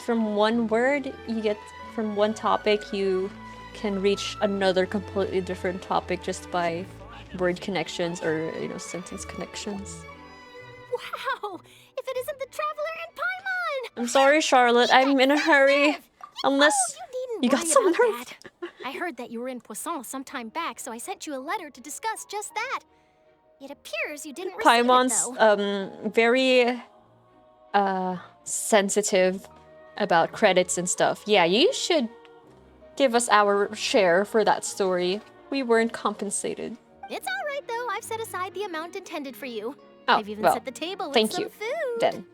from one word, you get from one topic, you can reach another completely different topic just by word connections or, you know, sentence connections. Wow! If it isn't the Traveler and Paimon! I'm sorry, Charlotte. I'm in a hurry. Unless you got some nerve. That. I heard that you were in Poisson some time back, so I sent you a letter to discuss just that. It appears you didn't receive Paimon's it, though. very sensitive about credits and stuff. Yeah, you should give us our share for that story. We weren't compensated. It's all right, though. I've set aside the amount intended for you. Oh, I've even well, set the table with thank some you, food. then.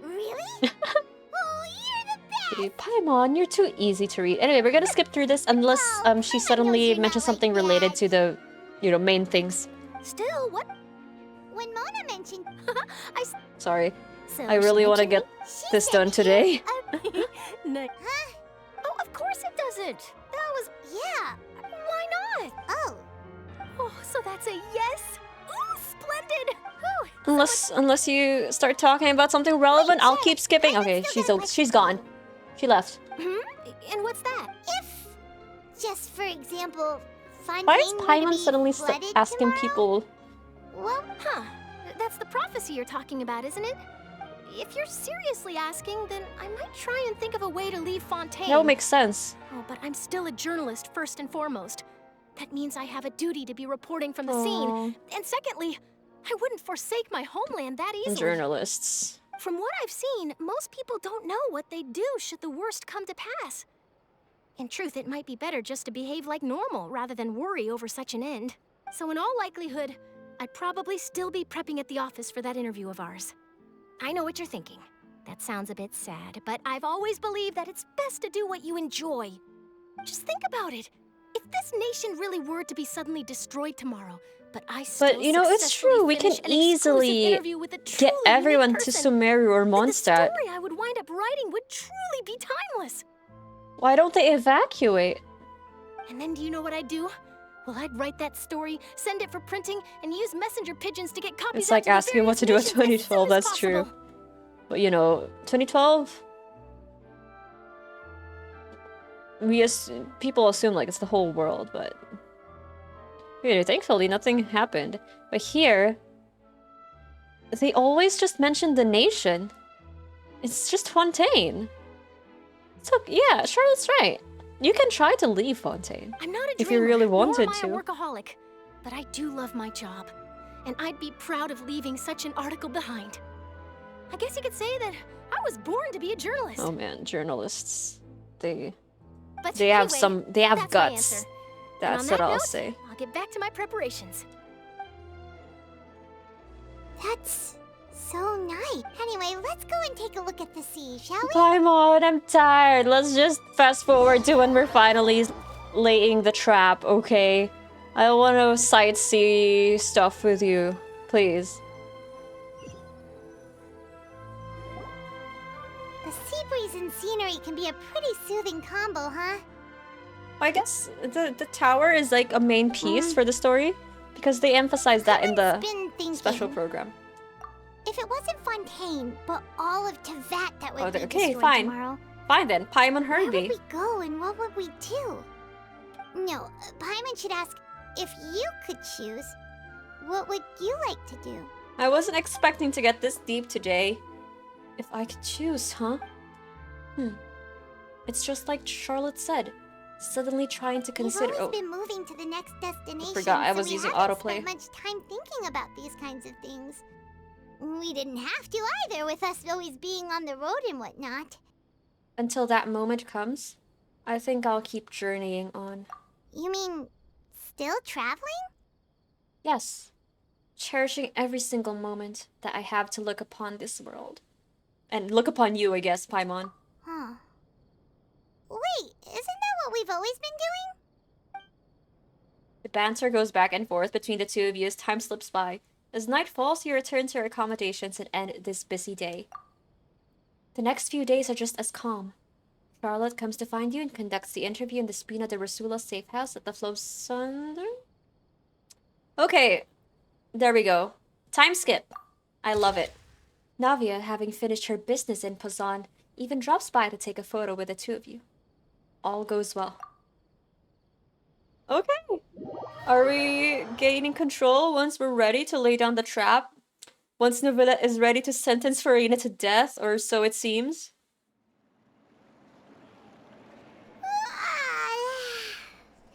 Really? Oh, you're the best! Paimon, you're too easy to read. Anyway, we're gonna skip through this unless she suddenly mentions something related to the, you know, main things. Still, what? When Mona mentioned... Sorry. So I really want to get this done today. No. Huh? Oh, of course it doesn't. That was... Yeah. Why not? Oh. Oh, so that's a yes? Ooh, splendid. Ooh, Unless you start talking about something relevant, I'll keep skipping. Okay, she's gone. She left. Hmm? And what's that? If, just for example, Why is Paimon suddenly asking people? Well, that's the prophecy you're talking about, isn't it? If you're seriously asking, then I might try and think of a way to leave Fontaine. That would make sense. Oh, but I'm still a journalist first and foremost. That means I have a duty to be reporting from the scene. And secondly, I wouldn't forsake my homeland that easily. Journalists. From what I've seen, most people don't know what they'd do should the worst come to pass. In truth, it might be better just to behave like normal rather than worry over such an end. So in all likelihood, I'd probably still be prepping at the office for that interview of ours. I know what you're thinking. That sounds a bit sad, but I've always believed that it's best to do what you enjoy. Just think about it. If this nation really were to be suddenly destroyed tomorrow, but you know, it's true. We can easily get everyone to Sumeru or Mondstadt. The story I would wind up writing would truly be timeless. Why don't they evacuate? And then do you know what I'd do? Well, I'd write that story, send it for printing, and use messenger pigeons to get copies. It's like asking what to do in 2012, that's true. But you know, 2012... people assume like it's the whole world, but... You know, thankfully nothing happened. But here... They always just mention the nation. It's just Fontaine. So, yeah, Charlotte's right. You can try to leave Fontaine. I'm not a dreamer, if you really wanted nor to. am I a workaholic, but I do love my job, and I'd be proud of leaving such an article behind. I guess you could say that I was born to be a journalist. Oh man, journalists. They anyway, have guts. That's what I'll say. I'll get back to my preparations. That's so nice. Anyway, let's go and take a look at the sea, shall we? Paimon, I'm tired. Let's just fast forward to when we're finally laying the trap, okay? I want to sightsee stuff with you, please. The sea breeze and scenery can be a pretty soothing combo, huh? I guess the tower is like a main piece for the story, because they emphasize that in the special program. If it wasn't Fontaine, but all of Tevat that would be okay, destroyed fine. tomorrow. Fine then, Paimon Herbie. Where would we go and what would we do? No, Paimon should ask, if you could choose, what would you like to do? I wasn't expecting to get this deep today. If I could choose, huh? It's just like Charlotte said. Suddenly trying to consider. We've always been moving to the next destination. I forgot I was using autoplay. Spent much time thinking about these kinds of things. We didn't have to either, with us always being on the road and whatnot. Until that moment comes, I think I'll keep journeying on. You mean, still traveling? Yes. Cherishing every single moment that I have to look upon this world. And look upon you, I guess, Paimon. Huh. Wait, isn't that what we've always been doing? The banter goes back and forth between the two of you as time slips by. As night falls, you return to your accommodations and end this busy day. The next few days are just as calm. Charlotte comes to find you and conducts the interview in the Spina de Rasula safe house at the Flosunder? Okay, there we go. Time skip. I love it. Navia, having finished her business in Poisson, even drops by to take a photo with the two of you. All goes well. Okay. Are we gaining control once we're ready to lay down the trap? Once Novilla is ready to sentence Furina to death, or so it seems?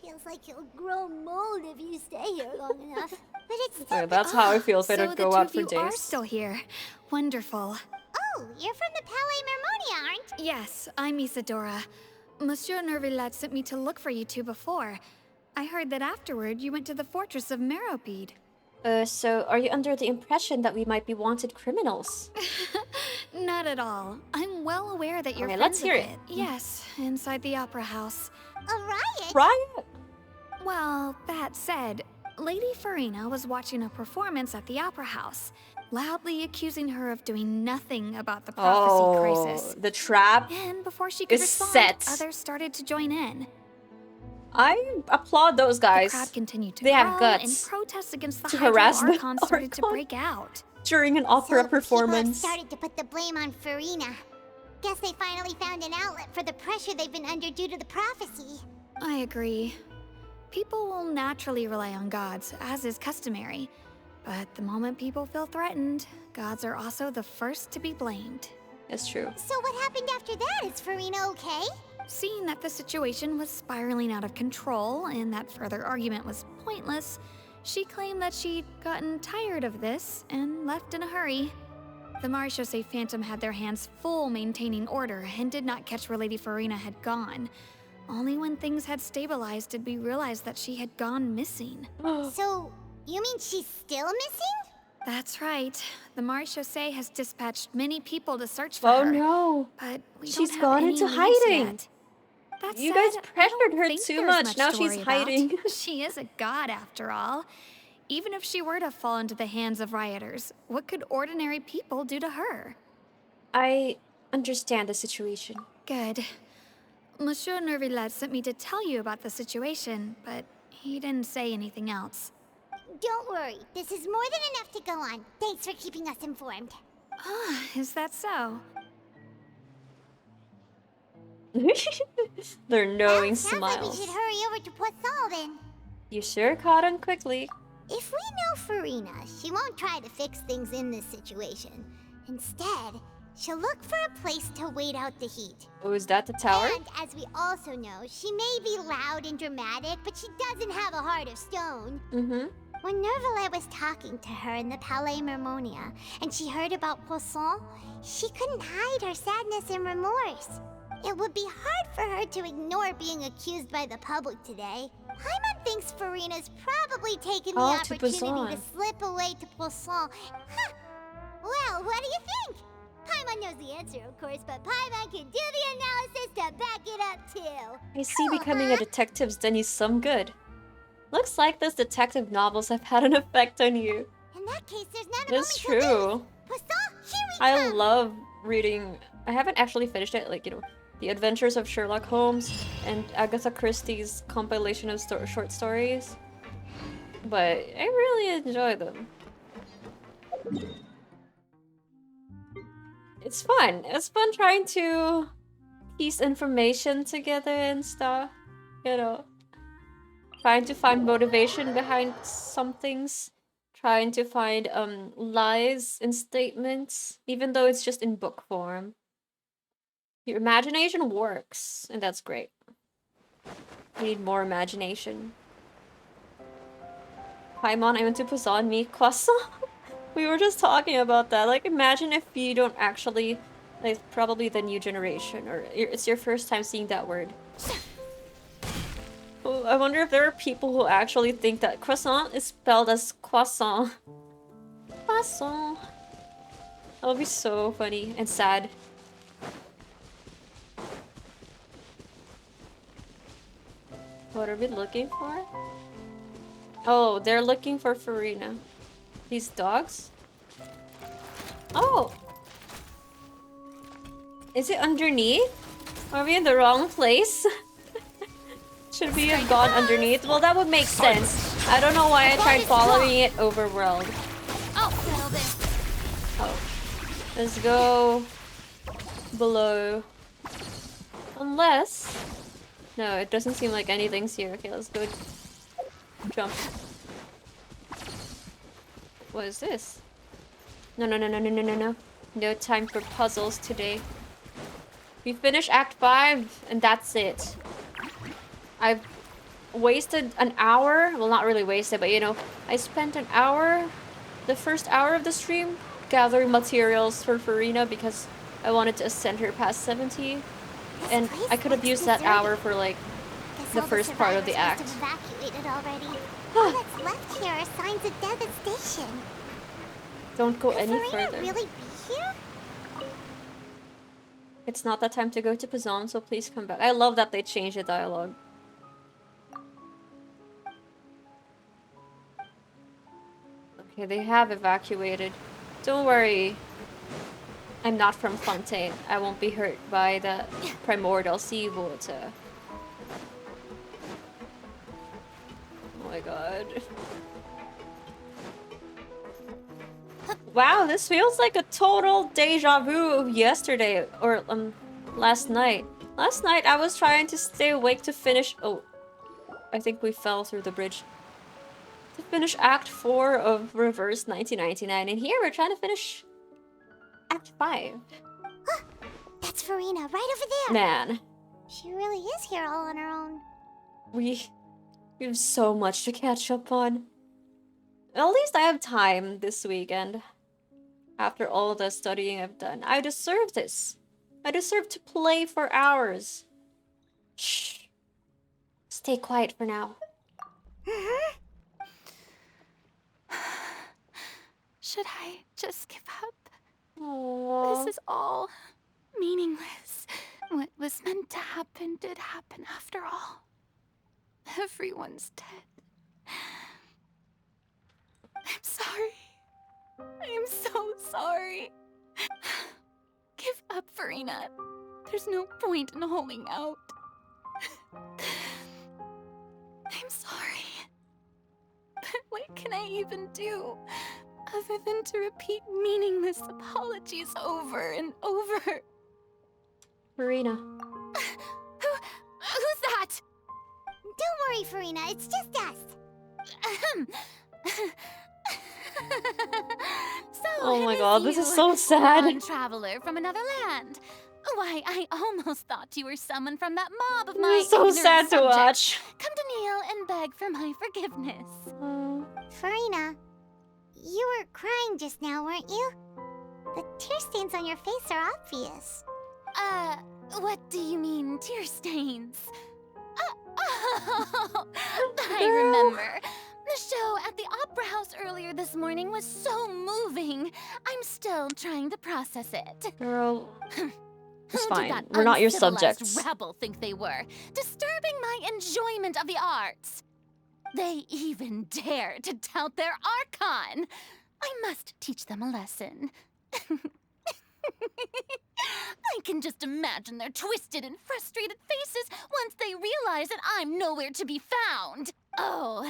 Feels like you'll grow mold if you stay here long enough. But it's still That's how I feel if I don't go out for So the two of you are days. still here. Wonderful. Oh, you're from the Palais Mermonia, aren't you? Yes, I'm Isadora. Monsieur Nervillet sent me to look for you two before. I heard that afterward you went to the fortress of Meropide. So are you under the impression that we might be wanted criminals? Not at all. I'm well aware that you're Okay, friends let's hear of it. Yes, inside the opera house. A riot? Riot? Well, that said, Lady Furina was watching a performance at the opera house, loudly accusing her of doing nothing about the prophecy crisis. The trap. And before she could is respond, set. others started to join in. I applaud those guys. The crowd continued to They have grow, guts and protests against the to Hydro harass the Archon started to Archon. break out. During an opera So performance. people have started to put the blame on Furina. Guess they finally found an outlet for the pressure they've been under due to the prophecy. I agree. People will naturally rely on gods, as is customary. But the moment people feel threatened, gods are also the first to be blamed. That's true. So what happened after that? Is Furina okay? Seeing that the situation was spiraling out of control and that further argument was pointless, she claimed that she'd gotten tired of this and left in a hurry. The Marechaussee Phantom had their hands full maintaining order and did not catch where Lady Furina had gone. Only when things had stabilized did we realize that she had gone missing. So, you mean she's still missing? That's right. The Marechaussee has dispatched many people to search for her. Oh no. But we She's don't have gone any into leads hiding. yet. That You said, guys I pressured don't her think too there's much. Now to she's worry about. hiding. She is a god after all. Even if she were to fall into the hands of rioters, what could ordinary people do to her? I understand the situation. Good. Monsieur Nervillet sent me to tell you about the situation, but he didn't say anything else. Don't worry, this is more than enough to go on. Thanks for keeping us informed. Ah, is that so? Their knowing Sounds like we smiles. should hurry over to Poisson then. You sure caught on quickly. If we know Furina, she won't try to fix things in this situation. Instead, she'll look for a place to wait out the heat. Oh, is that the tower? And as we also know, she may be loud and dramatic, but she doesn't have a heart of stone. Mm-hmm. When Nervillet was talking to her in the Palais Mermonia, and she heard about Poisson, she couldn't hide her sadness and remorse. It would be hard for her to ignore being accused by the public today. Paimon thinks Furina's probably taken the Oh, to opportunity Poisson. to slip away to Poisson. Huh. Well, what do you think? Paimon knows the answer, of course, but Paimon can do the analysis to back it up, too. I see Cool, becoming huh? a detective's done you some good. Looks like those detective novels have had an effect on you. In that case, there's not a That's moment to lose. true. Poisson, here we I come. love reading. I haven't actually finished it, like, The Adventures of Sherlock Holmes and Agatha Christie's compilation of short stories. But I really enjoy them. It's fun. It's fun trying to piece information together and stuff. Trying to find motivation behind some things. Trying to find lies in statements, even though it's just in book form. Your imagination works, and that's great. You need more imagination. Paimon, I went to Poisson, me, croissant. We were just talking about that. Like, imagine if you don't actually, like, probably the new generation, or it's your first time seeing that word. Oh, I wonder if there are people who actually think that croissant is spelled as croissant. Croissant. That would be so funny and sad. What are we looking for? Oh, they're looking for Furina. These dogs? Oh! Is it underneath? Are we in the wrong place? Should we have gone underneath? Well, that would make sense. I don't know why I tried following it overworld. Oh, settle this. Oh. Let's go below. Unless... No, it doesn't seem like anything's here. Okay, let's go jump. What is this? No, no, no, no, no, no, no, no. No time for puzzles today. We finished Act 5, and that's it. I've wasted an hour. Well, not really wasted, but you know, I spent an hour, the first hour of the stream, gathering materials for Furina because I wanted to ascend her past 70. And I could have used that hour for, like, the first part of the act. Evacuated already. All that's left here are signs of devastation. Don't go any Furina further. really be here? It's not that time to go to Pazon, so please come back. I love that they changed the dialogue. Okay, they have evacuated. Don't worry. I'm not from Fontaine. I won't be hurt by the primordial sea water. Oh my god. Wow, this feels like a total deja vu of yesterday, or last night. Last night I was trying to stay awake to finish... Oh, I think we fell through the bridge. To finish Act 4 of Reverse 1999, and here we're trying to finish Act 5. That's Furina, right over there. Man. She really is here all on her own. We have so much to catch up on. At least I have time this weekend. After all the studying I've done. I deserve this. I deserve to play for hours. Shh. Stay quiet for now. Should I just give up? Aww. This is all meaningless. What was meant to happen did happen after all. Everyone's dead. I'm sorry. I'm so sorry. Give up, Furina. There's no point in holding out. I'm sorry. But what can I even do other than to repeat meaningless apologies over and over? Furina. Who's that? Don't worry, Furina, it's just us. So Oh my it god, this you, is so sad. non-traveler from another land. Why, I almost thought you were someone from that mob of This my is so ignorant sad to subjects. watch. Come to kneel and beg for my forgiveness. Furina, you were crying just now, weren't you? The tear stains on your face are obvious. What do you mean, tear stains? I remember. The show at the Opera House earlier this morning was so moving. I'm still trying to process it. Girl. It's Who fine. did that We're not your uncivilized subjects. rebel think they were, disturbing my enjoyment of the arts? They even dare to tout their Archon. I must teach them a lesson. I can just imagine their twisted and frustrated faces once they realize that I'm nowhere to be found. Oh,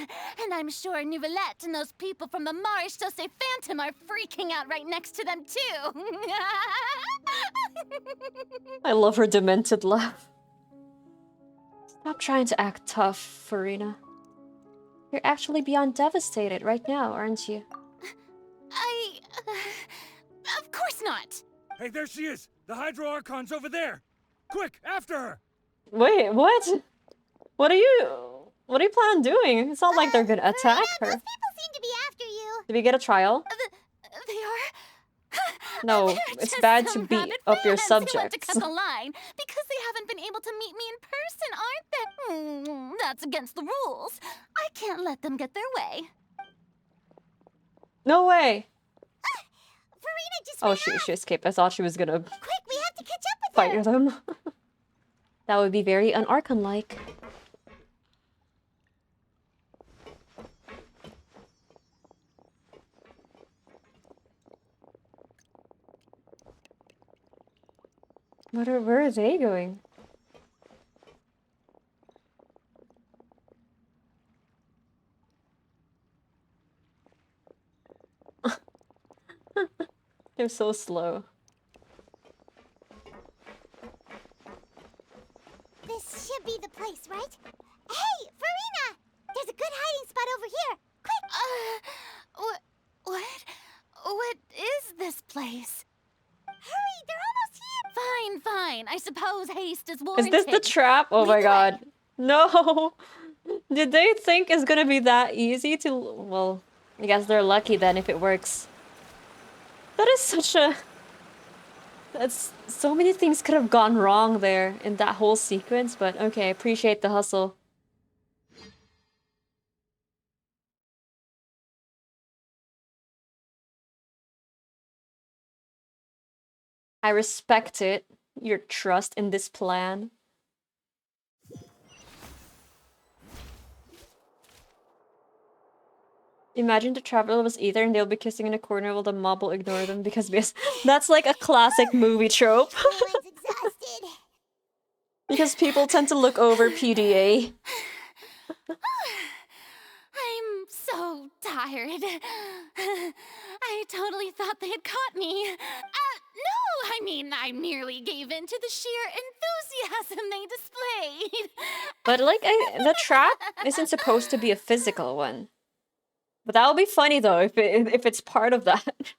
and I'm sure Nouvellette and those people from the Marish Sauce Phantom are freaking out right next to them, too. I love her demented laugh. Stop trying to act tough, Furina. You're actually beyond devastated right now, aren't you? Of course not. Hey, there she is! The Hydro Archon's over there! Quick, after her! Wait, what? What are you planning on doing? It's not like they're gonna attack Furina, her. those people seem to be after you. Did we get a trial? They are... No, They're it's just bad to some beat rabid up your fans who want to subjects. cut the line because they haven't been able to meet me in person, aren't they? That's against the rules. I can't let them get their way. No way! Furina just Oh, ran she off. escaped. I thought she was gonna Quick, we have to catch up with fight her. them. That would be very un-Archon-like. Where are they going? They're so slow. This should be the place, right? Hey, Furina! There's a good hiding spot over here! Quick! What is this place? Hurry, they're almost here! Fine. I suppose haste is Is warranted. this the trap? Oh my Lead the way. god. No! Did they think it's gonna be that easy to... Well, I guess they're lucky then if it works. That is such a... That's... So many things could have gone wrong there in that whole sequence, but okay, appreciate the hustle. I respect it, your trust in this plan. Imagine the traveler was either and they'll be kissing in a corner while the mob will ignore them because that's like a classic movie trope. Everyone's exhausted. Because people tend to look over PDA. I'm so tired. I totally thought they had caught me. No, I mean, I merely gave in to the sheer enthusiasm they displayed. But like, the trap isn't supposed to be a physical one. But that would be funny though if it's part of that.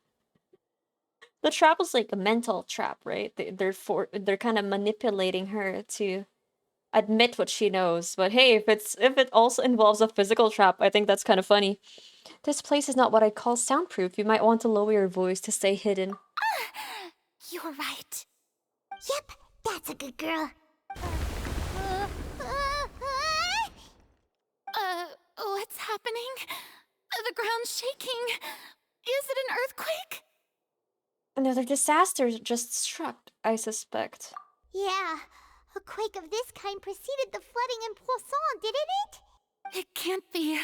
The trap was like a mental trap, right? They're kind of manipulating her to admit what she knows. But hey, if it also involves a physical trap, I think that's kind of funny. This place is not what I'd call soundproof. You might want to lower your voice to stay hidden. You're right. Yep, that's a good girl. What's happening? The ground's shaking. Is it an earthquake? Another disaster just struck, I suspect. Yeah, a quake of this kind preceded the flooding in Poisson, didn't it? It can't be.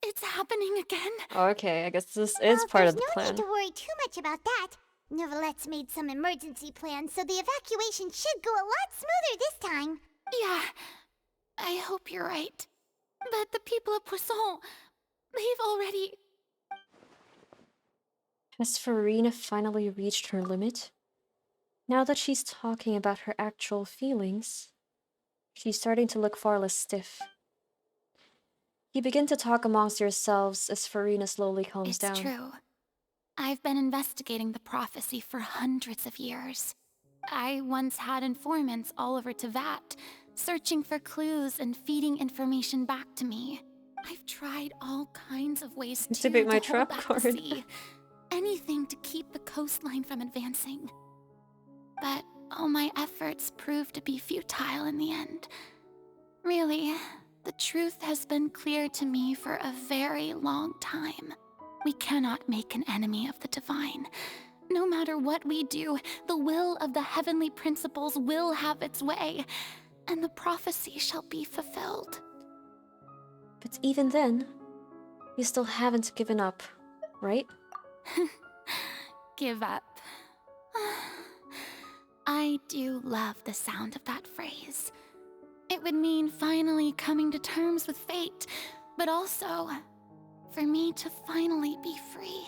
It's happening again. Okay, I guess this is part of the There's no plan. need to worry too much about that. Novelette's made some emergency plans, so the evacuation should go a lot smoother this time. Yeah, I hope you're right. But the people of Poisson, they've already... Has Furina finally reached her limit? Now that she's talking about her actual feelings, she's starting to look far less stiff. You begin to talk amongst yourselves as Furina slowly calms down. It's true. I've been investigating the prophecy for hundreds of years. I once had informants all over Tevat, searching for clues and feeding information back to me. I've tried all kinds of ways To beat my hold trap back card. the sea. Anything to keep the coastline from advancing. But all my efforts proved to be futile in the end. Really, the truth has been clear to me for a very long time. We cannot make an enemy of the divine. No matter what we do, the will of the heavenly principles will have its way, and the prophecy shall be fulfilled. But even then, you still haven't given up, right? Give up. I do love the sound of that phrase. It would mean finally coming to terms with fate, but also for me to finally be free.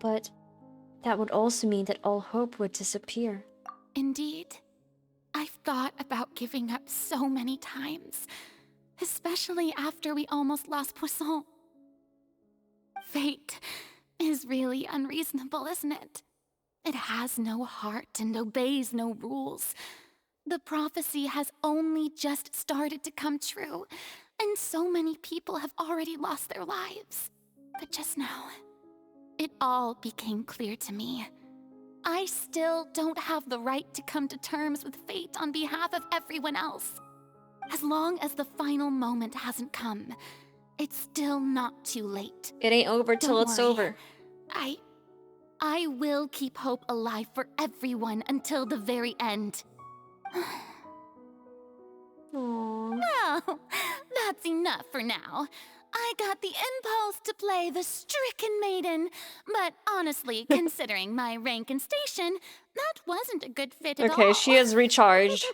But that would also mean that all hope would disappear. Indeed. I've thought about giving up so many times, especially after we almost lost Poisson. Fate is really unreasonable, isn't it? It has no heart and obeys no rules. The prophecy has only just started to come true, and so many people have already lost their lives. But just now, it all became clear to me. I still don't have the right to come to terms with fate on behalf of everyone else. As long as the final moment hasn't come, it's still not too late. It ain't over till Don't it's worry. over. I will keep hope alive for everyone until the very end. Aww. Well, that's enough for now. I got the impulse to play the stricken maiden, but honestly, considering my rank and station, that wasn't a good fit at all. Okay, she is recharged.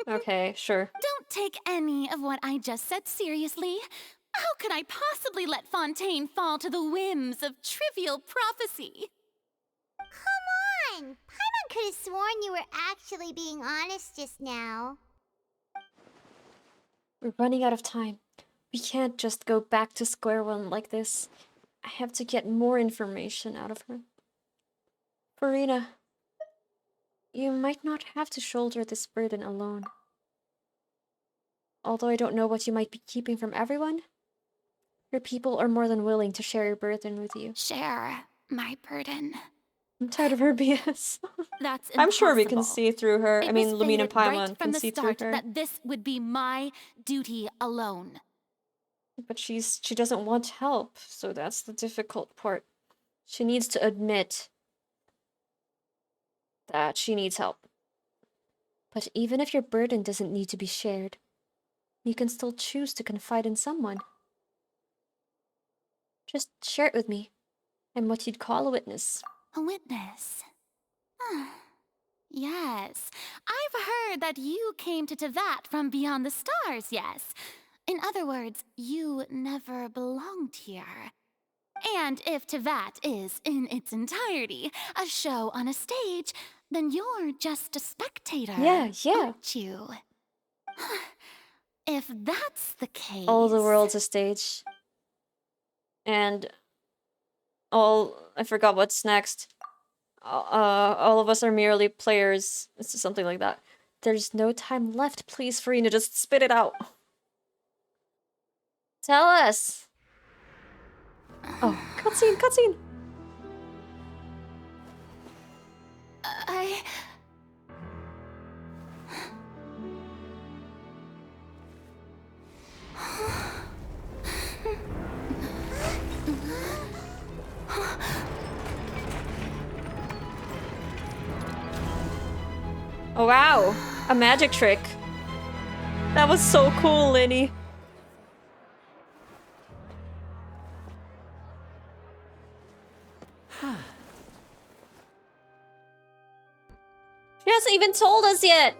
Okay, sure. Don't take any of what I just said seriously. How could I possibly let Fontaine fall to the whims of trivial prophecy? Come on! Paimon could have sworn you were actually being honest just now. We're running out of time. We can't just go back to square one like this. I have to get more information out of her. Furina, you might not have to shoulder this burden alone. Although I don't know what you might be keeping from everyone, your people are more than willing to share your burden with you. Share my burden. I'm tired of her BS. That's impossible. I'm sure we can see through her. It I mean, was Lumina fated Paimon right can from the see through start her. that this would be my duty alone. But she doesn't want help, so that's the difficult part. She needs to admit that she needs help. But even if your burden doesn't need to be shared, you can still choose to confide in someone. Just share it with me. I'm what you'd call a witness. A witness. Yes, I've heard that you came to Tevat from beyond the stars, yes. In other words, you never belonged here. And if Tevat is, in its entirety, a show on a stage, then you're just a spectator. Yeah. Aren't you? If that's the case... All the world's a stage. And I forgot what's next. All of us are merely players. It's something like that. There's no time left. Please, Furina, just spit it out. Tell us. Oh, cutscene. Oh wow, a magic trick. That was so cool, Linny. She hasn't even told us yet.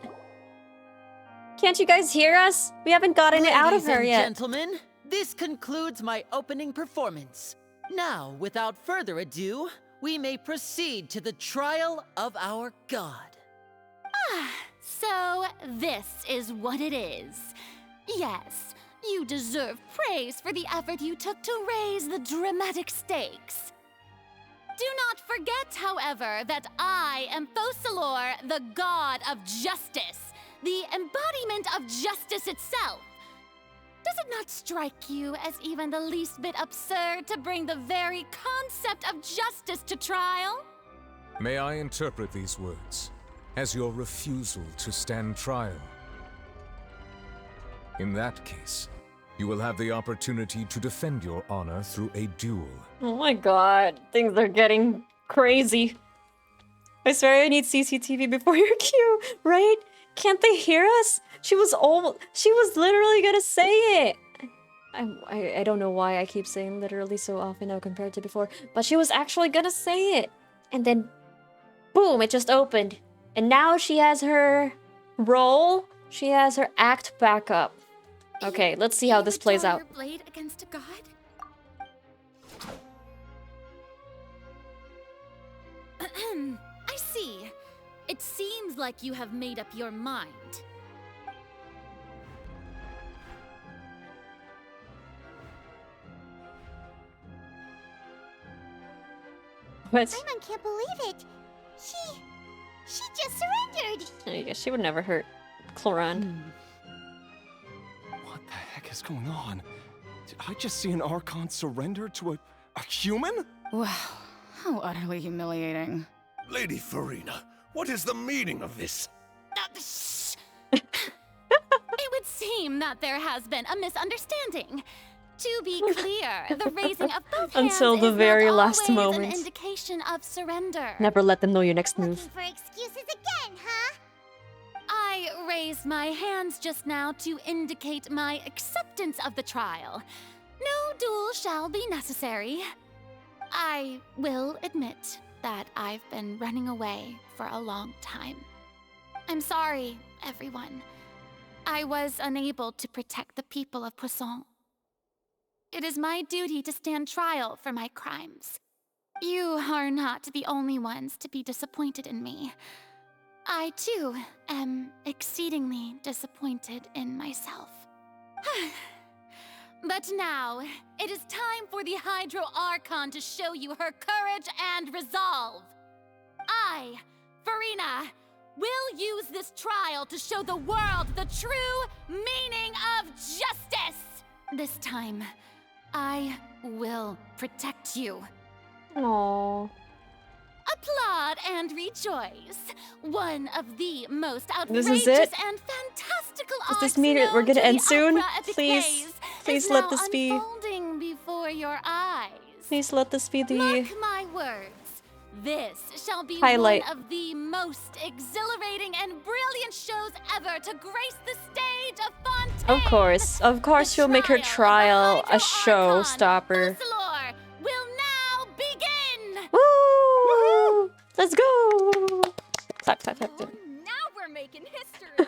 Can't you guys hear us? We haven't gotten it out of her yet. Ladies and gentlemen, this concludes my opening performance. Now, without further ado, we may proceed to the trial of our god. So, this is what it is. Yes, you deserve praise for the effort you took to raise the dramatic stakes. Do not forget, however, that I am Focalor, the god of justice, the embodiment of justice itself. Does it not strike you as even the least bit absurd to bring the very concept of justice to trial? May I interpret these words as your refusal to stand trial? In that case, you will have the opportunity to defend your honor through a duel. Oh my god, things are getting crazy. I swear I need CCTV before your cue, right? Can't they hear us? She was literally gonna say it. I don't know why I keep saying literally so often now compared to before, but she was actually gonna say it. And then, boom, it just opened. And now she has her role, she has her act back up. Okay, let's see how this plays out. Your blade against a god? I see. It seems like you have made up your mind. What? Simon can't believe it. She just surrendered. I guess she would never hurt Cloran. What the heck is going on? Did I just see an Archon surrender to a human? Wow, how utterly humiliating. Lady Furina, what is the meaning of this? It would seem that there has been a misunderstanding. To be clear, the raising of both hands Until the is very not last always moment. an indication of surrender. Never let them know your next Looking move. for excuses again, huh? I raised my hands just now to indicate my acceptance of the trial. No duel shall be necessary. I will admit that I've been running away for a long time. I'm sorry, everyone. I was unable to protect the people of Poisson. It is my duty to stand trial for my crimes. You are not the only ones to be disappointed in me. I, too, am exceedingly disappointed in myself. But now, it is time for the Hydro Archon to show you her courage and resolve. I, Furina, will use this trial to show the world the true meaning of justice. This time, I will protect you. Aww. Applaud and rejoice. One of the most This outrageous is it? and fantastical Does this arcs mean we're known gonna to end the soon? opera Please, epicés please is let now this be. unfolding before your eyes. Please let this be the Mark my words. This shall be highlight. one of the most exhilarating and brilliant shows ever to grace the stage of Fontaine. Of course, she'll make her trial a showstopper. Usalor will now begin. Woo! Let's go! Clap, clap, clap. Now we're making history.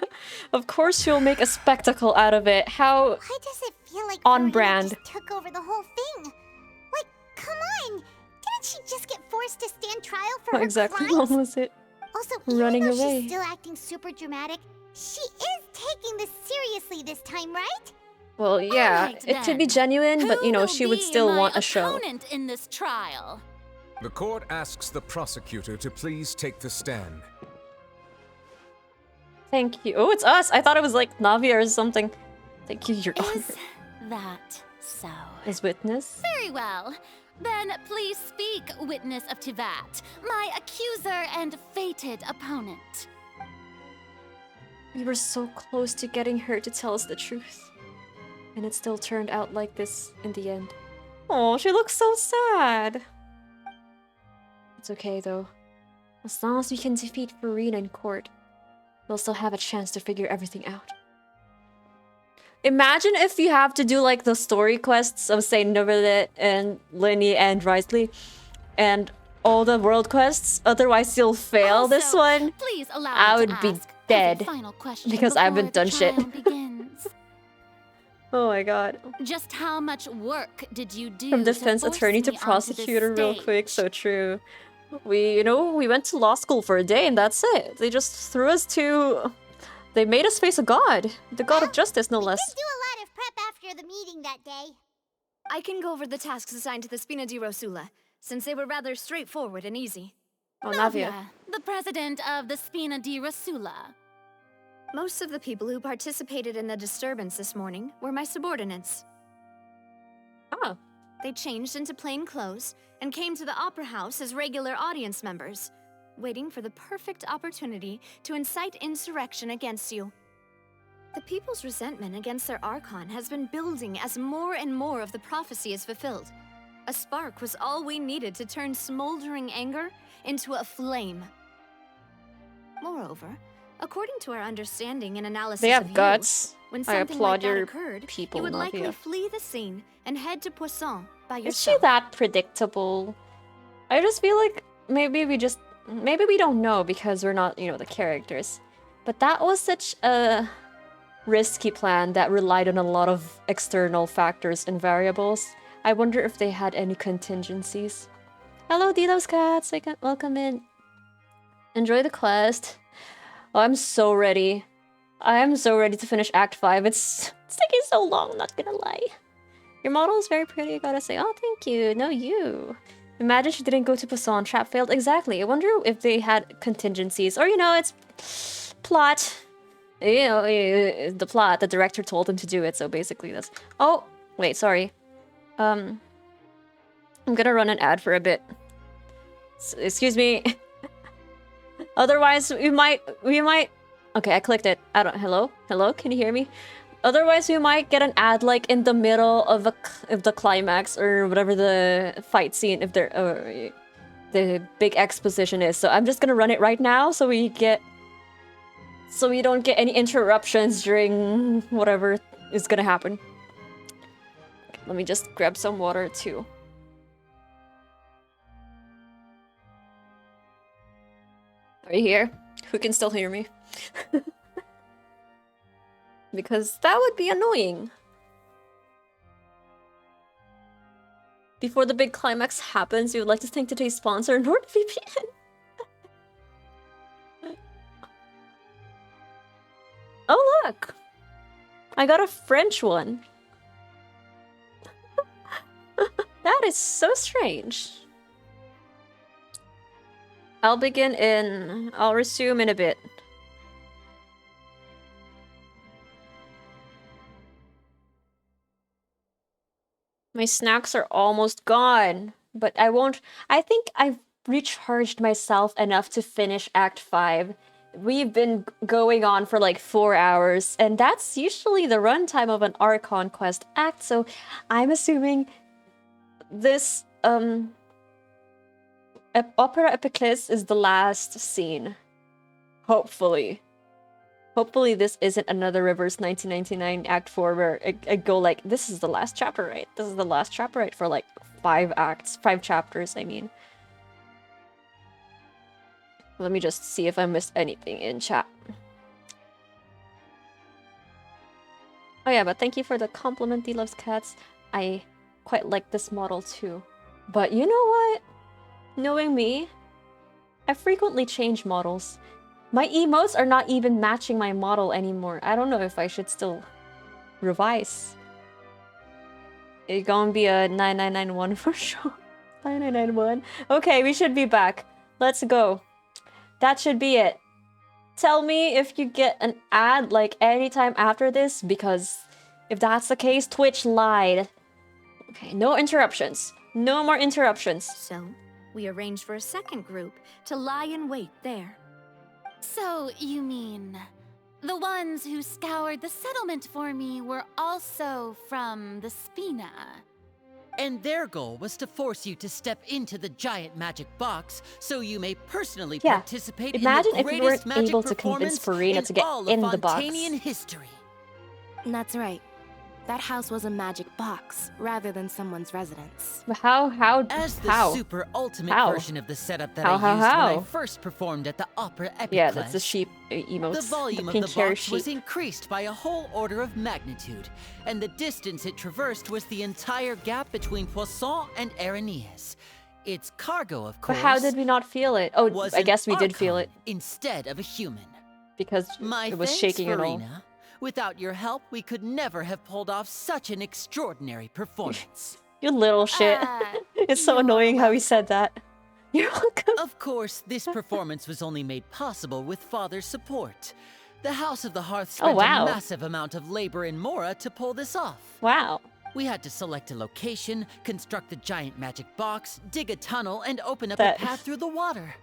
Of course, she'll make a spectacle out of it. How Why does it feel like on Furina brand? just took over the whole thing? Like, come on! Didn't she just get forced to stand trial for What her exactly crimes? was it? Also, Running even though away. she's still acting super dramatic, she is taking this seriously this time, right? Well, yeah, Alright, it could be then. genuine, but you know, Who she will would be still my want a show. opponent in this trial? The court asks the prosecutor to please take the stand. Thank you. Oh, it's us. I thought it was like Navia or something. Thank you, Your Honor. Is that so? As witness. Very well. Then please speak, witness of Tivat, my accuser and fated opponent. We were so close to getting her to tell us the truth. And it still turned out like this in the end. Oh, she looks so sad. It's okay, though. As long as we can defeat Furina in court, we'll still have a chance to figure everything out. Imagine if you have to do, like, the story quests of, say, Novelet and Linny and Risley, and all the world quests, otherwise you'll fail this Also, one. Please allow I me would to be ask dead every final question because I before haven't done the shit. trial begins. Oh my god. Just how much work did you do From to defense force attorney to me onto this prosecutor real stage? quick, so true. We went to law school for a day and that's it. They just threw us to... They made us face a god. The god of justice, no We less. did do a lot of prep after the meeting that day. I can go over the tasks assigned to the Spina di Rosula, since they were rather straightforward and easy. Oh, Navia. the president of the Spina di Rosula. Most of the people who participated in the disturbance this morning were my subordinates. Ah. They changed into plain clothes and came to the Opera House as regular audience members, waiting for the perfect opportunity to incite insurrection against you. The people's resentment against their Archon has been building as more and more of the prophecy is fulfilled. A spark was all we needed to turn smoldering anger into a flame. Moreover, according to our understanding and analysis They have of guts. when I something applaud like that your occurred, people, you would likely Navia. flee the scene and head to Poisson by Is yourself. she that predictable? I just feel like maybe we don't know because we're not, the characters. But that was such a risky plan that relied on a lot of external factors and variables. I wonder if they had any contingencies. Hello, Dilo's cats. Welcome in. Enjoy the quest. Oh, I'm so ready. I am so ready to finish Act 5. It's taking so long, not gonna lie. Your model is very pretty, I gotta say. Oh, thank you. No, you. Imagine she didn't go to Poisson. Trap failed. Exactly. I wonder if they had contingencies. Or, it's plot. The plot. The director told them to do it, so basically that's... Oh, wait, sorry. I'm gonna run an ad for a bit. Excuse me. Otherwise, we might... Okay, I clicked it. I don't... Hello? Hello? Can you hear me? Otherwise, we might get an ad like in the middle of the climax or whatever the fight scene, if there the big exposition is. So I'm just gonna run it right now, so we don't get any interruptions during whatever is gonna happen. Okay, let me just grab some water too. Are you here? Who can still hear me? Because that would be annoying. Before the big climax happens, we would like to thank today's sponsor, NordVPN. Oh, look! I got a French one. That is so strange. I'll resume in a bit. My snacks are almost gone, but I think I've recharged myself enough to finish Act 5. We've been going on for like 4 hours, and that's usually the runtime of an Archon quest act, so I'm assuming this Opera Epiclese is the last scene. Hopefully. Hopefully this isn't another Rivers 1999 Act 4 where I go like, this is the last chapter, right? This is the last chapter, right? For like 5 chapters, I mean. Let me just see if I missed anything in chat. Oh yeah, but thank you for the compliment, D loves cats. I quite like this model too. But you know what? Knowing me, I frequently change models. My emotes are not even matching my model anymore. I don't know if I should still revise. It's gonna be a 9991 for sure. 9991. Okay, we should be back. Let's go. That should be it. Tell me if you get an ad like anytime after this, because if that's the case, Twitch lied. Okay, no interruptions. No more interruptions. So, we arranged for a second group to lie in wait there. So, you mean... the ones who scoured the settlement for me were also from the Spina? And their goal was to force you to step into the giant magic box so you may personally participate Imagine in the if you greatest weren't magic able to convince performance Furina to get all in of the box. Fontainian history. That's right. That house was a magic box, rather than someone's residence. But how? As the super ultimate version of the setup that I used when I first performed at the Opera Epiclese, yeah, that's the sheep emotes. the volume the of the box sheep. was increased by a whole order of magnitude, and the distance it traversed was the entire gap between Poisson and Areneas. Its cargo, of course. But how did we not feel it? Oh, I guess we did feel it. Instead of a human. Because it was shaking and all. Without your help, we could never have pulled off such an extraordinary performance. You little shit. It's so annoying how he said that. You're welcome. Of course, this performance was only made possible with Father's support. The House of the Hearth spent a massive amount of labor in Mora to pull this off. Wow. We had to select a location, construct the giant magic box, dig a tunnel, and open up a path through the water.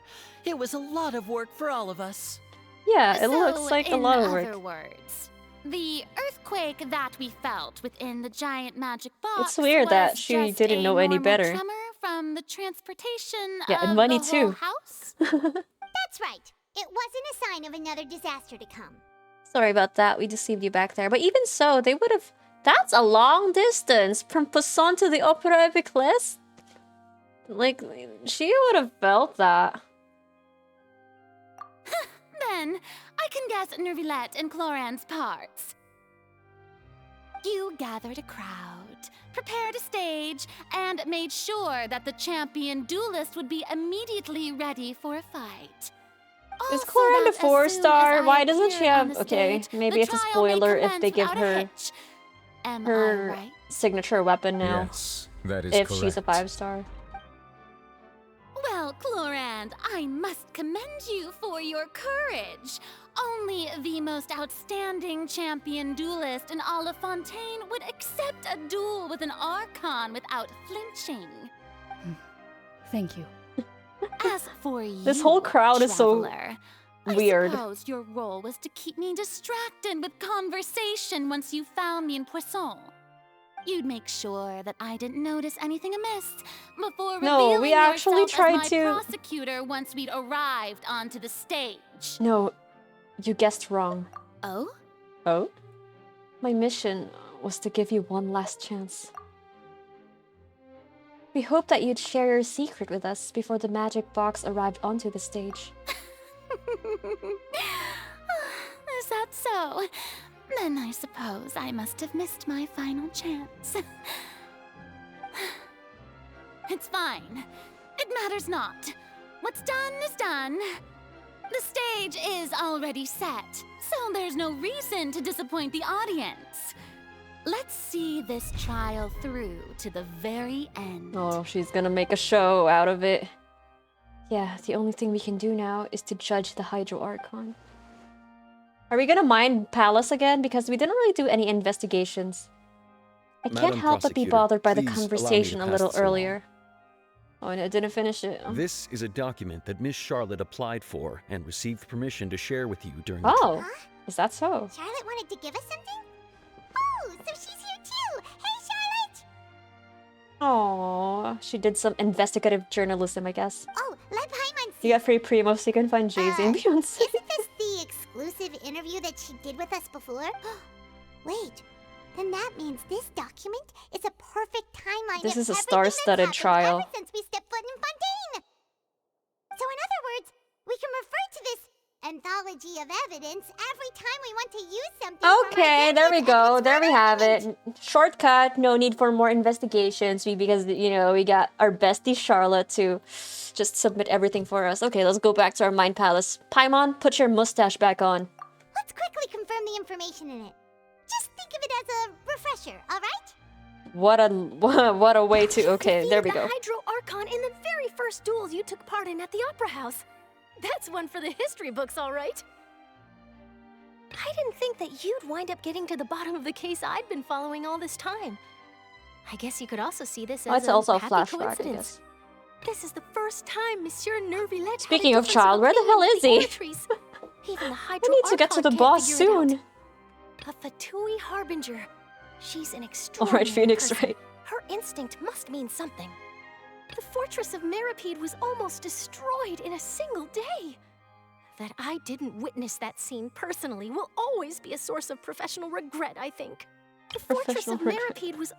It was a lot of work for all of us. Yeah, it looks like a lot of work. In other words, the earthquake that we felt within the giant magic box. It's weird that she didn't know any better. Tremor from the transportation and money too. House? That's right. It wasn't a sign of another disaster to come. Sorry about that. We deceived you back there. But even so, they would have. That's a long distance from Poisson to the Opera Epiclese. Like, she would have felt that. Then, I can guess Nervillette and Cloran's parts. You gathered a crowd, prepared a stage, and made sure that the champion duelist would be immediately ready for a fight. Is Cloran a 4-star? Why doesn't she have... Okay, maybe it's a spoiler if they give her her signature weapon now. Yes, that is if correct. She's a 5-star. Well, Clorand, I must commend you for your courage. Only the most outstanding champion duelist in all of Fontaine would accept a duel with an Archon without flinching. Thank you. As for you, this whole crowd is so weird. I suppose your role was to keep me distracted with conversation once you found me in Poisson. You'd make sure that I didn't notice anything amiss before revealing we actually yourself tried as to... my prosecutor once we'd arrived onto the stage. No, you guessed wrong. Oh? Oh? My mission was to give you one last chance. We hoped that you'd share your secret with us before the magic box arrived onto the stage. Is that so? Then I suppose I must have missed my final chance. It's fine. It matters not. What's done is done. The stage is already set, so there's no reason to disappoint the audience. Let's see this trial through to the very end. Oh, she's gonna make a show out of it. Yeah, the only thing we can do now is to judge the Hydro Archon. Are we gonna mine Palace again? Because we didn't really do any investigations. I can't Madam help but be Prosecutor, bothered by the please allow me to conversation a pass little this along. earlier. Oh, and I didn't finish it. Oh. This is a document that Miss Charlotte applied for and received permission to share with you during Oh, is that so? Charlotte wanted to give us something? Oh, so she's here too! Hey, Charlotte! Oh, she did some investigative journalism, I guess. Oh, let Paimon see. You got free primo so you can find Jay-Z and Beyonce. Isn't this the exclusive interview that she did with us before? Wait, then that means this document is a perfect timeline This of is a everything star-studded that's trial. happened ever since we stepped foot in Fontaine. So in other words, we can refer to this anthology of evidence every time we want to use something. Okay, there we go. There we have it. Shortcut. No need for more investigations. Because, you know, we got our bestie Charlotte to just submit everything for us. Okay, let's go back to our Mind Palace. Paimon, put your mustache back on. Let's quickly confirm the information in it. Just think of it as a refresher, all right? What a way to. Okay, there we go. The Hydro Archon in the very first duels you took part in at the Opera House. That's one for the history books, all right. I didn't think that you'd wind up getting to the bottom of the case I'd been following all this time. I guess you could also see this as It's also a happy flashback, I coincidence. guess. This is the first time Monsieur Nervillet. Speaking of child, where the hell is he? Even the I Hydro need to get to Archon the can't boss figure it out. soon. A Fatui Harbinger. She's an extraordinary Alright, Phoenix, person. right? Her instinct must mean something. The fortress of Meripede was almost destroyed in a single day. That I didn't witness that scene personally will always be a source of professional regret, I think. The fortress of Meripede was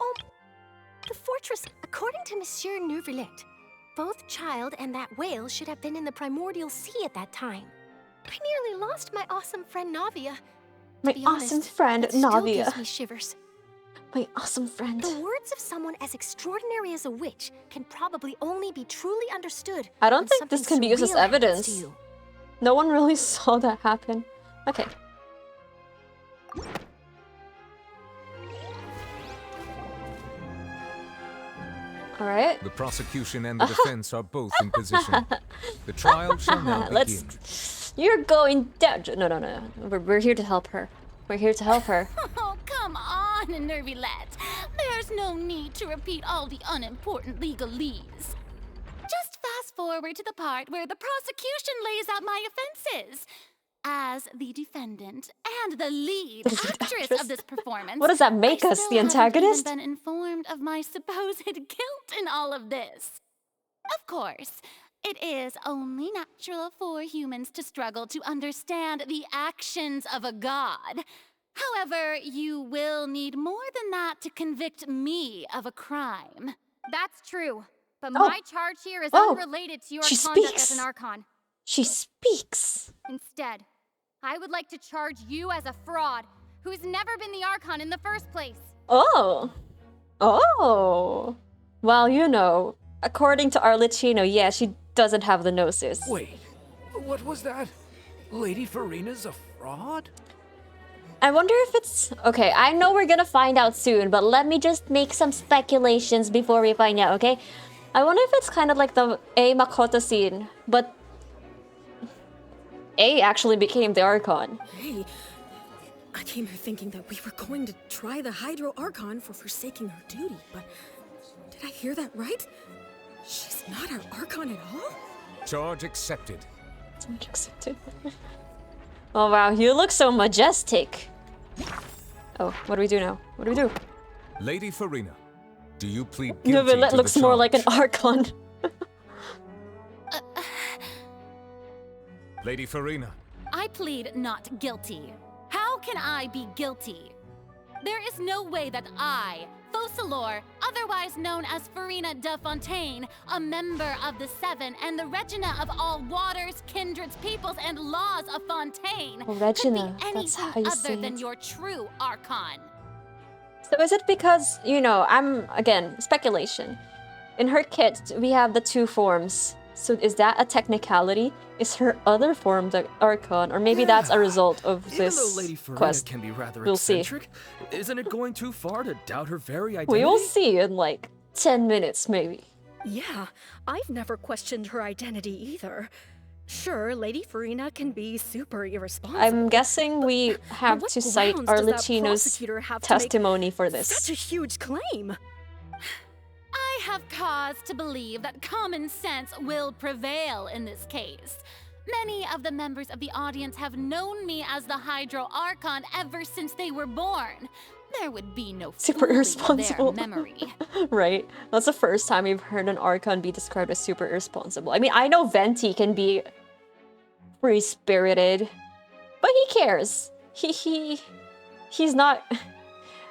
The fortress, according to Monsieur Nervillet, both Child and that whale should have been in the primordial sea at that time. I nearly lost my awesome friend Navia. My To be awesome honest, friend, that still Navia. gives me shivers. My awesome friend. The words of someone as extraordinary as a witch can probably only be truly understood. I don't when think this something can be used as surreal happens evidence. to you. No one really saw that happen. Okay. Alright. The prosecution and the defense are both in position. The trial shall now begin. You're going down. No. We're here to help her. We're here to help her. Oh, come on, Nervillet. There's no need to repeat all the unimportant legalese. Just fast forward to the part where the prosecution lays out my offenses. As the defendant and the lead actress of this performance, What does that make I us, still the antagonist? haven't even been informed of my supposed guilt in all of this. Of course, it is only natural for humans to struggle to understand the actions of a god. However, you will need more than that to convict me of a crime. That's true, but Oh. my charge here is Oh. unrelated to your She conduct as speaks. an Archon. She speaks. Instead, I would like to charge you as a fraud who's never been the Archon in the first place. Oh. Oh. Well, you know, according to Arlecchino, yeah, she doesn't have the gnosis. Wait, what was that? Lady Furina's a fraud? I wonder if it's... Okay, I know we're gonna find out soon, but let me just make some speculations before we find out, okay? I wonder if it's kind of like the A Makoto scene, but A actually became the Archon. Hey, I came here thinking that we were going to try the Hydro Archon for forsaking her duty, but did I hear that right? She's not our Archon at all? Charge accepted. Charge accepted. Oh wow, you look so majestic. Oh, what do we do now? What do we do? Lady Furina, do you plead guilty Nervillet to looks the more like an charge? Archon. Lady Furina, I plead not guilty. How can I be guilty? There is no way that I, Focalor, otherwise known as Furina de Fontaine, a member of the Seven and the Regina of all waters, kindreds, peoples, and laws of Fontaine, Oh, Regina, could be that's how anything you other say than it. your true Archon. So is it because, you know, again, speculation. In her kit, we have the two forms. So is that a technicality? Is her other form the Archon? Or maybe that's a result of this Even though Lady Furina quest. can be rather We'll see. eccentric, isn't it going too far to doubt her very identity? We will see in like 10 minutes, maybe. Yeah, I've never questioned her identity either. Sure, Lady Furina can be super irresponsible. I'm guessing we have to cite Arlecchino's testimony for this. Such a huge claim. I have cause to believe that common sense will prevail in this case. Many of the members of the audience have known me as the Hydro Archon ever since they were born. There would be no super irresponsible their memory. Right? That's the first time we've heard an Archon be described as super irresponsible. I mean, I know Venti can be free-spirited, but he cares. He's not...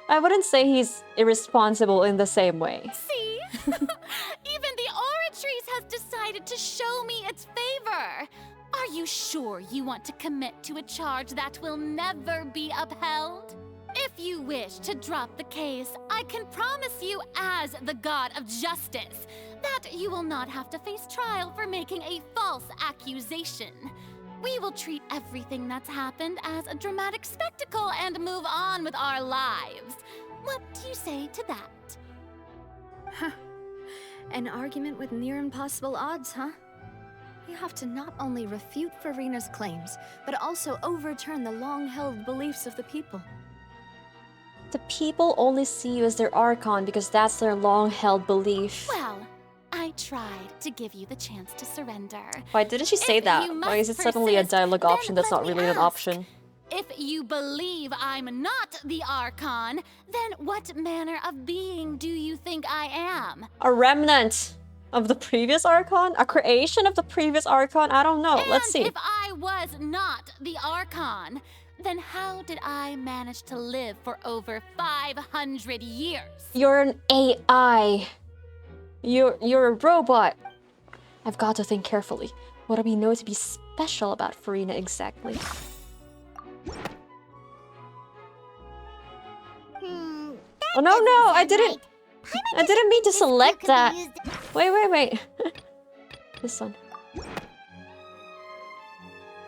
I wouldn't say he's irresponsible in the same way. See? Even the Oratrice has decided to show me its favor. Are you sure you want to commit to a charge that will never be upheld? If you wish to drop the case, I can promise you as the God of Justice that you will not have to face trial for making a false accusation. We will treat everything that's happened as a dramatic spectacle and move on with our lives. What do you say to that? Huh. An argument with near impossible odds, huh? You have to not only refute Furina's claims, but also overturn the long-held beliefs of the people. The people only see you as their Archon because that's their long-held belief. Well, I tried to give you the chance to surrender. Why didn't she say that? Why is it suddenly a dialogue option that's not really an option? If you believe I'm not the Archon, then what manner of being do you think I am? A remnant of the previous Archon? A creation of the previous Archon? I don't know. Let's see. If I was not the Archon, then how did I manage to live for over 500 years? You're an AI. You're a robot. I've got to think carefully. What do we know to be special about Furina exactly? Oh no, I didn't mean to select that. Wait. This one.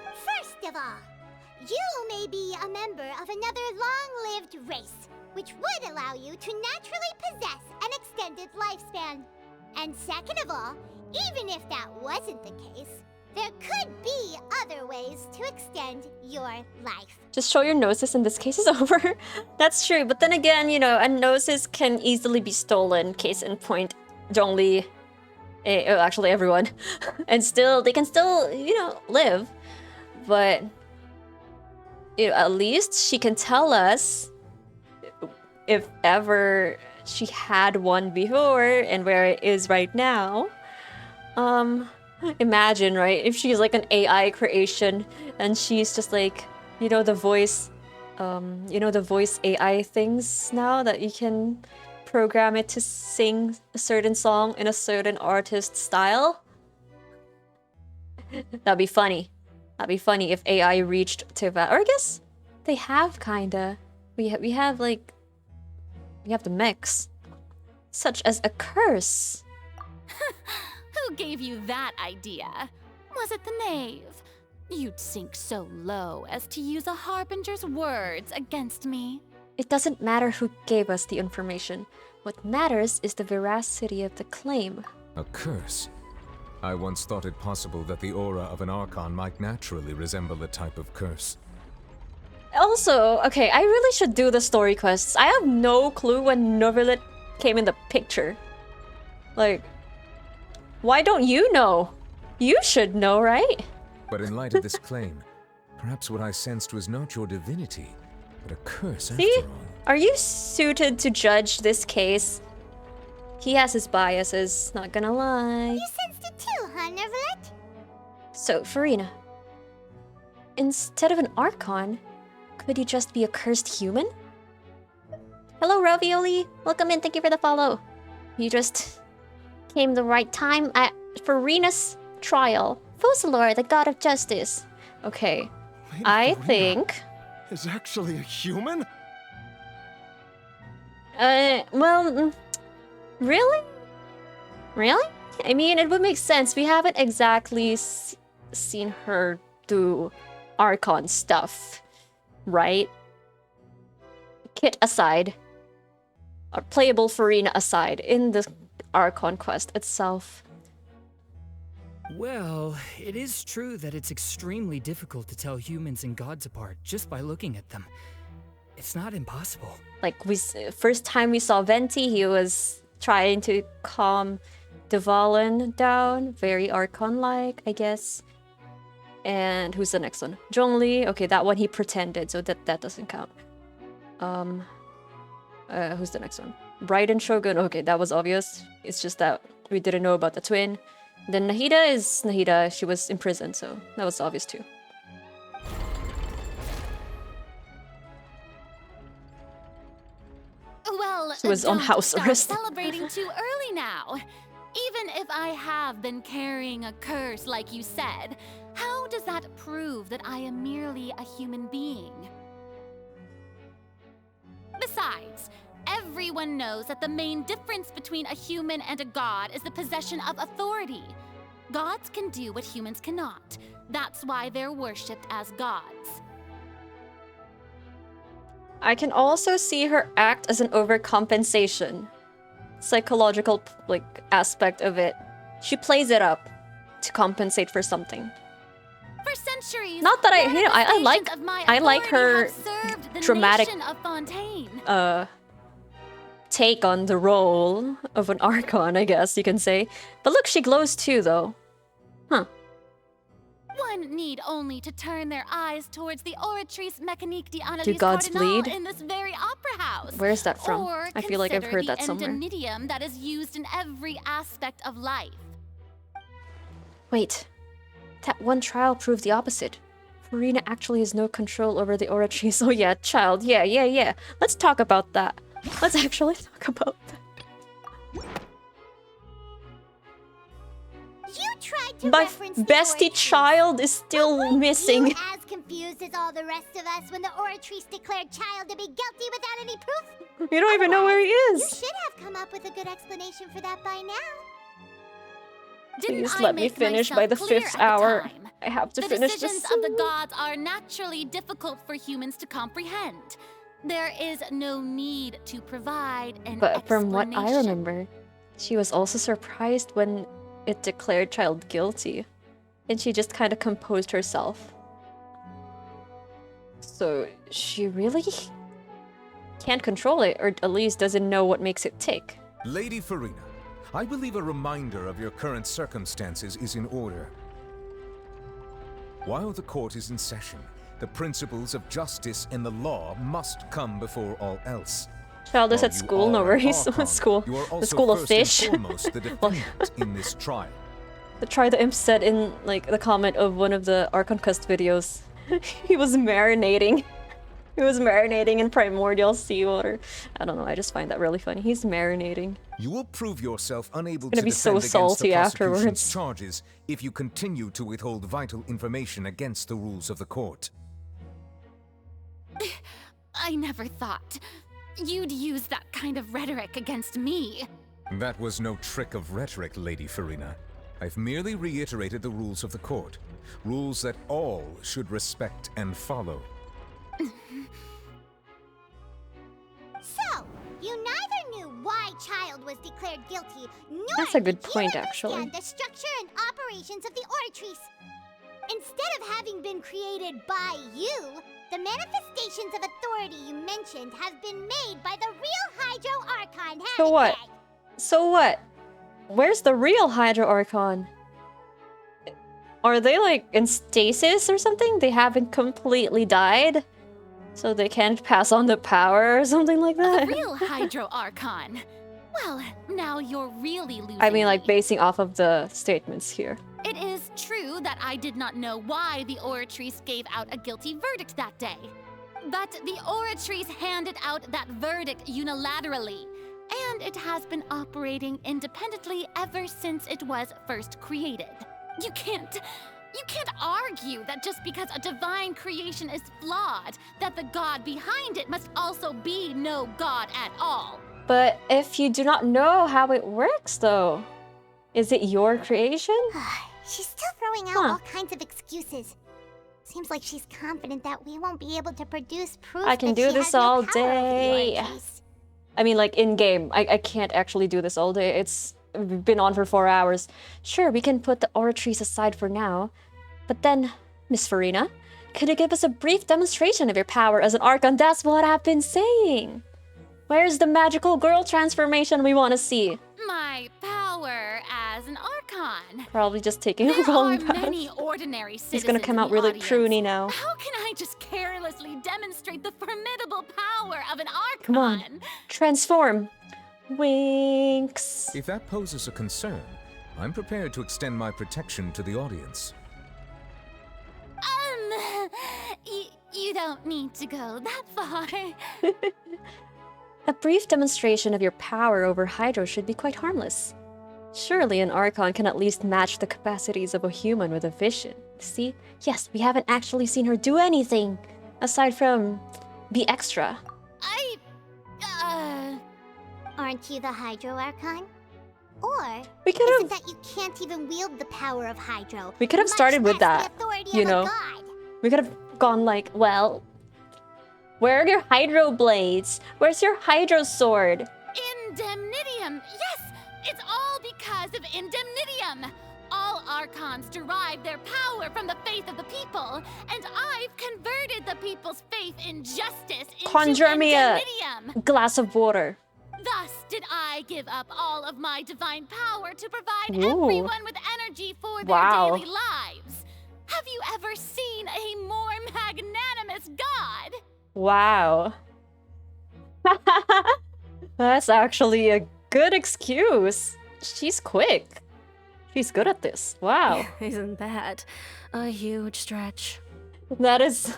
First of all, you may be a member of another long-lived race, which would allow you to naturally possess an extended lifespan. And second of all, even if that wasn't the case, there could be other ways to extend your life. Just show your noses and this case is over. That's true, but then again, you know, a noses can easily be stolen. Case in point, Zhongli, actually everyone. And they can still, you know, live. But, you know, at least she can tell us if ever she had one before and where it is right now. Imagine, right? If she's like an AI creation and she's just like, you know, the voice AI things now that you can program it to sing a certain song in a certain artist style. That'd be funny. That'd be funny if AI reached to that. Or I guess they have kinda. We have the mix. Such as a curse. Who gave you that idea? Was it the knave? You'd sink so low as to use a harbinger's words against me. It doesn't matter who gave us the information. What matters is the veracity of the claim. A curse? I once thought it possible that the aura of an Archon might naturally resemble a type of curse. Also, okay, I really should do the story quests. I have no clue when Novelit came in the picture. Like, why don't you know? You should know, right? But in light of this claim, perhaps what I sensed was not your divinity, but a curse See? after all. Are you suited to judge this case? He has his biases, not gonna lie. You sensed it too, huh, Novelit? So, Furina, instead of an Archon, could you just be a cursed human? Hello, Ravioli. Welcome in, thank you for the follow. You just came the right time at Furina's trial. Focalor, the god of justice. Okay, I think... Is actually a human? Well... Really? Really? I mean, it would make sense. We haven't exactly seen her do Archon stuff, right? Kit aside, or playable Furina aside, in the Archon quest itself. Well, it is true that it's extremely difficult to tell humans and gods apart just by looking at them. It's not impossible. Like, first time we saw Venti, he was trying to calm Dvalin down. Very Archon-like, I guess. And who's the next one? Zhongli. Okay, that one he pretended, so that doesn't count. Who's the next one? Raiden Shogun. Okay, that was obvious. It's just that we didn't know about the twin. Then Nahida is Nahida. She was in prison, so that was obvious too. Well, She was on house don't arrest. start celebrating too early now. Even if I have been carrying a curse like you said, how does that prove that I am merely a human being? Besides, everyone knows that the main difference between a human and a god is the possession of authority. Gods can do what humans cannot. That's why they're worshipped as gods. I can also see her act as an overcompensation. Psychological, like, aspect of it. She plays it up to compensate for something. For centuries, Not that I like her dramatic of Fontaine. take on the role of an Archon, I guess you can say. But look, she glows too, though. Huh. One need only to turn their eyes towards the Oratrice Mécanique Do gods bleed? in this very opera house. Where's that from? Or I feel like I've heard that consider somewhere. the endonidium that is used in every aspect of life. Wait. That one trial proved the opposite. Furina actually has no control over the Oratrice. Oh yeah, child. Yeah. Let's talk about that. Let's actually talk about that. You tried to My reference the bestie child is still missing. You as confused as all the rest of us when the Oratrice declared Child to be guilty without any proof? You don't even know where he You is. should have come up with a good explanation for that by now. Didn't Please I let me make finish myself by the clear 5th at the hour. time? I have to The finish decisions this. of the gods are naturally difficult for humans to comprehend. There is no need to provide an But from what I explanation. remember, she was also surprised when it declared Child guilty. And she just kind of composed herself. So she really can't control it, or at least doesn't know what makes it tick. Lady Furina, I believe a reminder of your current circumstances is in order. While the court is in session, the principles of justice and the law must come before all else. Child is While at you school, no are an worries. Archon, School. you are The also school of first and fish. foremost the defendant in this trial. The Try the Imp said in like the comment of one of the Archon Quest videos, he was marinating. He was marinating in primordial seawater. I don't know, I just find that really funny. He's marinating. You will prove yourself unable Gonna to be defend so against salty the prosecution's afterwards. charges if you continue to withhold vital information against the rules of the court. I never thought you'd use that kind of rhetoric against me. That was no trick of rhetoric, Lady Furina. I've merely reiterated the rules of the court. Rules that all should respect and follow. So, you neither knew why Child was declared guilty, nor That's a good did you point, understand actually. the structure and operations of the Oratrice. Instead of having been created by you, the manifestations of authority you mentioned have been made by the real Hydro Archon. So what? So what? Where's the real Hydro Archon? Are they like in stasis or something? They haven't completely died? So they can't pass on the power or something like The that? real Hydro Archon. Well, now you're really losing I mean, like, me. basing off of the statements here. It is true that I did not know why the Oratrice gave out a guilty verdict that day. But the Oratrice handed out that verdict unilaterally, and it has been operating independently ever since it was first created. You can't argue that just because a divine creation is flawed, that the god behind it must also be no god at all. But if you do not know how it works, though, Is it your creation? She's still throwing out all kinds of excuses. Seems like she's confident that we won't be able to produce proof I can that do she this has no all power over the day. Orchards. I mean, like, in-game. I can't actually do this all day. It's been on for 4 hours. Sure, we can put the oratories aside for now. But then, Miss Furina, could you give us a brief demonstration of your power as an Archon? That's what I've been saying. Where's the magical girl transformation we want to see? My power as an Archon. Probably just taking a There wrong are path. many ordinary citizens He's gonna come in out the really audience. pruny now. How can I just carelessly demonstrate the formidable power of an Archon? Come on, transform. Winks. If that poses a concern, I'm prepared to extend my protection to the audience. You don't need to go that far. A brief demonstration of your power over Hydro should be quite harmless. Surely an Archon can at least match the capacities of a human with a vision. See? Yes, we haven't actually seen her do anything, aside from be extra. Aren't you the Hydro Archon? Or We could is have- it that you can't even wield the power of Hydro? We could have much started with less the that, authority you of a know? god? We could have gone like, well, where are your Hydro blades? Where's your Hydro sword? Indemnitium! Yes! It's all because of Indemnitium! All Archons derive their power from the faith of the people, and I've converted the people's faith in justice into Conjure me a Indemnitium! glass of water. Thus did I give up all of my divine power to provide Ooh. everyone with energy for their Wow. daily lives. Have you ever seen a more magnanimous god? Wow. That's actually a good excuse. She's quick. She's good at this. Wow. Isn't that a huge stretch? That is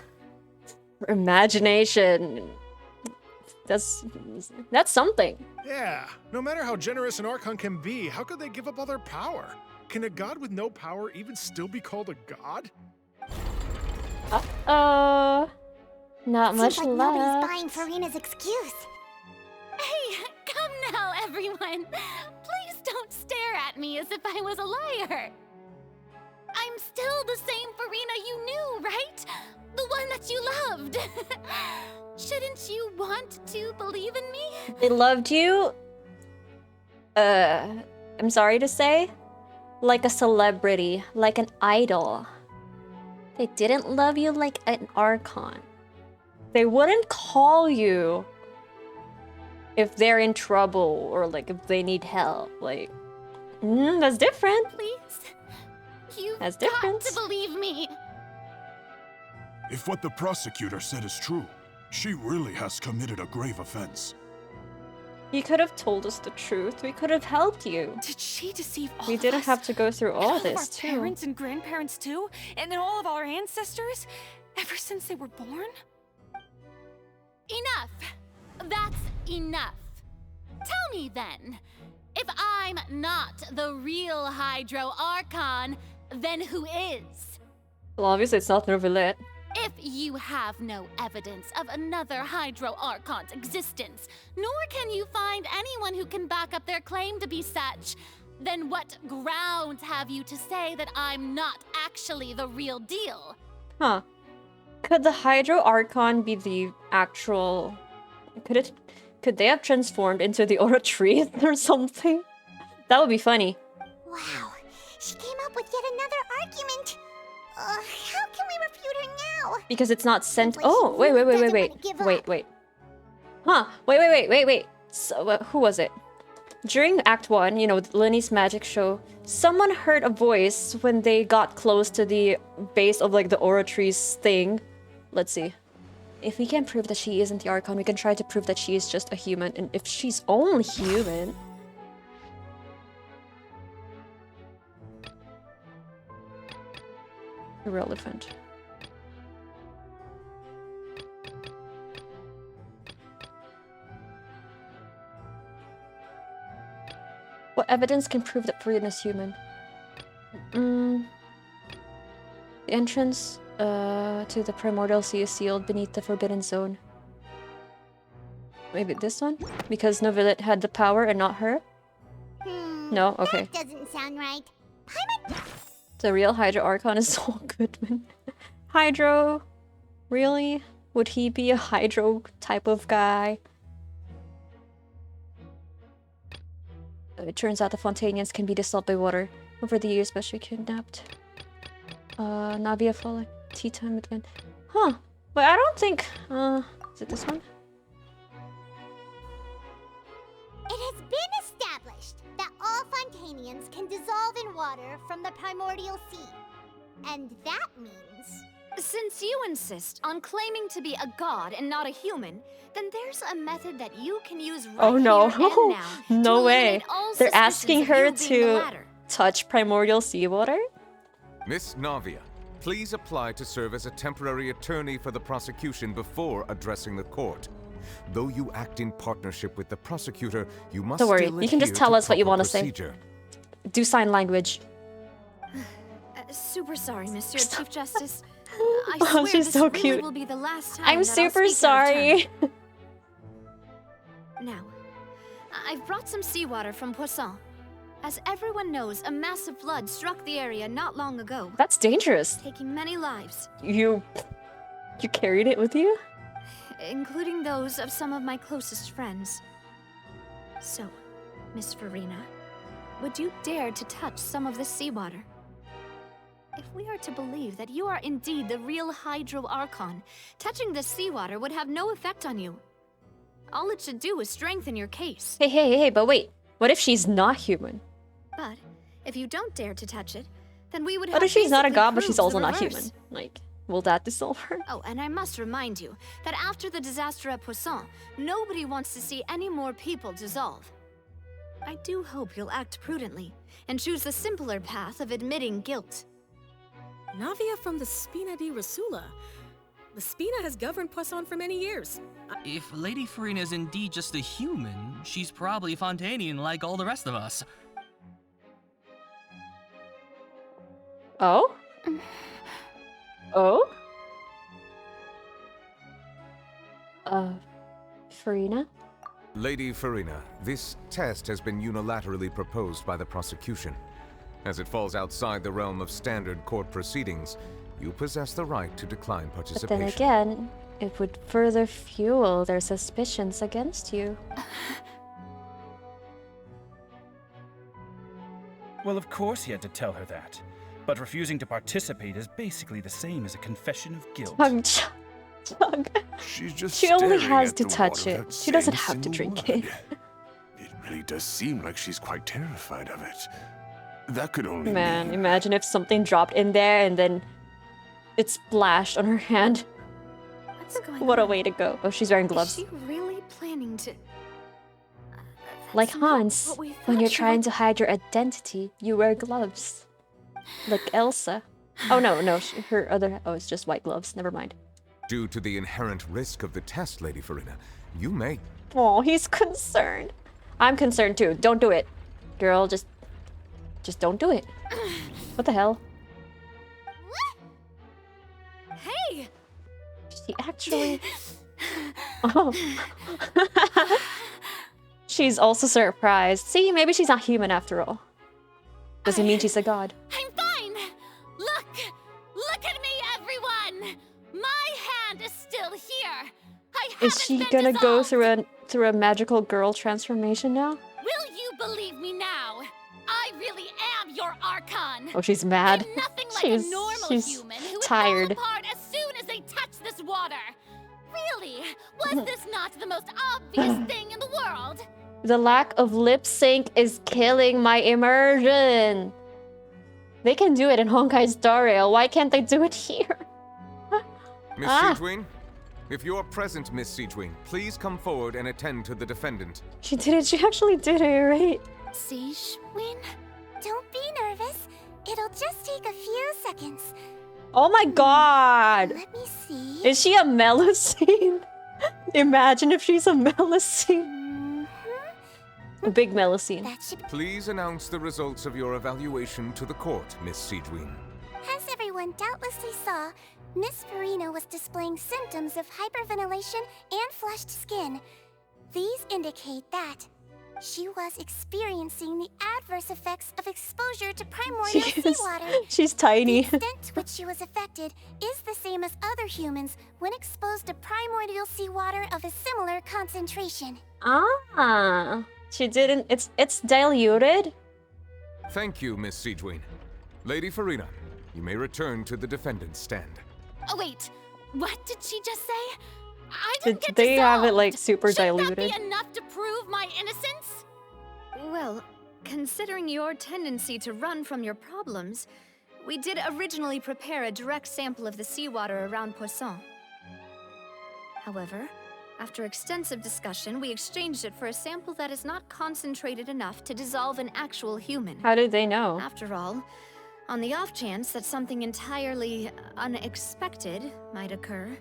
imagination. That's something. Yeah, no matter how generous an Archon can be, how could they give up all their power? Can a god with no power even still be called a god? Not much Seems like nobody's left. buying Furina's excuse. Hey, come now, everyone. Please don't stare at me as if I was a liar. I'm still the same Furina you knew, right? The one that you loved. Shouldn't you want to believe in me? They loved you. I'm sorry to say, like a celebrity, like an idol. They didn't love you like an Archon. They wouldn't call you if they're in trouble or like if they need help. Like, that's different. Please, you've That's got different. to believe me. If what the prosecutor said is true, she really has committed a grave offense. You could have told us the truth. We could have helped you. Did she deceive all We of didn't us? have to go through And all of this our too. parents and grandparents too? And then all of our ancestors? Ever since they were born? Enough. That's enough. Tell me then, if I'm not the real Hydro Archon, then who is? Well, obviously it's not Novelet. If you have no evidence of another Hydro Archon's existence, nor can you find anyone who can back up their claim to be such, then what grounds have you to say that I'm not actually the real deal? Huh. Could the Hydro Archon be the actual... Could they have transformed into the Aura Tree or something? That would be funny. Wow, she came up with yet another argument. How can we refute her now? Because it's not sent... Seems like Oh, she wait. really doesn't wanna give up. Wait. Huh, wait. So, who was it? During Act 1, you know, Linny's magic show, someone heard a voice when they got close to the base of, like, the Aura Tree's thing. Let's see. If we can prove that she isn't the Archon, we can try to prove that she is just a human. And if she's only human... Irrelevant. What evidence can prove that Furina is human? The entrance to the Primordial Sea is sealed beneath the Forbidden Zone. Maybe this one? Because Novelet had the power and not her? No? Okay. That doesn't sound right. The real Hydro Archon is Saul Goodman. Hydro? Really? Would he be a Hydro type of guy? It turns out the Fontainians can be dissolved by water. Over the years, especially kidnapped. Navia falling. Tea time again. Huh. But I don't think... is it this one? It has been established that all Fontainians can dissolve in water from the primordial sea. And that means... Since you insist on claiming to be a god and not a human, then there's a method that you can use right Oh no. here and now No to way. eliminate all They're suspicions asking of her you being the to latter. touch primordial seawater? Miss Navia, please apply to serve as a temporary attorney for the prosecution before addressing the court. Though you act in partnership with the prosecutor, you must Don't worry, still you can just adhere tell to us what you proper want to say. procedure. Do sign language. Super sorry, Mr. Chief Justice. I Oh, swear she's this so really cute. will be the last time I'm that I'll super speak out of turn. sorry. Now, I've brought some seawater from Poisson. As everyone knows, a massive flood struck the area not long ago, That's dangerous. taking many lives, You carried it with you? including those of some of my closest friends. So, Miss Furina, would you dare to touch some of this seawater? If we are to believe that you are indeed the real Hydro Archon, touching this seawater would have no effect on you. All it should do is strengthen your case. Hey, but wait. What if she's not human? But if you don't dare to touch it, then we would have What if she's not a basically god, but she's proved also the not reverse. human? Like, will that dissolve her? Oh, and I must remind you that after the disaster at Poisson, nobody wants to see any more people dissolve. I do hope you'll act prudently and choose the simpler path of admitting guilt. Navia from the Spina di Rasula. The Spina has governed Poisson for many years. If Lady Furina is indeed just a human, she's probably Fontainian like all the rest of us. Oh? Oh? Furina? Lady Furina, this test has been unilaterally proposed by the prosecution. As it falls outside the realm of standard court proceedings, you possess the right to decline But participation. then again, it would further fuel their suspicions against you. Well, of course he had to tell her that. But refusing to participate is basically the same as a confession of guilt. Chug. She's just She only staring has at to the touch water it. without She doesn't saying a have to single drink it. word. It really does seem like she's quite terrified of it. That could only Man, mean... imagine if something dropped in there and then it splashed on her hand. What's going What a on? way to go. Oh, she's wearing gloves. Is she really planning to... Like Hans, what we when thought you're she trying would- to hide your identity, you wear gloves. Like Elsa. Oh no, her other... Oh, it's just white gloves. Never mind. Due to the inherent risk of the test, Lady Furina, you may... Oh, he's concerned. I'm concerned too. Don't do it. Girl, just don't do it. What the hell? Hey! She actually... Oh. She's also surprised. See, maybe she's not human after all. Doesn't mean she's a god. I'm fine! Look at me, everyone! My hand is still here! I haven't Is she been gonna go dissolved. through a magical girl transformation now? Will you believe me now? I really am your Archon! Oh, she's mad. I'm nothing like she's a normal she's human who tired. would fall apart as soon as they touch this water! Really? Was this not the most obvious thing in the world? The lack of lip sync is killing my immersion. They can do it in Honkai Star Rail. Why can't they do it here? Miss Ah. Siegwin? If you are present, Miss Siegwin, please come forward and attend to the defendant. She did it. She actually did it, right? Siege, Win? Don't be nervous. It'll just take a few seconds. Oh my god! Let me see. Is she a Melusine? Imagine if she's a Melusine. A big Melusine. Please announce the results of your evaluation to the court, Miss Siegwin. As everyone doubtlessly saw, Miss Furina was displaying symptoms of hyperventilation and flushed skin. These indicate that She was experiencing the adverse effects of exposure to primordial seawater. She's tiny. The extent to which she was affected is the same as other humans when exposed to primordial seawater of a similar concentration. Ah, she didn't. It's diluted. Thank you, Miss Siegeween. Lady Furina, you may return to the defendant's stand. Oh wait, what did she just say? I Did didn't get they have it dissolved. like super Should diluted? that be enough to prove my innocence? Well, considering your tendency to run from your problems, we did originally prepare a direct sample of the seawater around Poisson. However, after extensive discussion, we exchanged it for a sample that is not concentrated enough to dissolve an actual human. How did they know? After all, on the off chance that something entirely unexpected might occur.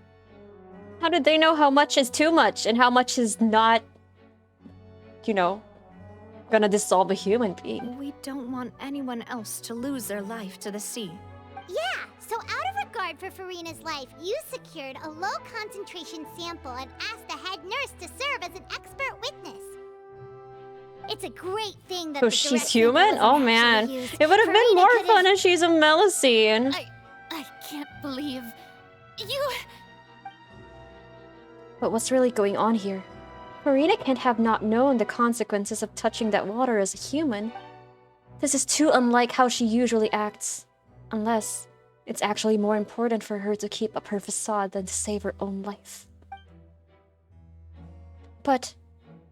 How did they know how much is too much and how much is not, you know, gonna dissolve a human being? We don't want anyone else to lose their life to the sea. Yeah, so out of regard for Furina's life, you secured a low-concentration sample and asked the head nurse to serve as an expert witness. It's a great thing that So the she's direct human? sample Oh wasn't man. actually used. It would have been Furina more could've- fun if she's a Melusine. I can't believe you. But what's really going on here? Furina can't have not known the consequences of touching that water as a human. This is too unlike how she usually acts. Unless it's actually more important for her to keep up her facade than to save her own life. But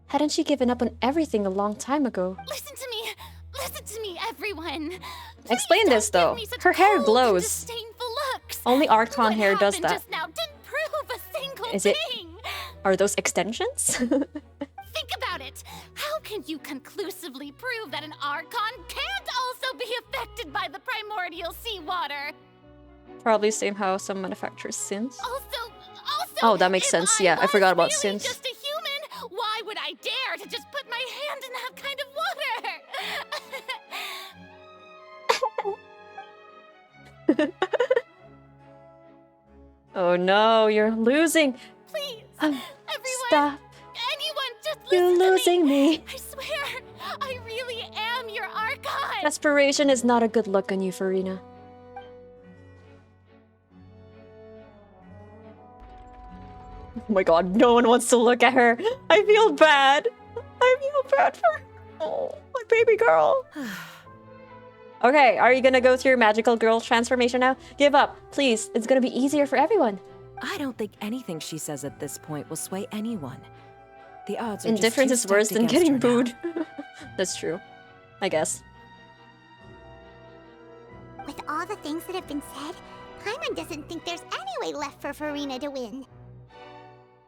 hadn't she given up on everything a long time ago? Listen to me, everyone. Explain this though. Her hair glows. Disdainful looks. Only Archon hair does Happened that. just now didn't prove a single Is it? thing. Are those extensions? Think about it. How can you conclusively prove that an Archon can't also be affected by the primordial seawater? Probably same how some manufacturers synths. Also, Oh, that makes sense. Yeah, I forgot about really synths. just a human, why would I dare to just put my hand in that kind of water? Oh no, you're losing. Please, everyone. Stop. Anyone, just You're listen losing to me. I swear, I really am your Archon. Desperation is not a good look on you, Furina. Oh my god, no one wants to look at her. I feel bad. I feel bad for her. Oh, my baby girl. Okay, are you gonna go through your magical girl transformation now? Give up, please. It's gonna be easier for everyone. I don't think anything she says at this point will sway anyone. The odds are Indifference just is worse too than stacked getting against her booed. That's true. I guess. With all the things that have been said, Paimon doesn't think there's any way left for Furina to win.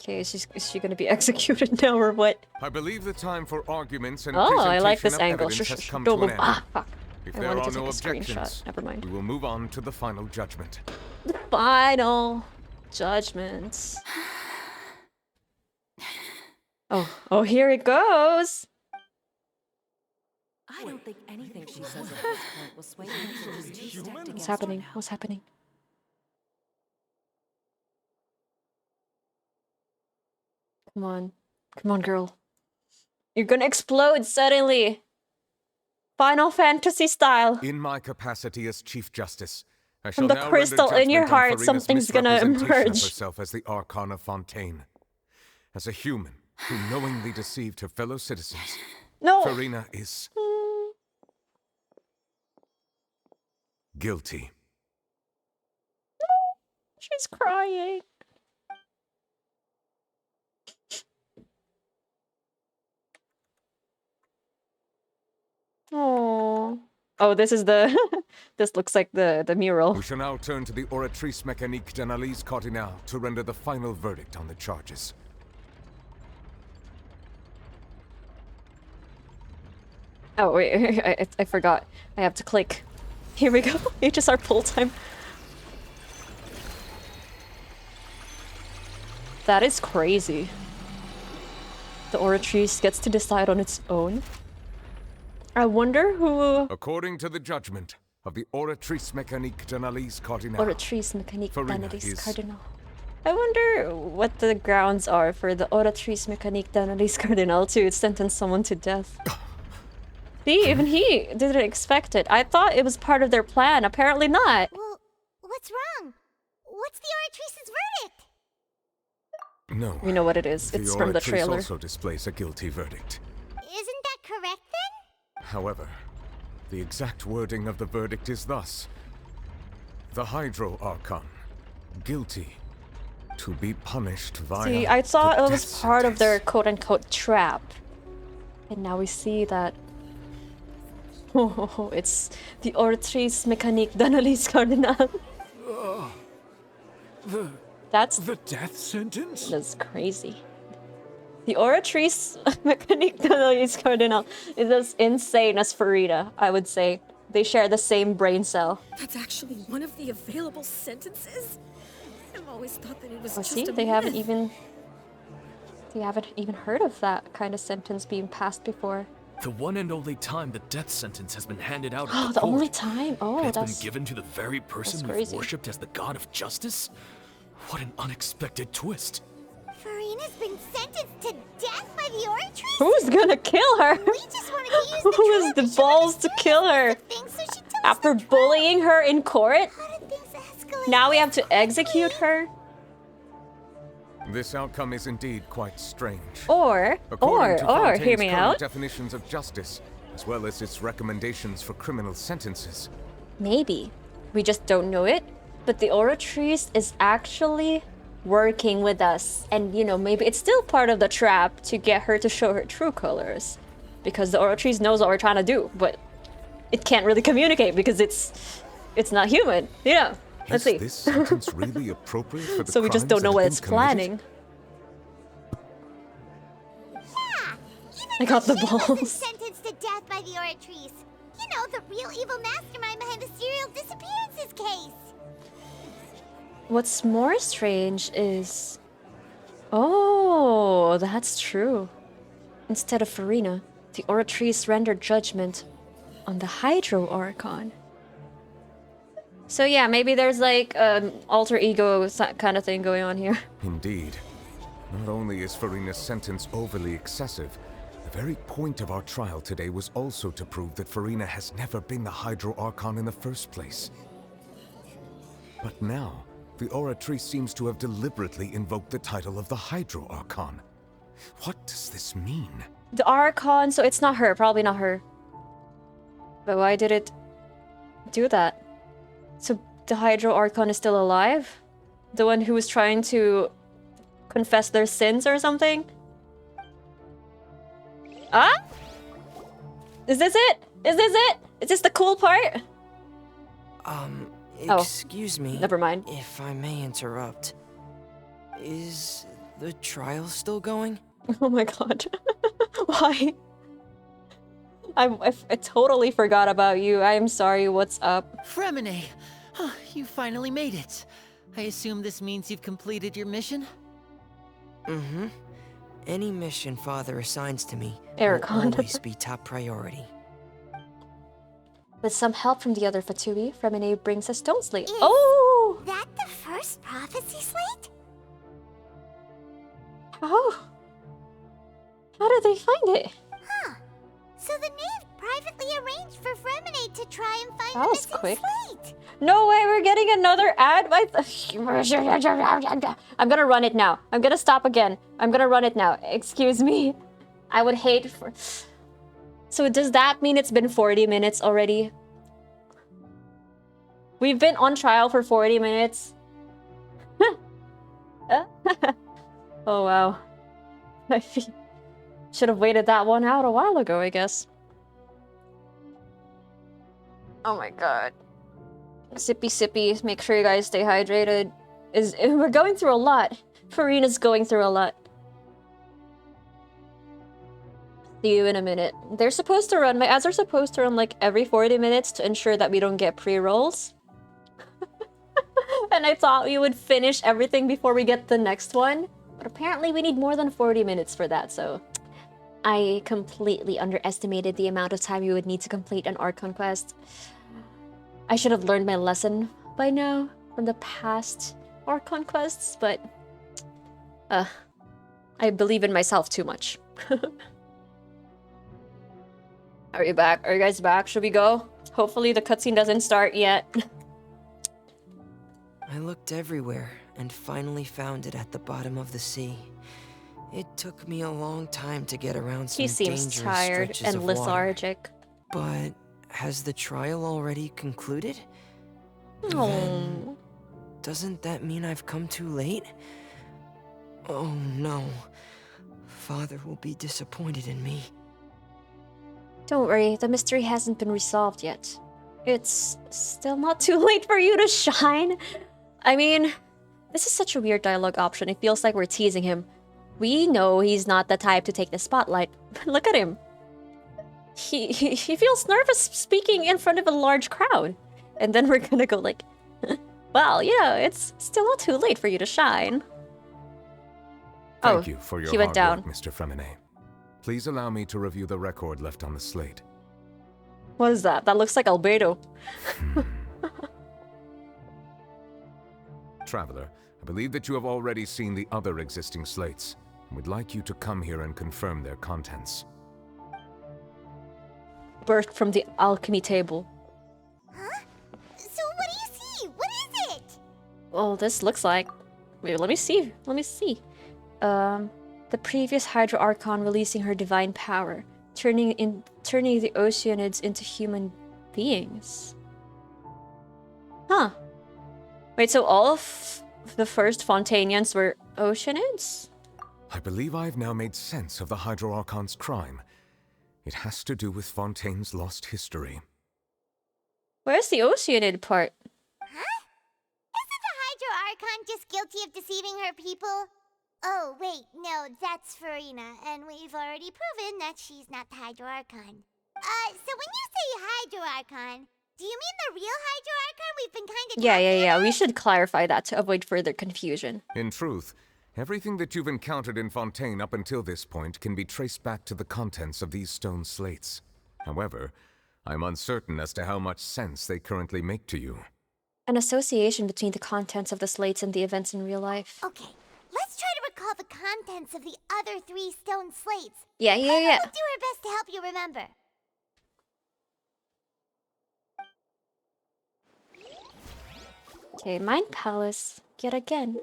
Okay, is she gonna be executed now or what? I believe the time for arguments and Oh, presentation I like this of angle. evidence Shh, has shh, come don't to an move. end. Ah, fuck. If I there wanted are to take no a screenshot. objections, Never mind. we will move on to the final judgment. Final judgments. Oh, here it goes. I don't think anything she says at this point will sway anyone. Just too stacked What's against happening? her now. What's happening? Come on. Come on, girl. You're gonna explode suddenly. Final Fantasy style. In my capacity as Chief Justice, I From shall the now crystal render in your judgment on heart, Furina's something's gonna misrepresentation of emerge. herself as the Archon of Fontaine. As a human who knowingly deceived her fellow citizens, No. Furina is guilty. She's crying. Oh. Oh, this is the this looks like the mural. We shall now turn to the Oratrice Mécanique d'Analyse Cardinale to render the final verdict on the charges. Oh wait, I forgot. I have to click. Here we go. HSR pull time. That is crazy. The Oratrice gets to decide on its own. I wonder who... According to the judgment of the Oratrice Mécanique d'Analyse Cardinale, Oratrice Mécanique Furina d'Analyse is Cardinal. I wonder what the grounds are for the Oratrice Mécanique d'Analyse Cardinal to sentence someone to death. See, even he didn't expect it. I thought it was part of their plan. Apparently not. Well, what's wrong? What's the Oratrice's verdict? No. We know what it is. It's from the Oratrice trailer. also displays a guilty verdict. Isn't that correct then? However, the exact wording of the verdict is thus. The Hydro Archon, guilty, to be punished via See, I thought the it was death part of sentence. their quote-unquote trap. And now we see that... Oh, it's the Oratrice Mécanique d'Analyse Cardinal. That's the death sentence? That's crazy. The Oratrice Mécanique d'Analyse Cardinal is as insane as Furina, I would say. They share the same brain cell. That's actually one of the available sentences? I've always thought that it was Oh, just see, a they myth. haven't even heard of that kind of sentence being passed before. The one and only time the death sentence has been handed out Oh, at the court. only time? Oh, And it's that's... been given to the very person we've crazy. worshipped as the god of justice? What an unexpected twist. Furina's been sentenced to death by the Oratrice? Who's gonna kill her? We just wanted to use Who has the balls to kill her? After bullying her in court? Now we have to execute her? This outcome is indeed quite strange. Or, According to hear Fontaine's me current out. definitions of justice, as well as its recommendations for criminal sentences. Maybe. We just don't know it. But the Oratrice is actually working with us. And, you know, maybe it's still part of the trap to get her to show her true colors. Because the Oratrice knows what we're trying to do, but it can't really communicate because it's not human. You know, let's see. Is this sentence really appropriate for the So we just crimes don't know that what have it's been committed? planning. I got the balls. Sentenced to death by the Oratrice. You know, the real evil mastermind behind the serial disappearances case. What's more strange is... Oh, that's true. Instead of Furina, the Oratrice rendered judgment on the Hydro Archon. So yeah, maybe there's like alter ego kind of thing going on here. Indeed. Not only is Furina's sentence overly excessive, the very point of our trial today was also to prove that Furina has never been the Hydro Archon in the first place. But now, the Oratrice seems to have deliberately invoked the title of the Hydro Archon. What does this mean? The Archon, so it's not her, probably not her. But why did it do that? So the Hydro Archon is still alive? The one who was trying to confess their sins or something? Ah? Is this it? Is this it? Is this the cool part? Excuse me. Never mind. If I may interrupt. Is the trial still going? Oh my god. Why? I totally forgot about you. I'm sorry, what's up? Fremine! Oh, you finally made it. I assume this means you've completed your mission? Mm-hmm. Any mission Father assigns to me Ericon. will always be top priority. With some help from the other Fatui, Fremine brings a stone slate. Oh! That the first prophecy slate? How? How did they find it? Huh. So the knave privately arranged for Fremine to try and find That the was missing quick. slate. No way, we're getting another ad. I'm gonna run it now. I'm gonna stop again. I'm gonna run it now. Excuse me. I would hate for... So does that mean it's been 40 minutes already? We've been on trial for 40 minutes. Oh wow. I should have waited that one out a while ago, I guess. Oh my god. Sippy sippy, make sure you guys stay hydrated. We're going through a lot. Furina's going through a lot. See you in a minute. They're supposed to run, my ads are supposed to run like every 40 minutes to ensure that we don't get pre-rolls. And I thought we would finish everything before we get the next one. But apparently we need more than 40 minutes for that, so... I completely underestimated the amount of time you would need to complete an Archon quest. I should have learned my lesson by now from the past Archon quests, but I believe in myself too much. Are you back? Are you guys back? Should we go? Hopefully the cutscene doesn't start yet. I looked everywhere and finally found it at the bottom of the sea. It took me a long time to get around some He seems dangerous tired stretches and of water. lethargic. But has the trial already concluded? Oh. Then, doesn't that mean I've come too late? Oh no. Father will be disappointed in me. Don't worry, the mystery hasn't been resolved yet. It's still not too late for you to shine. I mean, this is such a weird dialogue option. It feels like we're teasing him. We know he's not the type to take the spotlight, but look at him. He feels nervous speaking in front of a large crowd. And then we're gonna go like, well, yeah, it's still not too late for you to shine. Thank you for your he went hard down. work, Mr. Fremine. Please allow me to review the record left on the slate. What is that? That looks like Albedo. Traveler, I believe that you have already seen the other existing slates, and would like you to come here and confirm their contents. Birthed from the alchemy table. Huh? So what do you see? What is it? Well, this looks like... Wait, let me see. Let me see. The previous Hydro Archon releasing her divine power, turning the Oceanids into human beings. Huh. Wait, so all of the first Fontainians were Oceanids? I believe I have now made sense of the Hydro Archon's crime. It has to do with Fontaine's lost history. Where's the Oceanid part? Huh? Isn't the Hydro Archon just guilty of deceiving her people? Oh, wait, no, that's Furina, and we've already proven that she's not the Hydro Archon. So when you say Hydro Archon, do you mean the real Hydro Archon we've been kind of Yeah. We should clarify that to avoid further confusion. In truth, everything that you've encountered in Fontaine up until this point can be traced back to the contents of these stone slates. However, I'm uncertain as to how much sense they currently make to you. An association between the contents of the slates and the events in real life. Okay, let's try to recall the contents of the other 3 stone slates. Yeah. We'll do our best to help you remember. Okay, Mind Palace, yet again.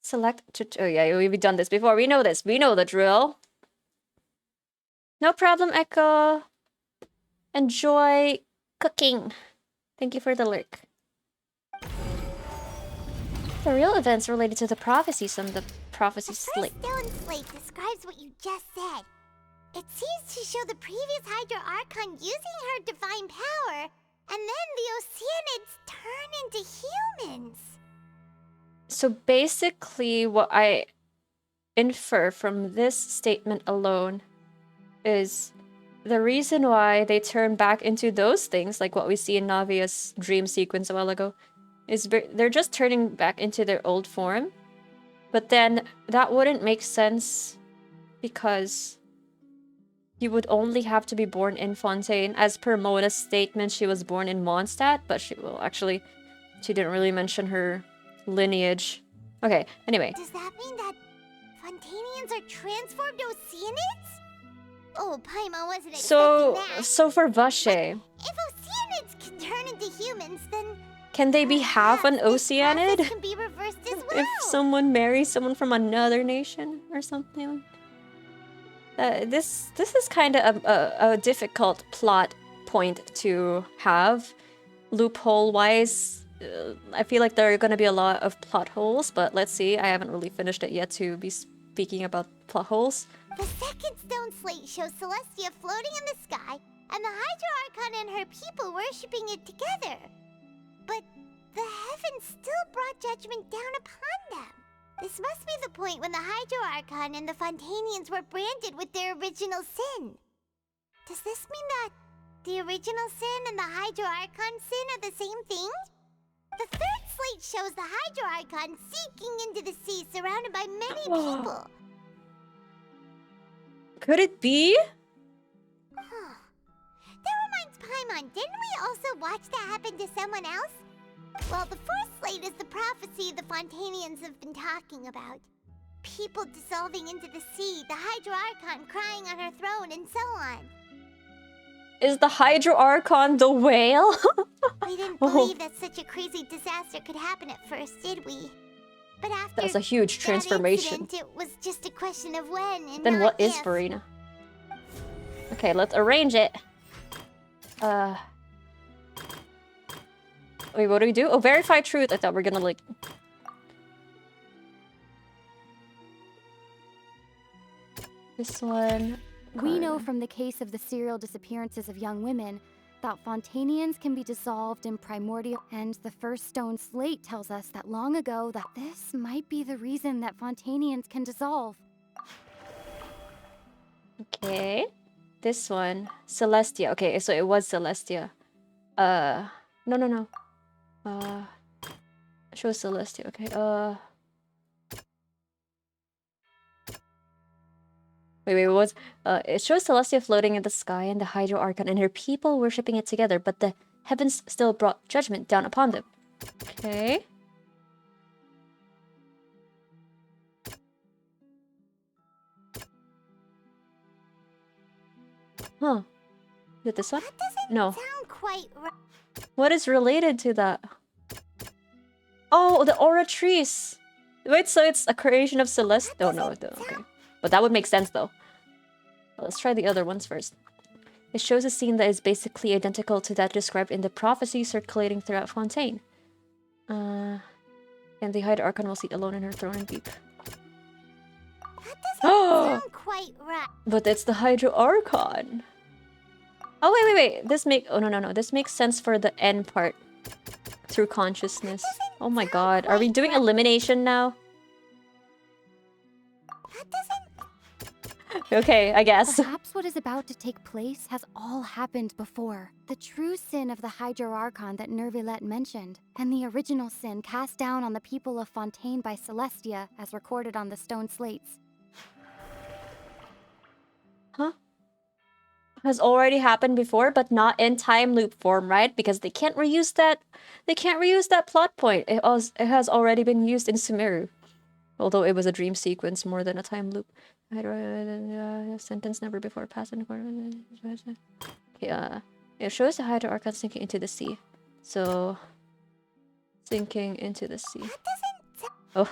Select oh yeah, we've done this before. We know this. We know the drill. No problem, Echo. Enjoy cooking. Thank you for the lurk. The real events related to the prophecies on the prophecy slate. The first stone slate describes what you just said. It seems to show the previous Hydro Archon using her divine power, and then the Oceanids turn into humans. So basically, what I infer from this statement alone is the reason why they turn back into those things, like what we see in Navia's dream sequence a while ago, is they're just turning back into their old form. But then that wouldn't make sense because you would only have to be born in Fontaine. As per Mona's statement, she was born in Mondstadt, but she didn't really mention her lineage. Okay, anyway. Does that mean that Fontainians are transformed Oceanids? Oh, Paimon wasn't expecting that. So for Vache, If Oceanids can turn into humans, then can they be half an Oceanid? can be reversed as well. If someone marries someone from another nation or something. This is kind of a difficult plot point to have. Loophole-wise, I feel like there are going to be a lot of plot holes, but let's see. I haven't really finished it yet to be speaking about plot holes. The second stone slate shows Celestia floating in the sky, and the Hydro Archon and her people worshipping it together. But the heavens still brought judgment down upon them. This must be the point when the Hydro Archon and the Fontainians were branded with their original sin. Does this mean that the original sin and the Hydro Archon sin are the same thing? The third slate shows the Hydro Archon sinking into the sea surrounded by many people. Could it be? Huh. That reminds Paimon, didn't we also watch that happen to someone else? Well, the fourth slate is the prophecy the Fontainians have been talking about. people dissolving into the sea, the Hydro Archon crying on her throne, and so on. Is the Hydro Archon the whale? We didn't believe that such a crazy disaster could happen at first, did we? But after That's a huge transformation. That incident, it was just a question of when and Then not what is if. Furina? Okay, let's arrange it. Wait, what do we do? Oh, verify truth. I thought we were gonna like... This one... We know from the case of the serial disappearances of young women that Fontainians can be dissolved in primordial, and the first stone slate tells us that long ago that this might be the reason that Fontainians can dissolve. Okay. This one. Celestia. Okay, so it was Celestia. No. Show Celestia. Okay, Wait, what was... it shows Celestia floating in the sky and the Hydro Archon and her people worshipping it together, but the heavens still brought judgment down upon them. Okay. Huh. Is it this one? No. Sound quite right. What is related to that? Oh, the Oratrice! Wait, so it's a creation of Celeste? Oh, no, okay. But that would make sense, though. Well, let's try the other ones first. It shows a scene that is basically identical to that described in the prophecy circulating throughout Fontaine. And the Hydro Archon will sit alone in her throne and weep. That doesn't sound quite right. But it's the Hydro Archon. Oh, wait. This no. This makes sense for the end part. Through consciousness. Oh my god. Are we doing elimination now? Okay, I guess. Perhaps what is about to take place has all happened before. The true sin of the Hydro Archon that Nervilette mentioned, and the original sin cast down on the people of Fontaine by Celestia, as recorded on the stone slates. Huh? Has already happened before, but not in time loop form, right? Because they can't reuse that. They can't reuse that plot point. It has already been used in Sumeru, although it was a dream sequence more than a time loop. Sentence never before passed in okay, it shows the Hydro Archon sinking into the sea. So, sinking into the sea. Oh,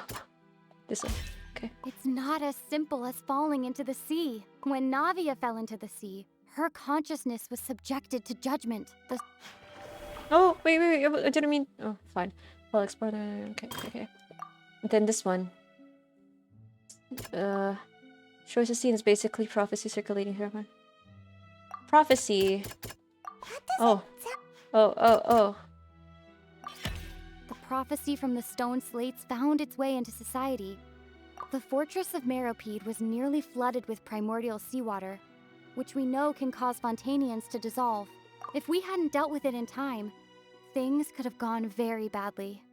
this one. Okay. It's not as simple as falling into the sea. When Navia fell into the sea, her consciousness was subjected to judgment. Oh, wait, I didn't mean... Oh, fine. I'll explore the... Okay. And then this one. Shows a scene is basically prophecy circulating here. Prophecy. Oh. The prophecy from the stone slates found its way into society. The fortress of Meropide was nearly flooded with primordial seawater, which we know can cause Fontainians to dissolve. If we hadn't dealt with it in time, things could have gone very badly.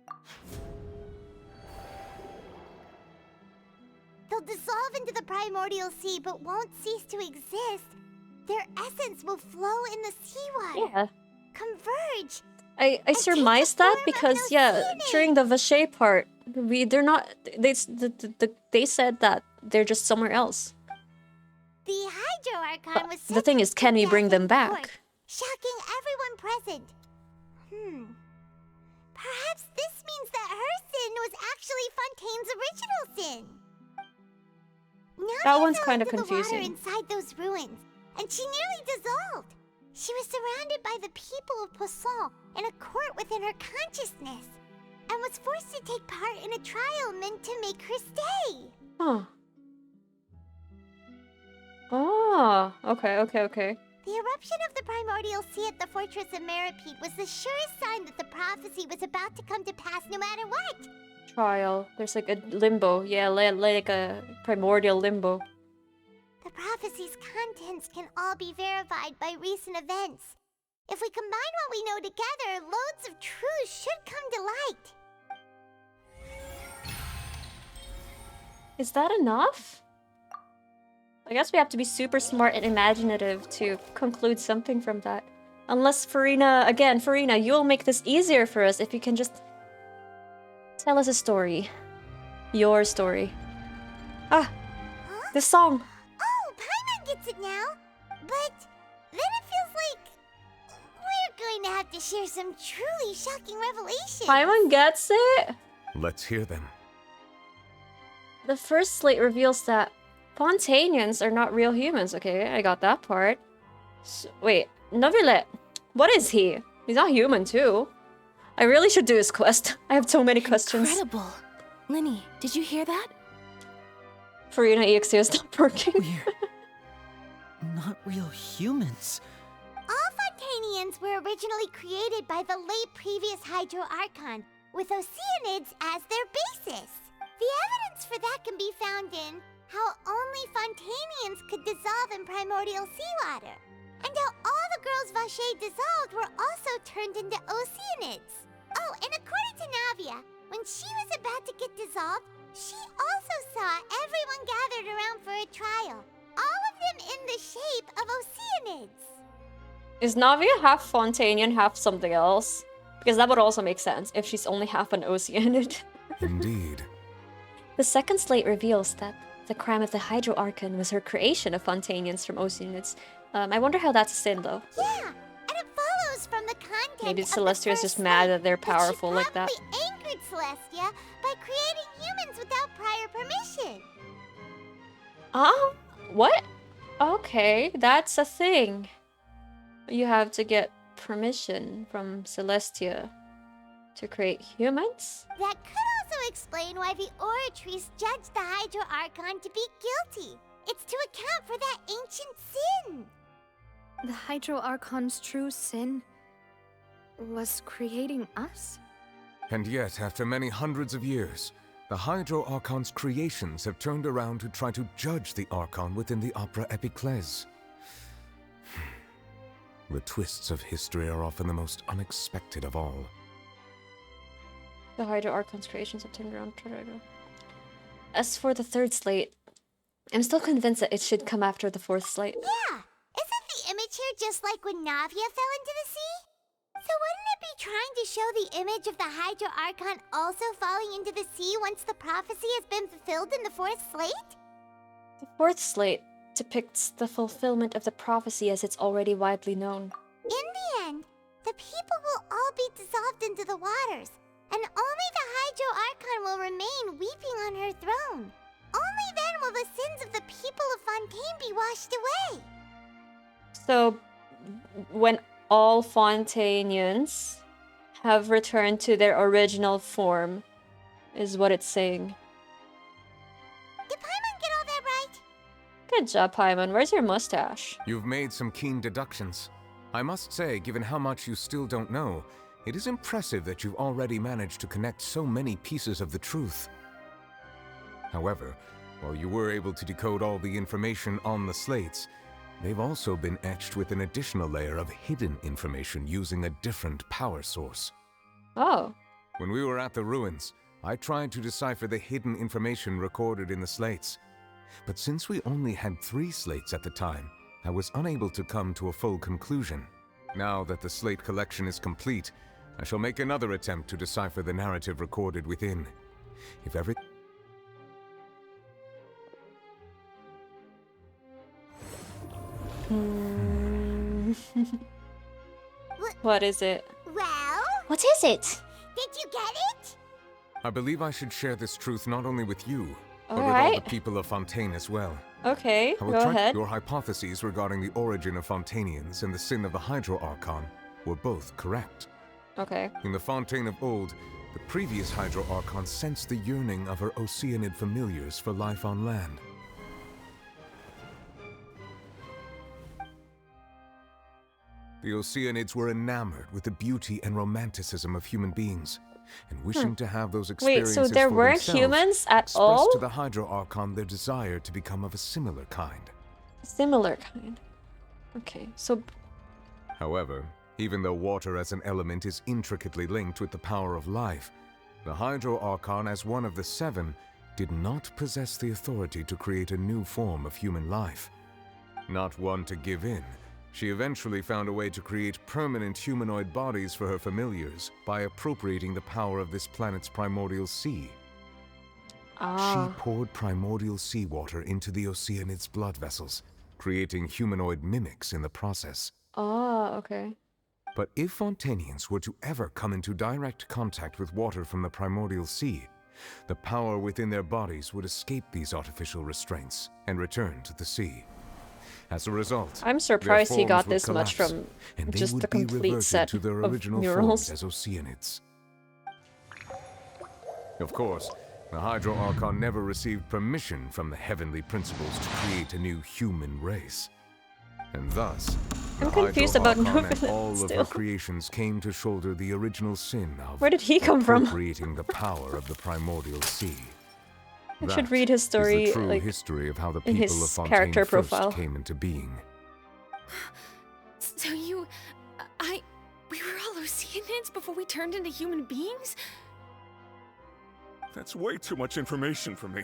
They'll dissolve into the primordial sea, but won't cease to exist. Their essence will flow in the seawater. Yeah. Converge. I surmised that because during the Vache part, they said that they're just somewhere else. The Hydro Archon was The thing is, can we bring them back? Shocking everyone present. Perhaps this means that her sin was actually Fontaine's original sin. That one's kind of The water confusing. inside those ruins, and she nearly dissolved. She was surrounded by the people of Poisson in a court within her consciousness, and was forced to take part in a trial meant to make her stay. Huh. Oh, okay. The eruption of the primordial sea at the fortress of Meropide was the surest sign that the prophecy was about to come to pass no matter what. Trial. There's like a limbo. Yeah, like a primordial limbo. The prophecy's contents can all be verified by recent events. If we combine what we know together, loads of truths should come to light. Is that enough? I guess we have to be super smart and imaginative to conclude something from that. Unless Furina, you'll make this easier for us if you can just tell us a story. Your story. Ah, the song. Oh, Paimon gets it now. But then it feels like we're going to have to share some truly shocking revelations. Paimon gets it? Let's hear them. The first slate reveals that Fontainians are not real humans. Okay, I got that part. Wait, Novilet, what is he? He's not human too. I really should do his quest. I have so many questions. Incredible. Linny, did you hear that? Furina EXT is not working. Not real humans. All Fontainians were originally created by the late previous Hydro Archon, with Oceanids as their basis. The evidence for that can be found in how only Fontainians could dissolve in primordial seawater, and how all the girls Vacher dissolved were also turned into Oceanids. Oh, and according to Navia, when she was about to get dissolved, she also saw everyone gathered around for a trial, all of them in the shape of Oceanids. Is Navia half Fontainian, half something else? Because that would also make sense if she's only half an Oceanid. Indeed. The second slate reveals that the crime of the Hydro Archon was her creation of Fontainians from Oceanids. I wonder how that's a sin, though. Yeah, and it follows from the content. Maybe Celestia is just mad that they're powerful like that. She probably angered Celestia by creating humans without prior permission. What? Okay, that's a thing. You have to get permission from Celestia to create humans? That could also explain why the Oratrice judged the Hydro Archon to be guilty. It's to account for that ancient sin. The Hydro Archon's true sin was creating us? And yet, after many hundreds of years, the Hydro Archon's creations have turned around to try to judge the Archon within the Opera Epiclese. The twists of history are often the most unexpected of all. The Hydro Archon's creations have turned around. As for the third slate, I'm still convinced that it should come after the fourth slate. Yeah! Isn't the image here just like when Navia fell into the sea? So wouldn't it be trying to show the image of the Hydro Archon also falling into the sea once the prophecy has been fulfilled in the fourth slate? The fourth slate depicts the fulfillment of the prophecy as it's already widely known. In the end, the people will all be dissolved into the waters, and only the Hydro Archon will remain weeping on her throne. Only then will the sins of the people of Fontaine be washed away. So, when all Fontainians have returned to their original form, is what it's saying. Did Paimon get all that right? Good job, Paimon. Where's your mustache? You've made some keen deductions. I must say, given how much you still don't know, it is impressive that you've already managed to connect so many pieces of the truth. However, while you were able to decode all the information on the slates, they've also been etched with an additional layer of hidden information using a different power source. Oh. When we were at the ruins, I tried to decipher the hidden information recorded in the slates. But since we only had 3 slates at the time, I was unable to come to a full conclusion. Now that the slate collection is complete, I shall make another attempt to decipher the narrative recorded within. If every... What is it? Well? What is it? Did you get it? I believe I should share this truth not only with you, but with all Alright. the people of Fontaine as well. Okay, I will go try. ahead. Your hypotheses regarding the origin of Fontainians and the sin of the Hydro Archon were both correct. Okay. In the Fontaine of old, the previous Hydro Archon sensed the yearning of her Oceanid familiars for life on land. The Oceanids were enamored with the beauty and romanticism of human beings, and wishing to have those Wait, experiences so there for weren't themselves, humans at expressed all? to the Hydro Archon their desire to become of a similar kind. Similar kind. Okay, so... However, even though water as an element is intricately linked with the power of life, the Hydro Archon, as one of the 7, did not possess the authority to create a new form of human life. Not one to give in, she eventually found a way to create permanent humanoid bodies for her familiars by appropriating the power of this planet's primordial sea. She poured primordial seawater into the Oceanid's blood vessels, creating humanoid mimics in the process. Oh, okay. But if Fontainians were to ever come into direct contact with water from the primordial sea, the power within their bodies would escape these artificial restraints and return to the sea. As a result, I'm surprised he got this this much from and they just would the be complete reverted set to their of original murals. forms as Oceanids. Of course, the Hydro Archon never received permission from the heavenly principles to create a new human race. And thus, I'm the confused Hydro about Archon Novin and all of still. her creations came to shoulder the original sin of Where did he come from? appropriating the power of the primordial sea. I should read his story, is the true like, history of how the in people his of Fontaine character first profile. came into being. So you... We were all Oceanids before we turned into human beings? That's way too much information for me.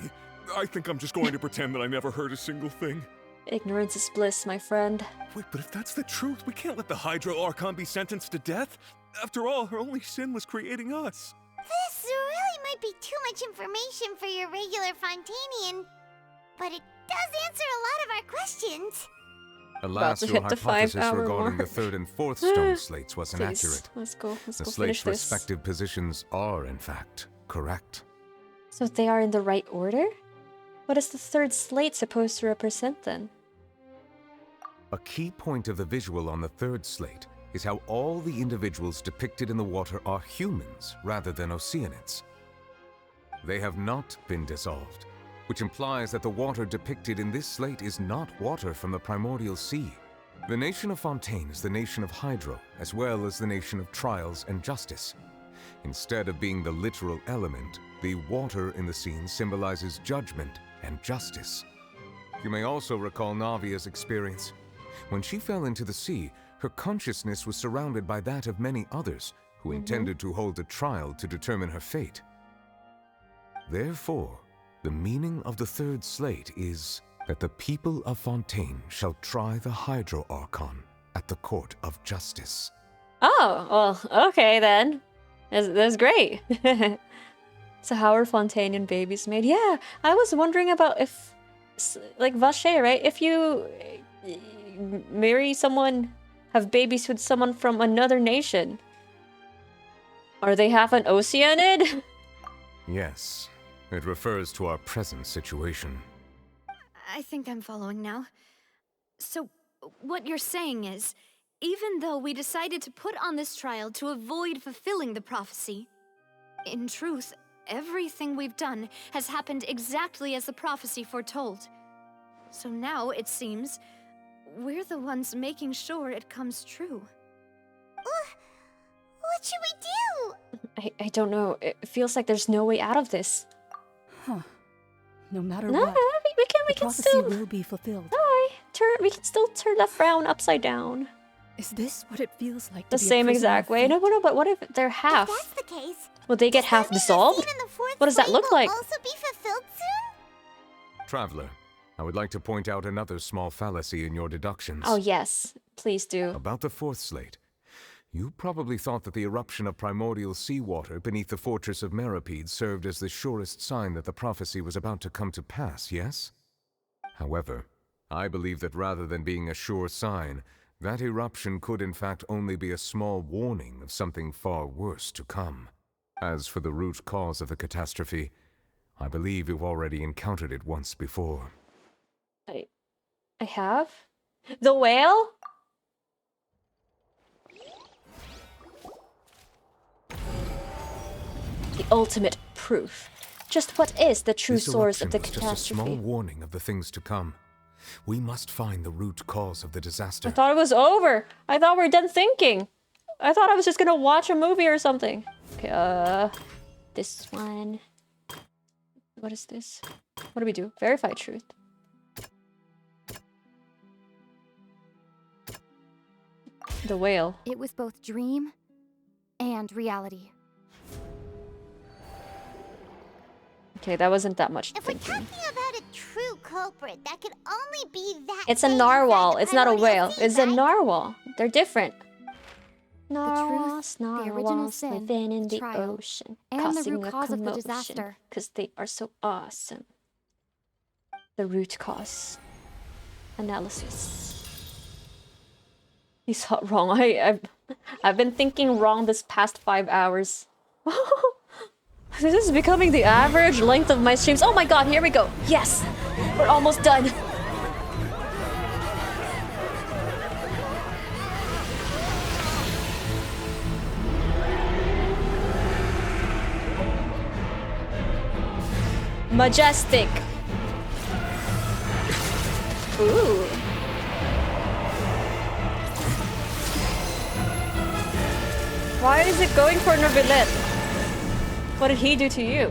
I think I'm just going to pretend that I never heard a single thing. Ignorance is bliss, my friend. Wait, but if that's the truth, we can't let the Hydro Archon be sentenced to death. After all, her only sin was creating us. This really might be too much information for your regular Fontainian, but it does answer a lot of our questions. Alas, to your hit the hypothesis 5-hour regarding mark. the third and fourth stone slates was Please, inaccurate. let's go The finish slates' this. respective positions are, in fact, correct. So they are in the right order? What is the third slate supposed to represent then? A key point of the visual on the third slate is how all the individuals depicted in the water are humans rather than Oceanids. They have not been dissolved, which implies that the water depicted in this slate is not water from the primordial sea. The nation of Fontaine is the nation of Hydro, as well as the nation of trials and justice. Instead of being the literal element, the water in the scene symbolizes judgment and justice. You may also recall Navia's experience. When she fell into the sea, her consciousness was surrounded by that of many others who intended to hold a trial to determine her fate. Therefore, the meaning of the third slate is that the people of Fontaine shall try the Hydro Archon at the court of justice. Oh, well, okay then. That's great. So how are Fontainian babies made? Yeah, I was wondering about if, like Vache, right? If you marry someone, have babies with someone from another nation, are they half an Oceanid? Yes, it refers to our present situation. I think I'm following now. So, what you're saying is, even though we decided to put on this trial to avoid fulfilling the prophecy, in truth, everything we've done has happened exactly as the prophecy foretold. So now, it seems, we're the ones making sure it comes true. What should we do? I don't know. It feels like there's no way out of this. Huh. No matter No, what, we the can prophecy still. will be fulfilled. We can still turn the frown upside down. Is this what it feels like The to be a same prisoner exact of way. fate? No, but what if they're half? If that's the case, Will they get half dissolved? What does that look like? also be fulfilled soon? Traveler, I would like to point out another small fallacy in your deductions. Oh yes, please do. About the fourth slate. You probably thought that the eruption of primordial seawater beneath the fortress of Meripede served as the surest sign that the prophecy was about to come to pass, yes? However, I believe that rather than being a sure sign, that eruption could in fact only be a small warning of something far worse to come. As for the root cause of the catastrophe, I believe you've already encountered it once before. I have? The whale? The ultimate proof. Just what is the true This source of the eruption was just a small catastrophe? warning of the things to come. We must find the root cause of the disaster. I thought it was over. I thought we were done thinking. I thought I was just gonna watch a movie or something. Okay, this one. What is this? What do we do? Verify truth. The whale. It was both dream and reality. Okay, that wasn't that much If we're thinking. talking about a true culprit, that could only be that It's a thing narwhal. inside the It's not a primordial whale. sea, It's a right? narwhal. They're different. Narwhals, the original narwhals sin, living in the the trial, ocean, and the causing root a cause of the commotion, disaster. because they are so awesome. The root cause analysis. He's hot wrong. I've been thinking wrong this past 5 hours. This is becoming the average length of my streams. Oh my god, here we go. Yes, we're almost done. Majestic. Ooh. Why is it going for Nervillet? What did he do to you?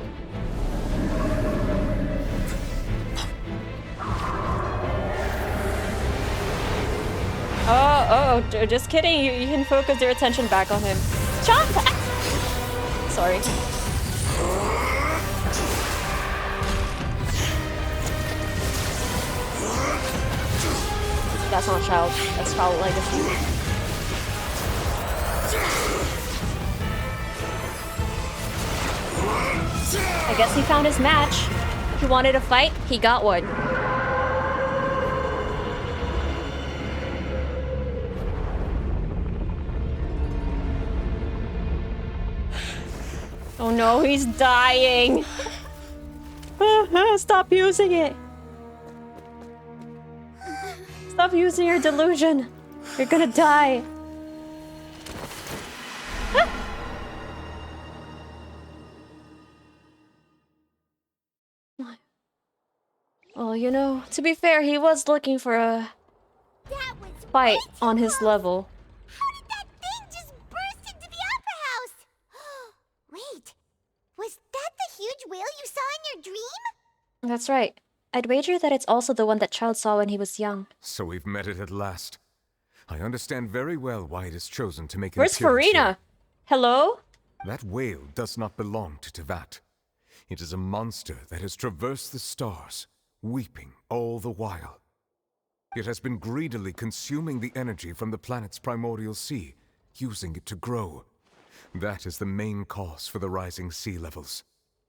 Oh, just kidding. You can focus your attention back on him. Chomp! Sorry. That's not child. That's child legacy. I guess he found his match. He wanted a fight, he got one. Oh no, he's dying. Stop using it. Stop using your delusion. You're gonna die. Well, you know, to be fair, he was looking for a fight on his level. How did that thing just burst into the Opera House? Wait, was that the huge whale you saw in your dream? That's right. I'd wager that it's also the one that Child saw when he was young. So we've met it at last. I understand very well why it is chosen to make an Where's appearance Furina? here. Hello? That whale does not belong to Tevat. It is a monster that has traversed the stars, weeping all the while. It has been greedily consuming the energy from the planet's primordial sea, using it to grow. That is the main cause for the rising sea levels.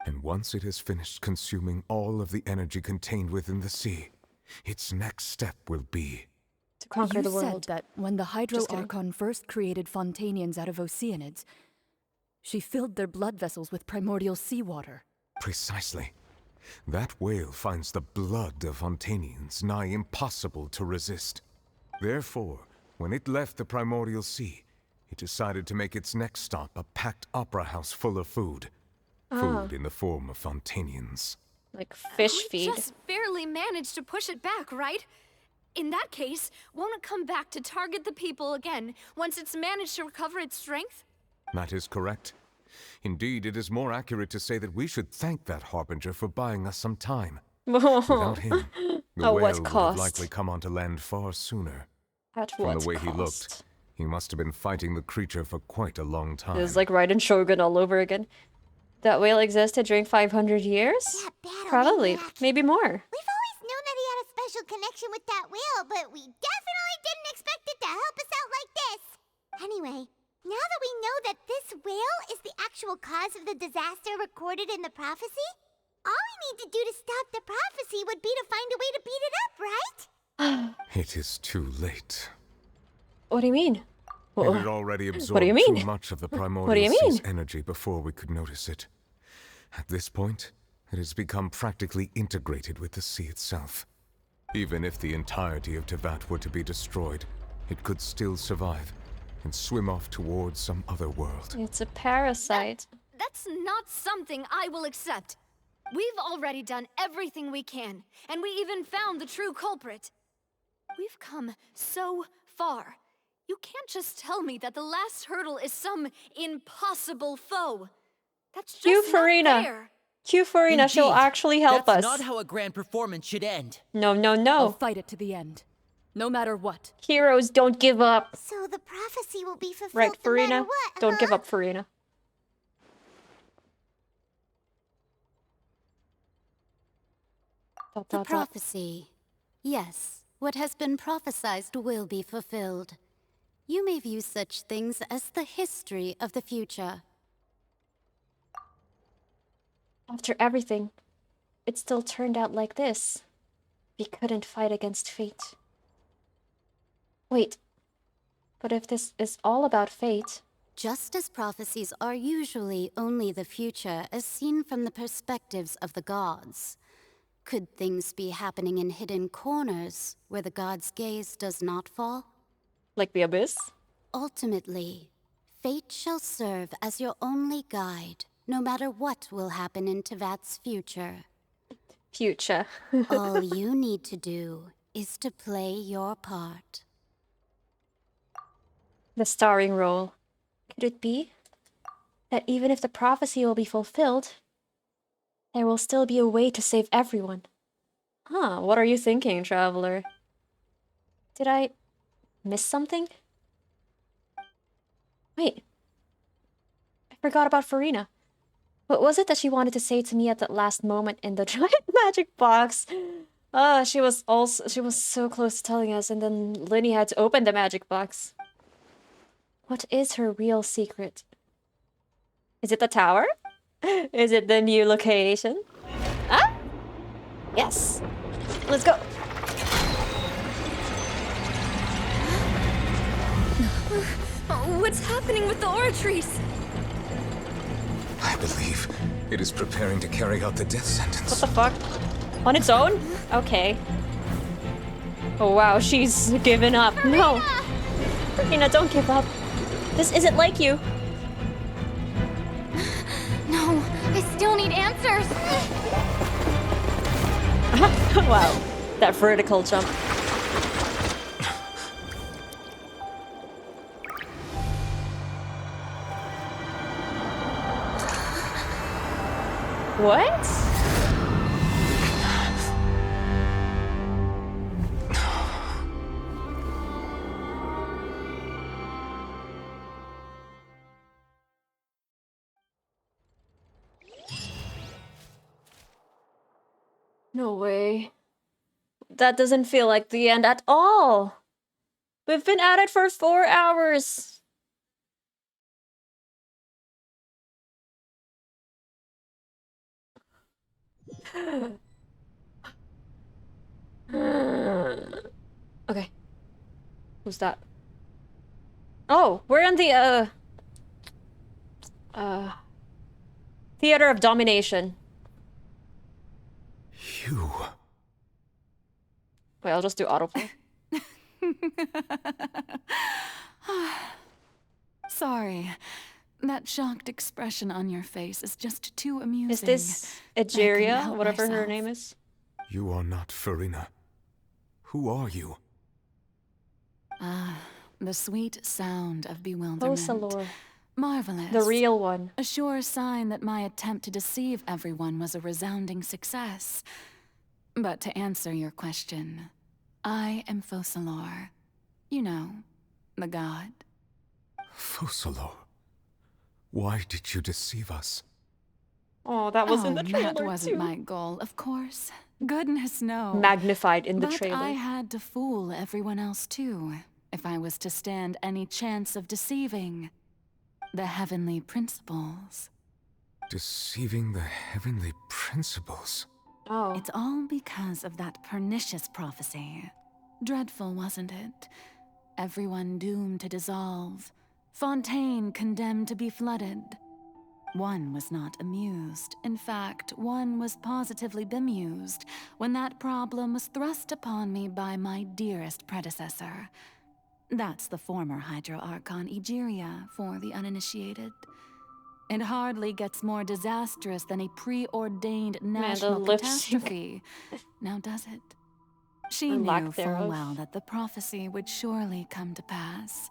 And once it has finished consuming all of the energy contained within the sea, its next step will be to conquer the world. You said that when the Hydro Archon first created Fontainians out of Oceanids, she filled their blood vessels with primordial seawater. Precisely. That whale finds the blood of Fontainians nigh impossible to resist. Therefore, when it left the primordial sea, it decided to make its next stop a packed opera house full of food. Food in the form of Fontainians. Like fish feed. We just barely managed to push it back, right? In that case, won't it come back to target the people again once it's managed to recover its strength? That is correct. Indeed, it is more accurate to say that we should thank that Harbinger for buying us some time. Without him, the whale would have likely come onto land far sooner. From the way he looked, he must have been fighting the creature for quite a long time. It was like Raiden Shogun all over again. That whale existed during 500 years? Probably. Maybe more. We've always known that he had a special connection with that whale, but we definitely didn't expect it to help us out like this. Anyway, now that we know that this whale is the actual cause of the disaster recorded in the prophecy, all we need to do to stop the prophecy would be to find a way to beat it up, right? It is too late. What do you mean? It had already absorbed What do you mean? too much of the What do you primordial mean? sea's energy before we could notice it. At this point, it has become practically integrated with the sea itself. Even if the entirety of Tevat were to be destroyed, it could still survive and swim off towards some other world. It's a parasite. That's not something I will accept. We've already done everything we can, and we even found the true culprit. We've come so far. You can't just tell me that the last hurdle is some impossible foe. That's just not fair. Cue Furina, she'll actually help us. That's not how a grand performance should end. No, no, I'll no. fight it to the end, no matter what. Heroes don't give up. So the prophecy will be fulfilled Right, no Furina? matter what, Don't give up, Furina. The prophecy. Yes, what has been prophesized will be fulfilled. You may view such things as the history of the future. After everything, it still turned out like this. We couldn't fight against fate. Wait, but if this is all about fate... Just as prophecies are usually only the future as seen from the perspectives of the gods, could things be happening in hidden corners where the gods' gaze does not fall? Like the abyss? Ultimately, fate shall serve as your only guide, no matter what will happen in Tevat's future. Future. All you need to do is to play your part. The starring role. Could it be that even if the prophecy will be fulfilled, there will still be a way to save everyone? Huh, what are you thinking, traveler? Did I miss something? Wait. I forgot about Furina. What was it that she wanted to say to me at that last moment in the giant magic box? She was so close to telling us, and then Linny had to open the magic box. What is her real secret? Is it the tower? Is it the new location? Ah? Yes. Let's go. What's happening with the aura trees? I believe it is preparing to carry out the death sentence. What the fuck? On its own? Okay. Oh wow, she's given up. No! Furina, don't give up. This isn't like you. No, I still need answers. Wow, that vertical jump. What? No way. That doesn't feel like the end at all. We've been at it for 4 hours. Okay. Who's that? Oh, we're in the Theater of Domination. You. Wait, I'll just do autoplay. Sorry. That shocked expression on your face is just too amusing. Is this Egeria, whatever her name is? You are not Furina. Who are you? Ah, the sweet sound of bewilderment. Focalor. Marvelous. The real one. A sure sign that my attempt to deceive everyone was a resounding success. But to answer your question, I am Focalor. You know, the god. Focalor. Why did you deceive us? Oh, that was in the trailer That wasn't too. my goal, of course. Goodness no. Magnified in the but trailer. I had to fool everyone else too, if I was to stand any chance of deceiving the heavenly principles. Deceiving the heavenly principles? Oh. It's all because of that pernicious prophecy. Dreadful, wasn't it? Everyone doomed to dissolve. Fontaine condemned to be flooded. One was not amused. In fact, one was positively bemused when that problem was thrust upon me by my dearest predecessor. That's the former Hydro Archon Egeria for the uninitiated. It hardly gets more disastrous than a preordained national catastrophe. Now does it? She knew full well that the prophecy would surely come to pass.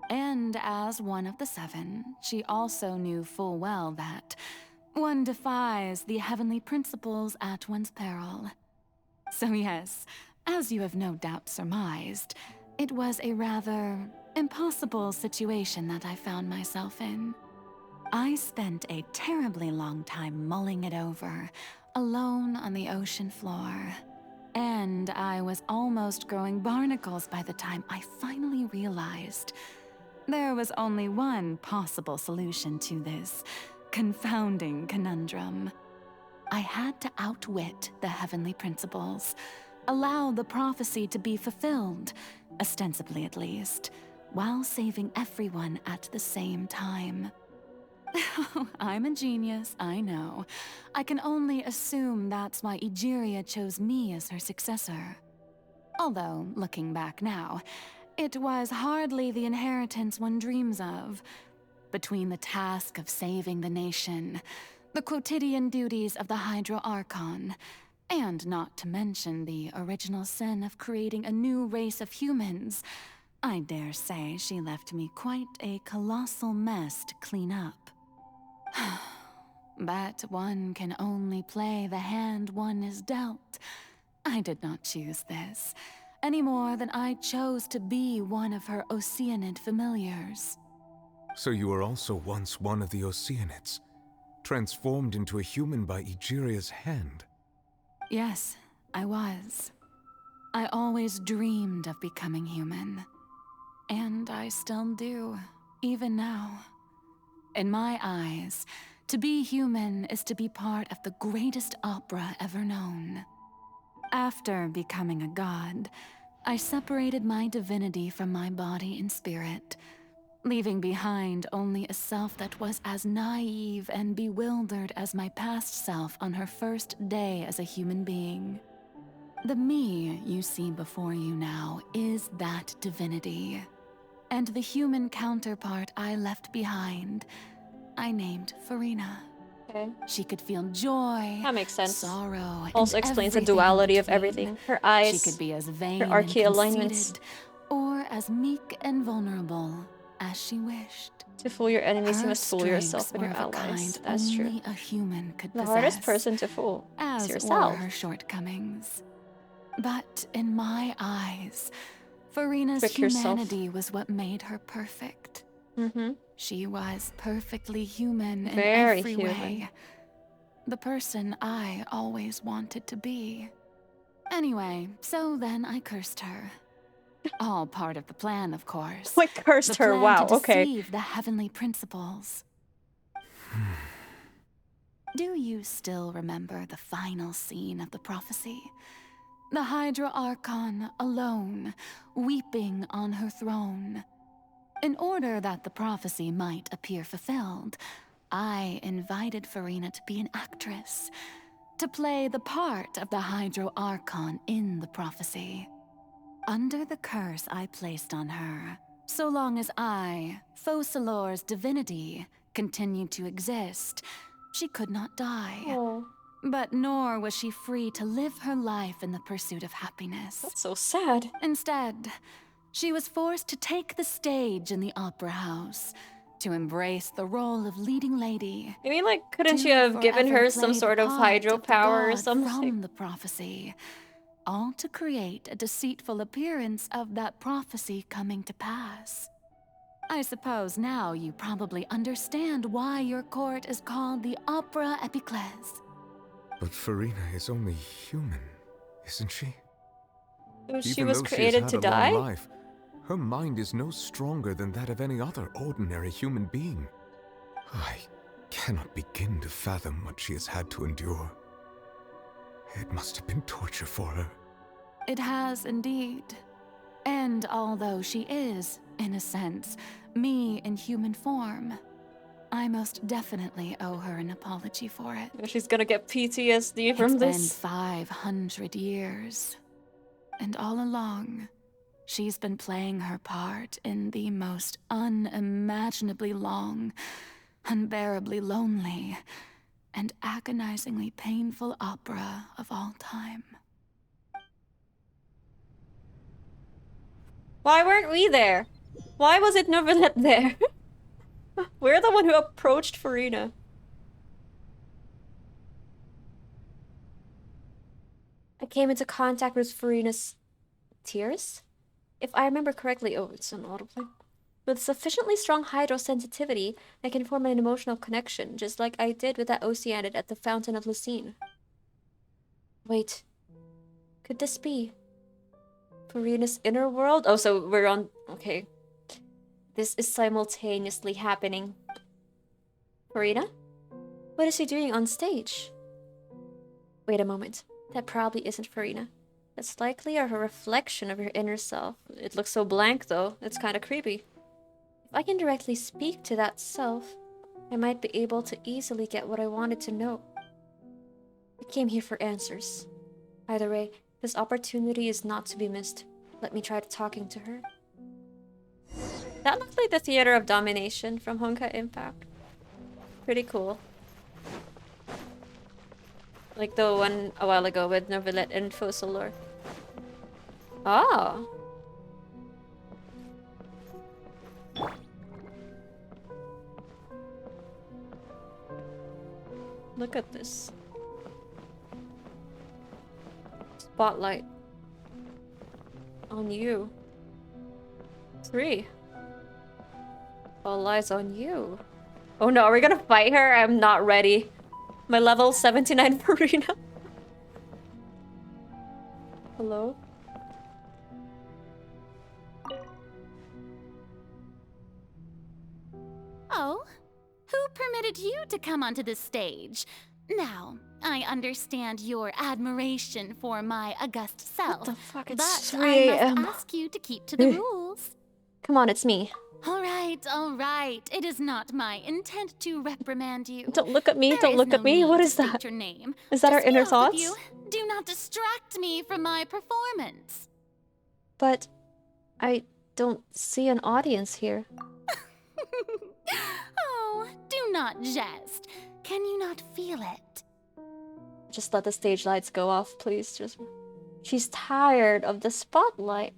And as one of the 7, she also knew full well that one defies the heavenly principles at one's peril. So yes, as you have no doubt surmised, it was a rather impossible situation that I found myself in. I spent a terribly long time mulling it over, alone on the ocean floor. And I was almost growing barnacles by the time I finally realized there was only one possible solution to this confounding conundrum. I had to outwit the heavenly principles, allow the prophecy to be fulfilled, ostensibly at least, while saving everyone at the same time. I'm a genius, I know. I can only assume that's why Egeria chose me as her successor. Although, looking back now, it was hardly the inheritance one dreams of. Between the task of saving the nation, the quotidian duties of the Hydro Archon, and not to mention the original sin of creating a new race of humans, I dare say she left me quite a colossal mess to clean up. But one can only play the hand one is dealt. I did not choose this, any more than I chose to be one of her Oceanid familiars. So you were also once one of the Oceanids, transformed into a human by Egeria's hand? Yes, I was. I always dreamed of becoming human. And I still do, even now. In my eyes, to be human is to be part of the greatest opera ever known. After becoming a god, I separated my divinity from my body and spirit, leaving behind only a self that was as naive and bewildered as my past self on her first day as a human being. The me you see before you now is that divinity. And the human counterpart I left behind, I named Furina. Okay. She could feel joy, that makes sense. Sorrow, also and explains the duality of everything. Her eyes, she could be as vain her arcade and alignments, conceited, or as meek and vulnerable as she wished. To fool your enemies, you Her must fool yourself strengths and were your of a allies. kind That's true. only a human could The possess. hardest person to fool is As yourself. were her shortcomings. But in my eyes, Furina's Trick yourself. humanity was what made her perfect. Mm-hmm. She was perfectly human in Very every human. way. The person I always wanted to be. Anyway, so then I cursed her. All part of the plan, of course. I cursed her, wow, to okay. deceive the heavenly principles. Do you still remember the final scene of the prophecy? The Hydra Archon alone, weeping on her throne. In order that the prophecy might appear fulfilled, I invited Furina to be an actress, to play the part of the Hydro Archon in the prophecy. Under the curse I placed on her, so long as I, Focalor's divinity, continued to exist, she could not die. Oh. But nor was she free to live her life in the pursuit of happiness. That's so sad. Instead, she was forced to take the stage in the opera house, to embrace the role of leading lady. I mean, like, couldn't you have given her some sort of hydro power or something? From the prophecy, all to create a deceitful appearance of that prophecy coming to pass. I suppose now you probably understand why your court is called the Opera Epiclese. But Furina is only human, isn't she? She Even was though she created has to had a long die? life, her mind is no stronger than that of any other ordinary human being. I cannot begin to fathom what she has had to endure. It must have been torture for her. It has indeed. And although she is, in a sense, me in human form, I most definitely owe her an apology for it. She's gonna get PTSD from this. It's been 500 years. And all along, she's been playing her part in the most unimaginably long, unbearably lonely, and agonizingly painful opera of all time. Why weren't we there? Why was it Novelet there? We're the one who approached Furina. I came into contact with Furina's tears? If I remember correctly, oh, it's an autoplay. With sufficiently strong hydrosensitivity, I can form an emotional connection, just like I did with that Oceanid at the Fountain of Lucine. Wait. Could this be Furina's inner world? Oh, so we're on... Okay. This is simultaneously happening. Furina? What is she doing on stage? Wait a moment. That probably isn't Furina. That's likely a reflection of her inner self. It looks so blank, though. It's kind of creepy. If I can directly speak to that self, I might be able to easily get what I wanted to know. I came here for answers. Either way, this opportunity is not to be missed. Let me try talking to her. That looked like the Theater of Domination from Genshin Impact. Pretty cool. Like the one a while ago with Novelet and Fosolor. Ah! Look at this. Spotlight. On you. 3. All eyes on you. Oh no, are we gonna fight her? I'm not ready. My level 79 Furina. Hello? Oh? Who permitted you to come onto the stage? Now, I understand your admiration for my august self. What the fuck? But It's 3 I a.m. must ask you to keep to the rules. Come on, it's me. All right. It is not my intent to reprimand you. Don't look at me, There don't is look no at me. need What to is that? state your name. Is that our Just be inner off with thoughts? you. Do not distract me from my performance. But I don't see an audience here. Oh, do not jest. Can you not feel it? Just let the stage lights go off, please. She's tired of the spotlight.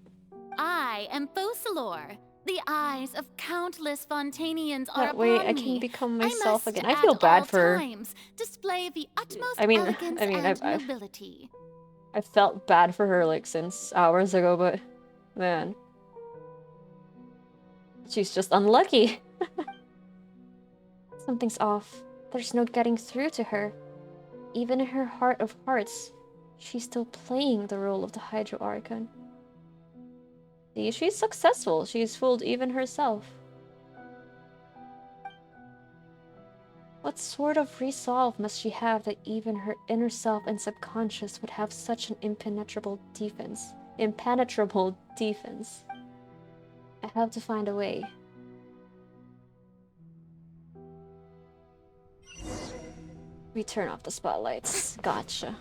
I am Fosolor. The eyes of countless Fontanians are That way upon I me. can become I myself must again. I at feel bad all for her. times display the utmost I mean, elegance and nobility. I felt bad for her like since hours ago, but man. She's just unlucky. Something's off. There's no getting through to her. Even in her heart of hearts, she's still playing the role of the Hydro Archon. See, she's successful. She's fooled even herself. What sort of resolve must she have that even her inner self and subconscious would have such an impenetrable defense? Impenetrable defense. I have to find a way. We turn off the spotlights. Gotcha.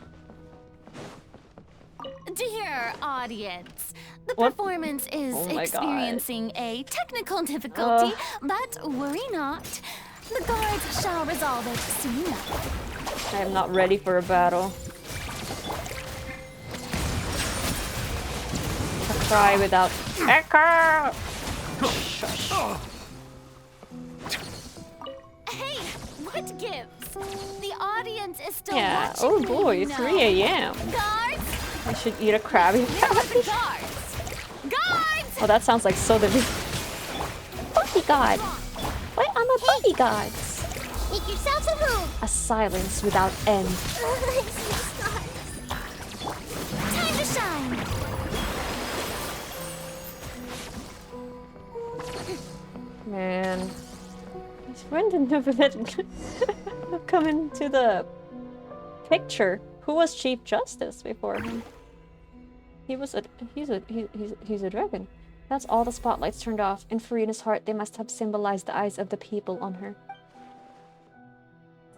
Dear audience, the What? performance is Oh my God. experiencing a technical difficulty, but worry not. The guards shall resolve it soon enough. I am not ready for a battle. A cry without echo. Shush. Hey, what gives? The audience is still Yeah. watching Oh me, boy, you it's know. 3 a.m. Guards! I should eat a Krabby Patty. Guards! Oh, that sounds like so the bodyguard. What? I'm a bodyguard. Make yourselves a room. A silence without end. Time to shine! Man. His friend didn't have that come into the picture. Who was Chief Justice before him? He's a dragon. That's all the spotlights turned off. In Furina's heart, they must have symbolized the eyes of the people on her.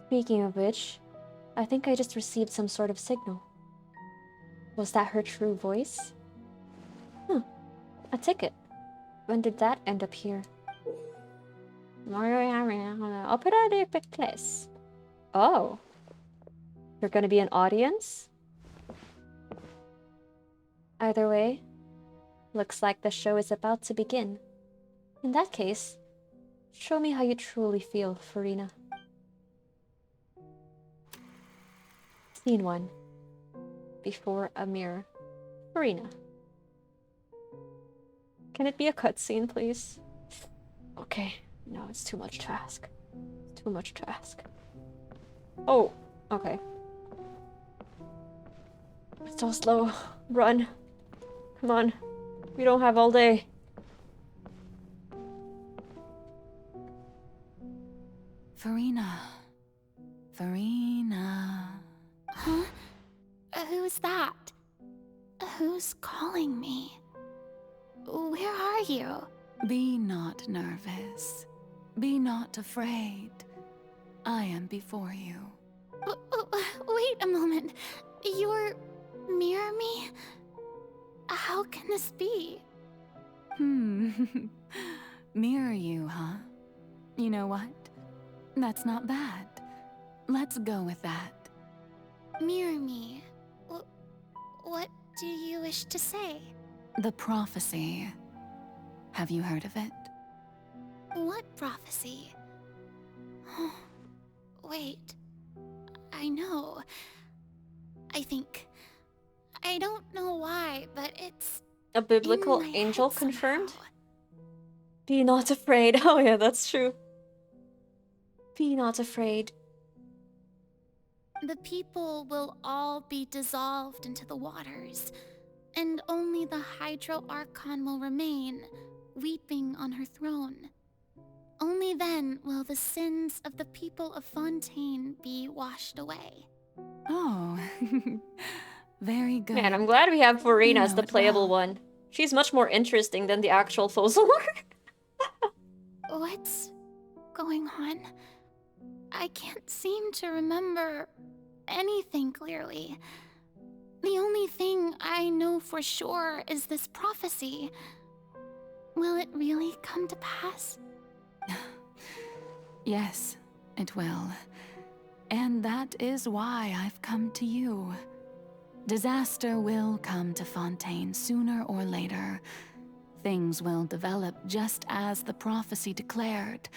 Speaking of which, I think I just received some sort of signal. Was that her true voice? A ticket. When did that end up here? Opera de Place. Oh. You're gonna be an audience? Either way, looks like the show is about to begin. In that case, show me how you truly feel, Furina. Scene 1. Before a mirror. Furina. Can it be a cutscene, please? Okay. No, it's too much to ask. It's too much to ask. Oh, okay. So slow. Run. Come on. We don't have all day. Furina. Furina. Huh? Who's that? Who's calling me? Where are you? Be not nervous. Be not afraid. I am before you. Wait a moment. You're mirror me? How can this be? Mirror you, huh? You know what? That's not bad. Let's go with that. Mirror me? What do you wish to say? The prophecy. Have you heard of it? What prophecy? Wait. I know. I think. I don't know why, but it's a biblical angel confirmed? Be not afraid. Oh yeah, that's true. Be not afraid. The people will all be dissolved into the waters, and only the Hydro Archon will remain, weeping on her throne. Only then will the sins of the people of Fontaine be washed away. Oh, very good. Man, I'm glad we have Furina as the playable one. She's much more interesting than the actual Fossil. What's going on? I can't seem to remember anything clearly. The only thing I know for sure is this prophecy. Will it really come to pass? Yes, it will. And that is why I've come to you. Disaster will come to Fontaine sooner or later. Things will develop just as the prophecy declared.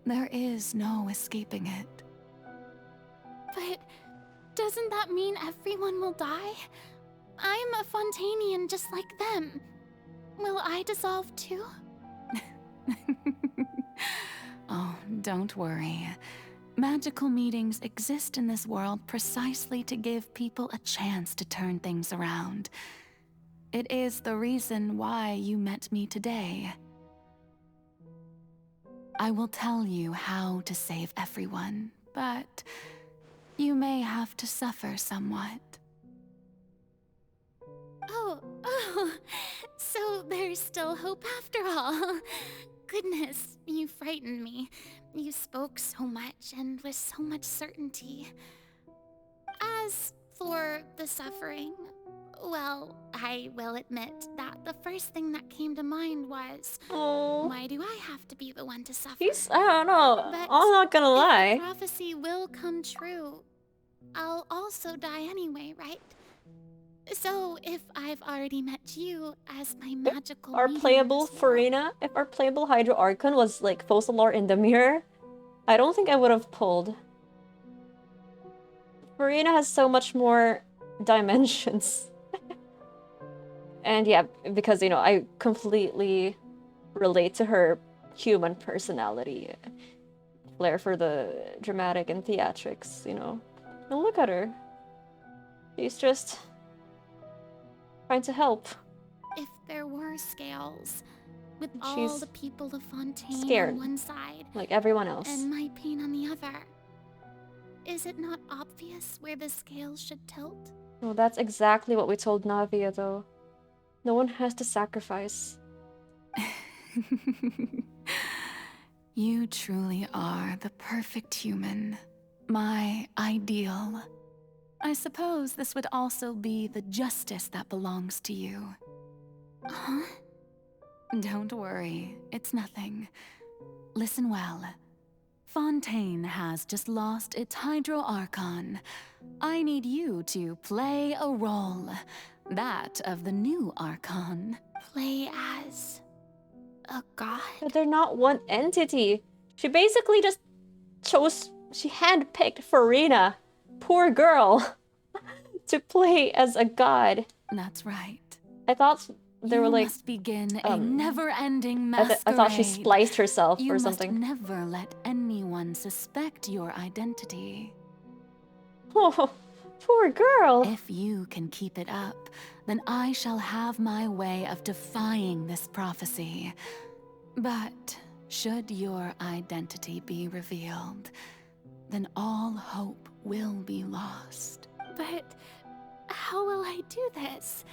There is no escaping it. But doesn't that mean everyone will die? I'm a Fontainian just like them. Will I dissolve too? Oh, don't worry. Magical meetings exist in this world precisely to give people a chance to turn things around. It is the reason why you met me today. I will tell you how to save everyone, but you may have to suffer somewhat. Oh, so there's still hope after all. Goodness, you frightened me. You spoke so much and with so much certainty. As for the suffering, well, I will admit that the first thing that came to mind was, why do I have to be the one to suffer? I don't know. But I'm not gonna lie. if the prophecy will come true, I'll also die anyway, right? So if I've already met you as my magical Our playable Furina, if our playable Hydro Archon was like Fossilor in the mirror, I don't think I would have pulled. Furina has so much more dimensions. And yeah, because, you know, I completely relate to her human personality. Flair for the dramatic and theatrics, you know. And look at her. She's just trying to help. If there were scales, with all She's the people of Fontaine scared, on one side, like everyone else. and my pain on the other, is it not obvious where the scales should tilt? No, that's exactly what we told Navia, though. No one has to sacrifice. You truly are the perfect human. My ideal. I suppose this would also be the justice that belongs to you. Huh? Don't worry, it's nothing. Listen well. Fontaine has just lost its Hydro Archon. I need you to play a role. That of the new Archon. Play as a god? But they're not one entity. She basically just chose... She handpicked Furina, poor girl, to play as a god. That's right. I thought they were like... must begin a never-ending masquerade. I thought she spliced herself or something. You must never let anyone suspect your identity. Oh, Poor girl. If you can keep it up, then I shall have my way of defying this prophecy. But should your identity be revealed, then all hope will be lost. But how will I do this?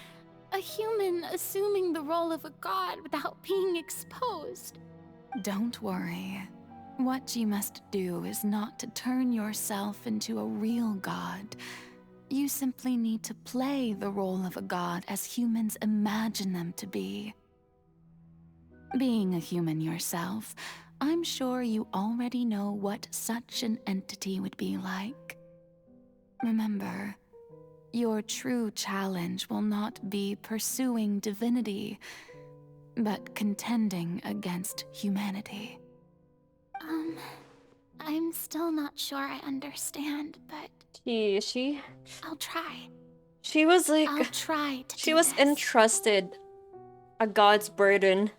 A human assuming the role of a god without being exposed. Don't worry. What you must do is not to turn yourself into a real god. You simply need to play the role of a god as humans imagine them to be. Being a human yourself, I'm sure you already know what such an entity would be like. Remember, your true challenge will not be pursuing divinity, but contending against humanity. I'm still not sure I understand, but... I'll try. She was like... I'll try to She was entrusted a god's burden.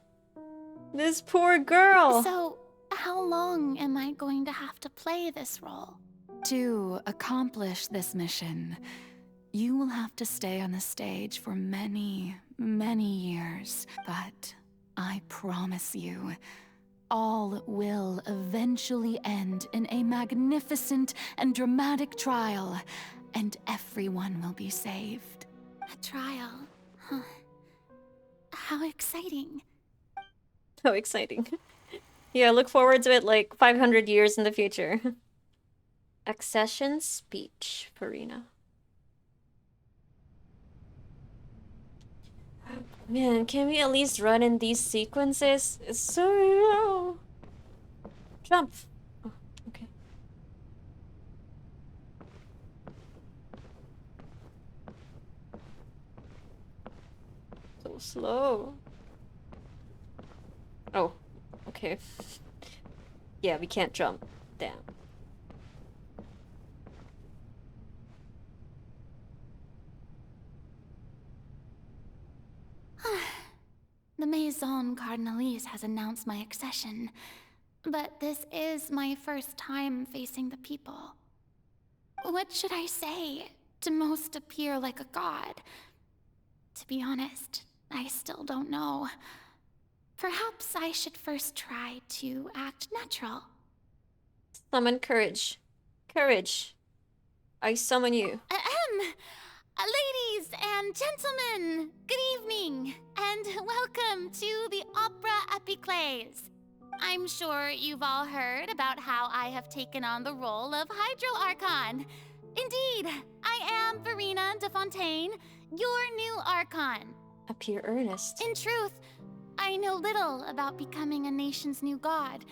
This poor girl! So, how long am I going to have to play this role? To accomplish this mission, you will have to stay on the stage for many, many years. But I promise you, all will eventually end in a magnificent and dramatic trial, and everyone will be saved. A trial? Huh. How exciting. How exciting. Yeah, look forward to it like 500 years in the future. Accession speech, Furina. Man, can we at least run in these sequences? It's so... Jump! Oh, okay. So slow. Oh, okay. Yeah, we can't jump. Damn. The Maison Cardinalise has announced my accession, but this is my first time facing the people. What should I say to most appear like a god? To be honest, I still don't know. Perhaps I should first try to act natural. Summon courage. Courage. I summon you. Ladies and gentlemen, good evening, and welcome to the Opera Epiclese. I'm sure you've all heard about how I have taken on the role of Hydro Archon. Indeed, I am Furina de Fontaine, your new Archon. Appear earnest. In truth, I know little about becoming a nation's new god,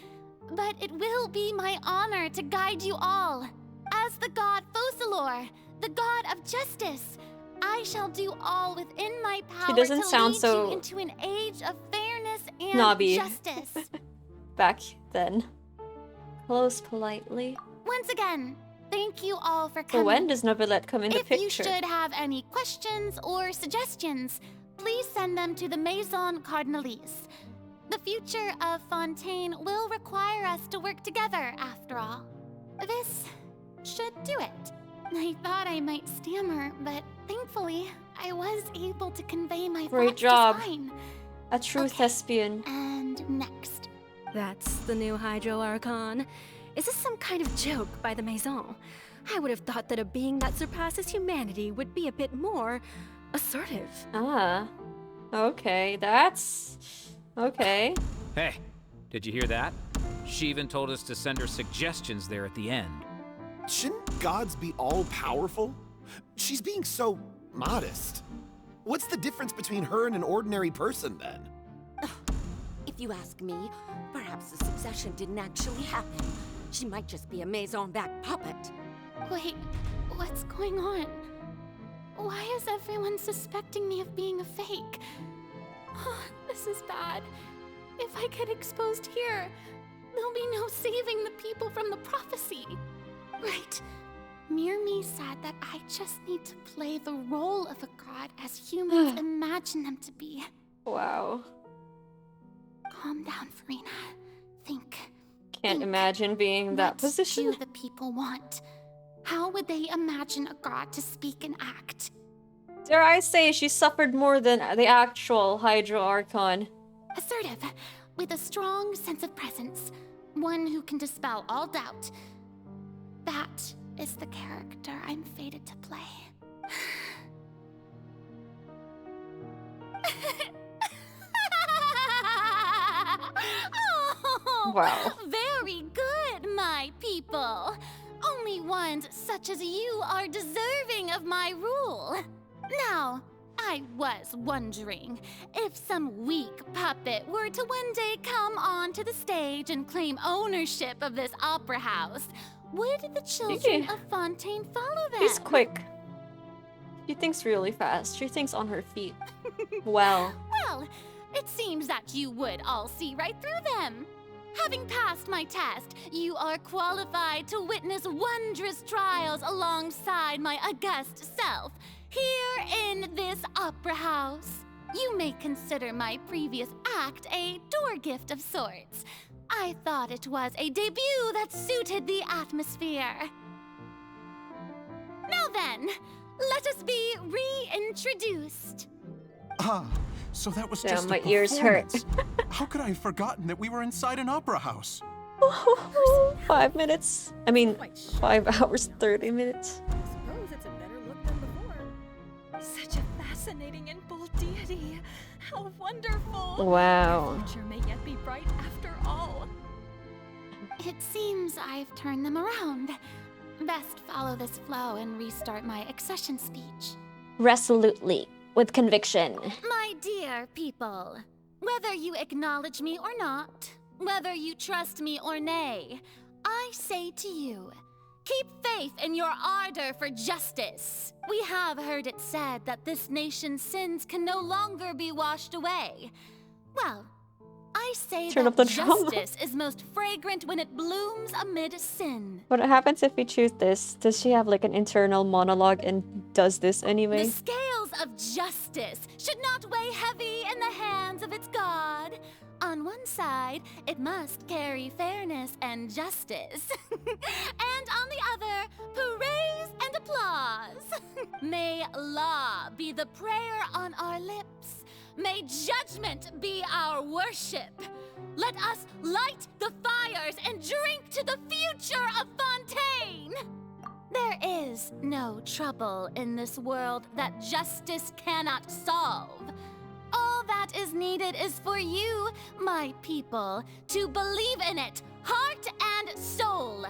but it will be my honor to guide you all. As the god Focalor, the god of justice, I shall do all within my power to lead you into an age of fairness and justice. Back then. Close politely. Once again, thank you all for coming. But when does Novelette come in the picture? If you should have any questions or suggestions, please send them to the Maison Cardinalise. The future of Fontaine will require us to work together, after all. This should do it. I thought I might stammer, but thankfully, I was able to convey my Great thoughts job. just fine. A true thespian. And next. That's the new Hydro Archon. Is this some kind of joke by the Maison? I would have thought that a being that surpasses humanity would be a bit more assertive. Ah. Okay, that's... Okay. Hey, did you hear that? She even told us to send her suggestions there at the end. Shouldn't gods be all-powerful? She's being so modest. What's the difference between her and an ordinary person, then? If you ask me, perhaps the succession didn't actually happen. She might just be a Maison back puppet. Wait, what's going on? Why is everyone suspecting me of being a fake? Oh, this is bad. If I get exposed here, there'll be no saving the people from the prophecy. Right. Mirmi said that I just need to play the role of a god as humans imagine them to be. Wow. Calm down, Furina. Think. Can't imagine being in that position. What do the people want? How would they imagine a god to speak and act? Dare I say she suffered more than the actual Hydro Archon. Assertive, with a strong sense of presence. One who can dispel all doubt. That is the character I'm fated to play. Oh, wow. Very good, my people. Only ones such as you are deserving of my rule. Now, I was wondering if some weak puppet were to one day come onto the stage and claim ownership of this opera house, would the children of Fontaine follow them? She's quick. She thinks really fast. She thinks on her feet. Well. Well, it seems that you would all see right through them. Having passed my test, you are qualified to witness wondrous trials alongside my august self, here in this opera house. You may consider my previous act a door gift of sorts. I thought it was a debut that suited the atmosphere. Now then, let us be reintroduced. Ah, so that was Damn, just my a ears hurt. performance. How could I have forgotten that we were inside an opera house? 5 minutes. I mean, 5 hours, 30 minutes. I suppose it's a better look than before. Such a fascinating and bold deity. How wonderful. Wow. Your future may yet be bright after all. It seems I've turned them around. Best follow this flow and restart my accession speech. Resolutely. With conviction. My dear people, whether you acknowledge me or not, whether you trust me or nay, I say to you, keep faith in your ardor for justice. We have heard it said that this nation's sins can no longer be washed away. Well, I say Turn that up the drama. justice is most fragrant when it blooms amid sin. What happens if we choose this? Does she have like an internal monologue and does this anyway? The scales of justice should not weigh heavy in the hands of its god. On one side, it must carry fairness and justice. And on the other, praise and applause. May law be the prayer on our lips. May judgment be our worship. Let us light the fires and drink to the future of Fontaine. There is no trouble in this world that justice cannot solve. All that is needed is for you, my people, to believe in it, heart and soul.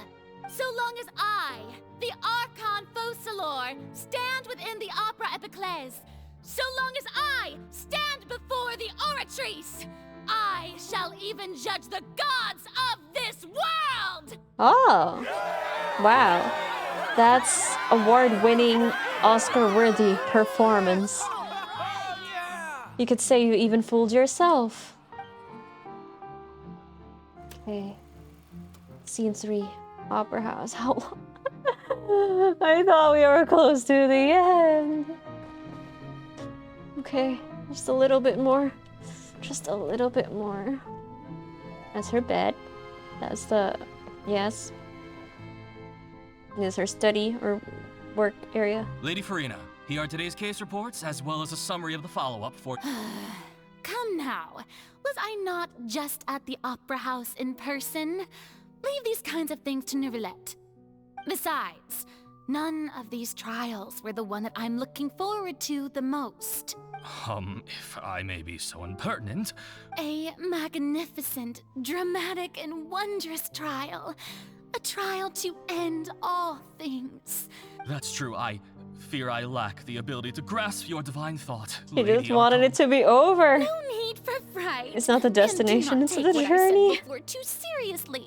So long as I, the Archon Focalor, stand within the Opera Epiclese, so long as I stand before the Oratrice, I shall even judge the gods of this world! Oh. Wow. That's award-winning, Oscar-worthy performance. You could say you even fooled yourself. Okay. Scene 3. Opera House. How long? I thought we were close to the end. Okay, just a little bit more. Just a little bit more. That's her bed. That's the... yes. This is her study or work area. Lady Furina, here are today's case reports, as well as a summary of the follow-up for... Come now, was I not just at the Opera House in person? Leave these kinds of things to Neuvillette. Besides, none of these trials were the one that I'm looking forward to the most. If I may be so impertinent... A magnificent, dramatic, and wondrous trial. A trial to end all things. That's true, I fear I lack the ability to grasp your divine thought, She Lady just wanted it to be over. No need for fright. It's not the destination, it's the journey. Before too seriously.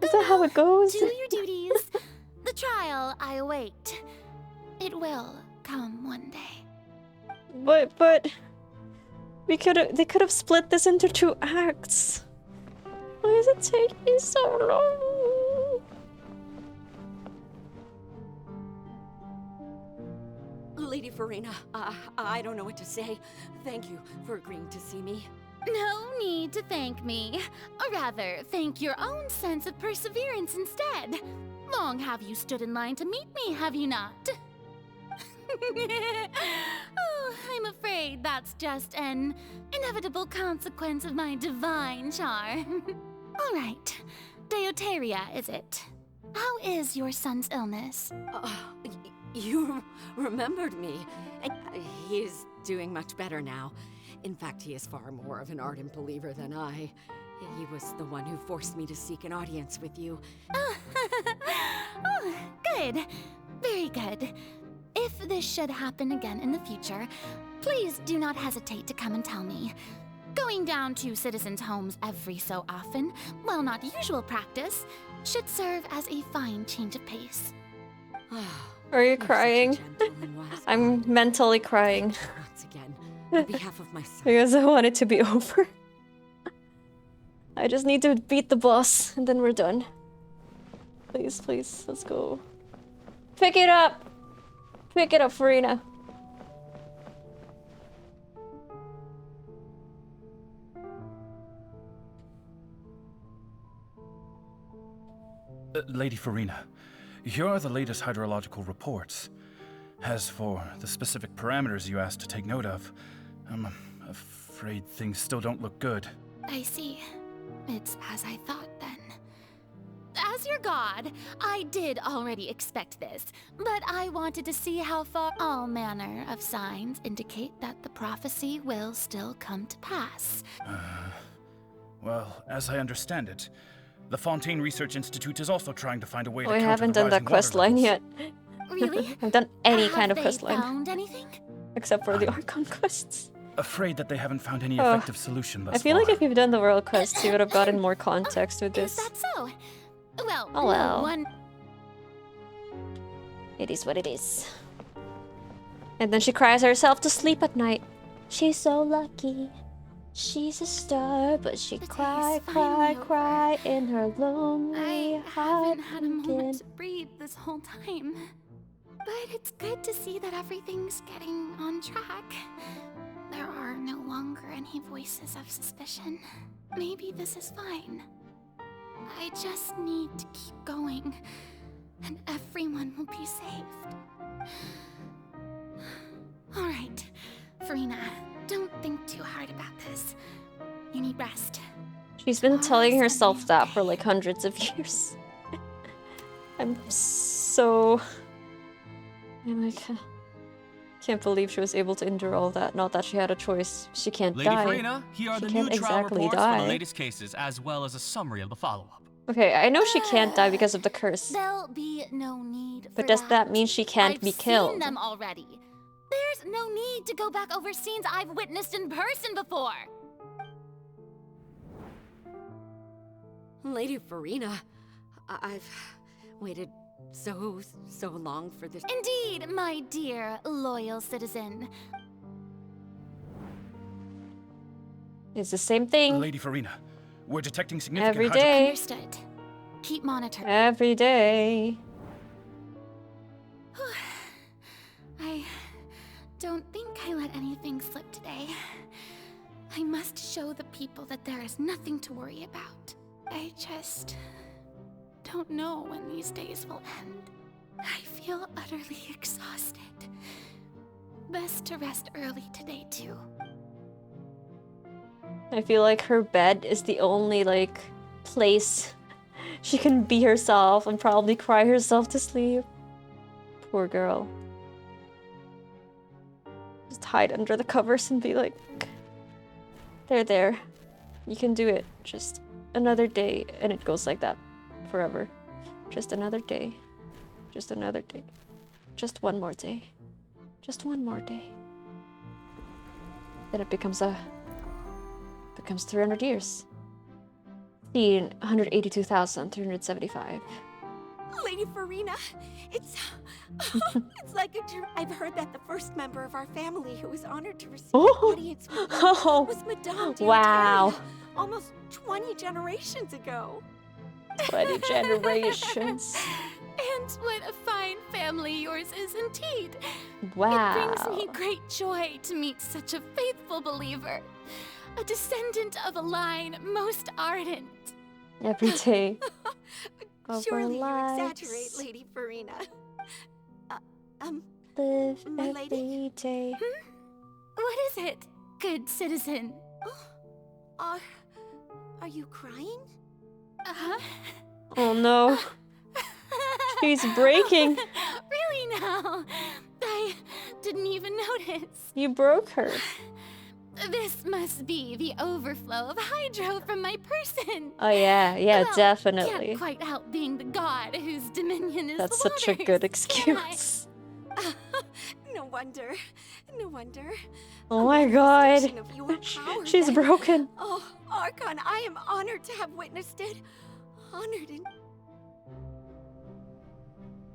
Is that how it goes? Do your duties. The trial I await. It will come one day. But they could have split this into 2 acts. Why is it taking so long? Lady Furina, I don't know what to say. Thank you for agreeing to see me. No need to thank me. Or rather, thank your own sense of perseverance instead. Long have you stood in line to meet me, have you not? Oh, I'm afraid that's just an inevitable consequence of my divine charm. All right, Deuteria, is it? How is your son's illness? You remembered me. He is doing much better now. In fact, he is far more of an ardent believer than I. He was the one who forced me to seek an audience with you. Oh, good. Very good. If this should happen again in the future, please do not hesitate to come and tell me. Going down to citizens' homes every so often, while not usual practice, should serve as a fine change of pace. Are you crying? I'm mentally crying. Once again, on behalf of my son. Because I want it to be over. I just need to beat the boss, and then we're done. Please, please, let's go. Pick it up! Pick it up, Furina. Lady Furina, here are the latest hydrological reports. As for the specific parameters you asked to take note of, I'm afraid things still don't look good. I see. It's as I thought, then. As your god, I did already expect this, but I wanted to see how far all manner of signs indicate that the prophecy will still come to pass. Well, as I understand it, the Fontaine Research Institute is also trying to find a way to I counter haven't the done that rising quest water line levels. yet. Really? I've done any kind of Have quest they line. found anything? Except for the Archon quests. Afraid that they haven't found any Oh, effective solution thus I feel far. like if you've done the world quests, you would have gotten more context with this. Is that so? Well, Oh well. no one... It is what it is. And then she cries herself to sleep at night. She's so lucky. She's a star, but she cry in her lonely I heart. haven't had a moment to breathe this whole time. But it's good to see that everything's getting on track. There are no longer any voices of suspicion. Maybe this is fine. I just need to keep going, and everyone will be saved. All right, Furina, don't think too hard about this. You need rest. She's been telling herself that for like hundreds of years. I'm like, can't believe she was able to endure all that. Not that she had a choice. She can't Lady die. Furina, here are She the can't new trial exactly reports die. for the latest cases, as well as a summary of the follow-up. Okay, I know she can't die because of the curse. There'll be no need But for does that mean she can't be I've killed? seen them already. There's no need to go back over scenes I've witnessed in person before. Lady Furina, I've waited so long for this. Indeed, my dear, loyal citizen. It's the same thing. Lady Furina, we're detecting significant Every day. Understood. Keep monitoring. Every day. I don't think I let anything slip today. I must show the people that there is nothing to worry about. I just don't know when these days will end. I feel utterly exhausted. Best to rest early today, too. I feel like her bed is the only, like, place she can be herself and probably cry herself to sleep. Poor girl. Just hide under the covers and be like, there. You can do it. Just another day. And it goes like that forever. Just another day. Just another day. Just one more day. Just one more day. Then it becomes 300 years. 182,375. Lady Furina, it's like a dream. I've heard that the first member of our family who was honored to receive an audience with you was Madame Deuteria, Wow. almost 20 generations ago. 20 generations. And what a fine family yours is indeed. Wow. It brings me great joy to meet such a faithful believer. A descendant of a line most ardent. Every day. of Surely our you lives. exaggerate, Lady Furina. Live my lady? every day. What is it, good citizen? Are you crying? Uh-huh. Oh no. She's breaking. Really now? I didn't even notice. You broke her. This must be the overflow of hydro from my person. Oh yeah, Well, definitely. Can't quite help being the god whose dominion is That's the such a waters, good can excuse. No wonder. No wonder. Oh my god. Of your power, She's then. broken. Oh, Archon, I am honored to have witnessed it. Honored and...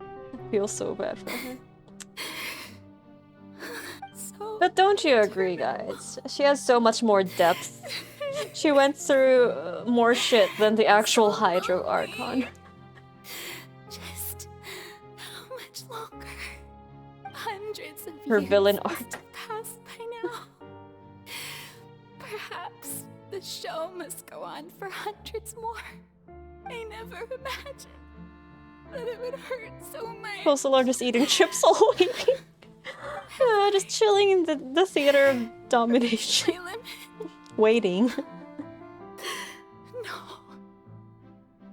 I feel so bad for her. So But don't you agree, guys? She has so much more depth. She went through more shit than the actual Hydro Archon. Just how much longer? Hundreds of Her years villain must arc. have passed by now. Perhaps the show must go on for hundreds more. I never imagined that it would hurt so much. Postal are just eating chips all week. Just chilling in the theater of domination. Waiting. No.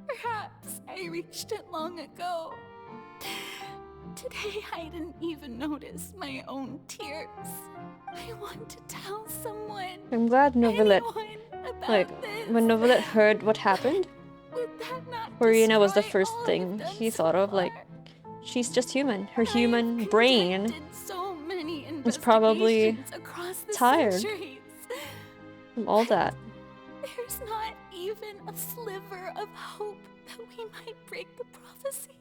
Perhaps I reached it long ago. Today I didn't even notice my own tears. I want to tell someone. I'm glad Novelet, like, this. when Novelet heard what happened, Would that not Furina was the first thing he thought of, like, she's just human. Her human brain so many was probably investigations across the tired centuries. from all that. There's not even a sliver of hope that we might break the prophecy.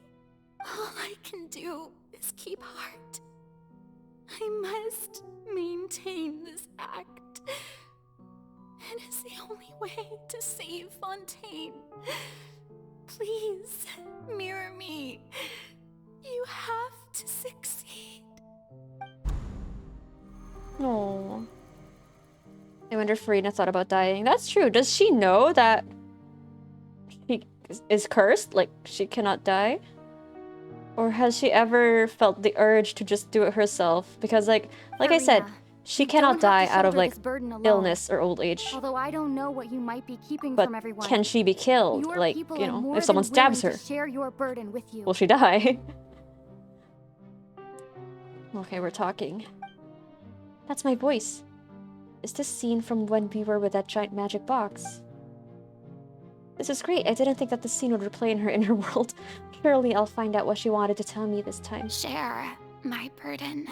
All I can do is keep heart. I must maintain this act. It is the only way to save Fontaine. Please, mirror me. You have to succeed. Oh. I wonder if Furina thought about dying. That's true. Does she know that she is cursed? Like, she cannot die? Or has she ever felt the urge to just do it herself? Because, like I said, she cannot die out of, like, illness or old age. Although I don't know what you might be keeping But from everyone. can she be killed? Your Like, people you are know, more if someone than stabs willing her, to share your burden with you. will she die? Okay, we're talking. That's my voice. Is this scene from when we were with that giant magic box? This is great. I didn't think that the scene would replay in her inner world. Surely I'll find out what she wanted to tell me this time. Share my burden.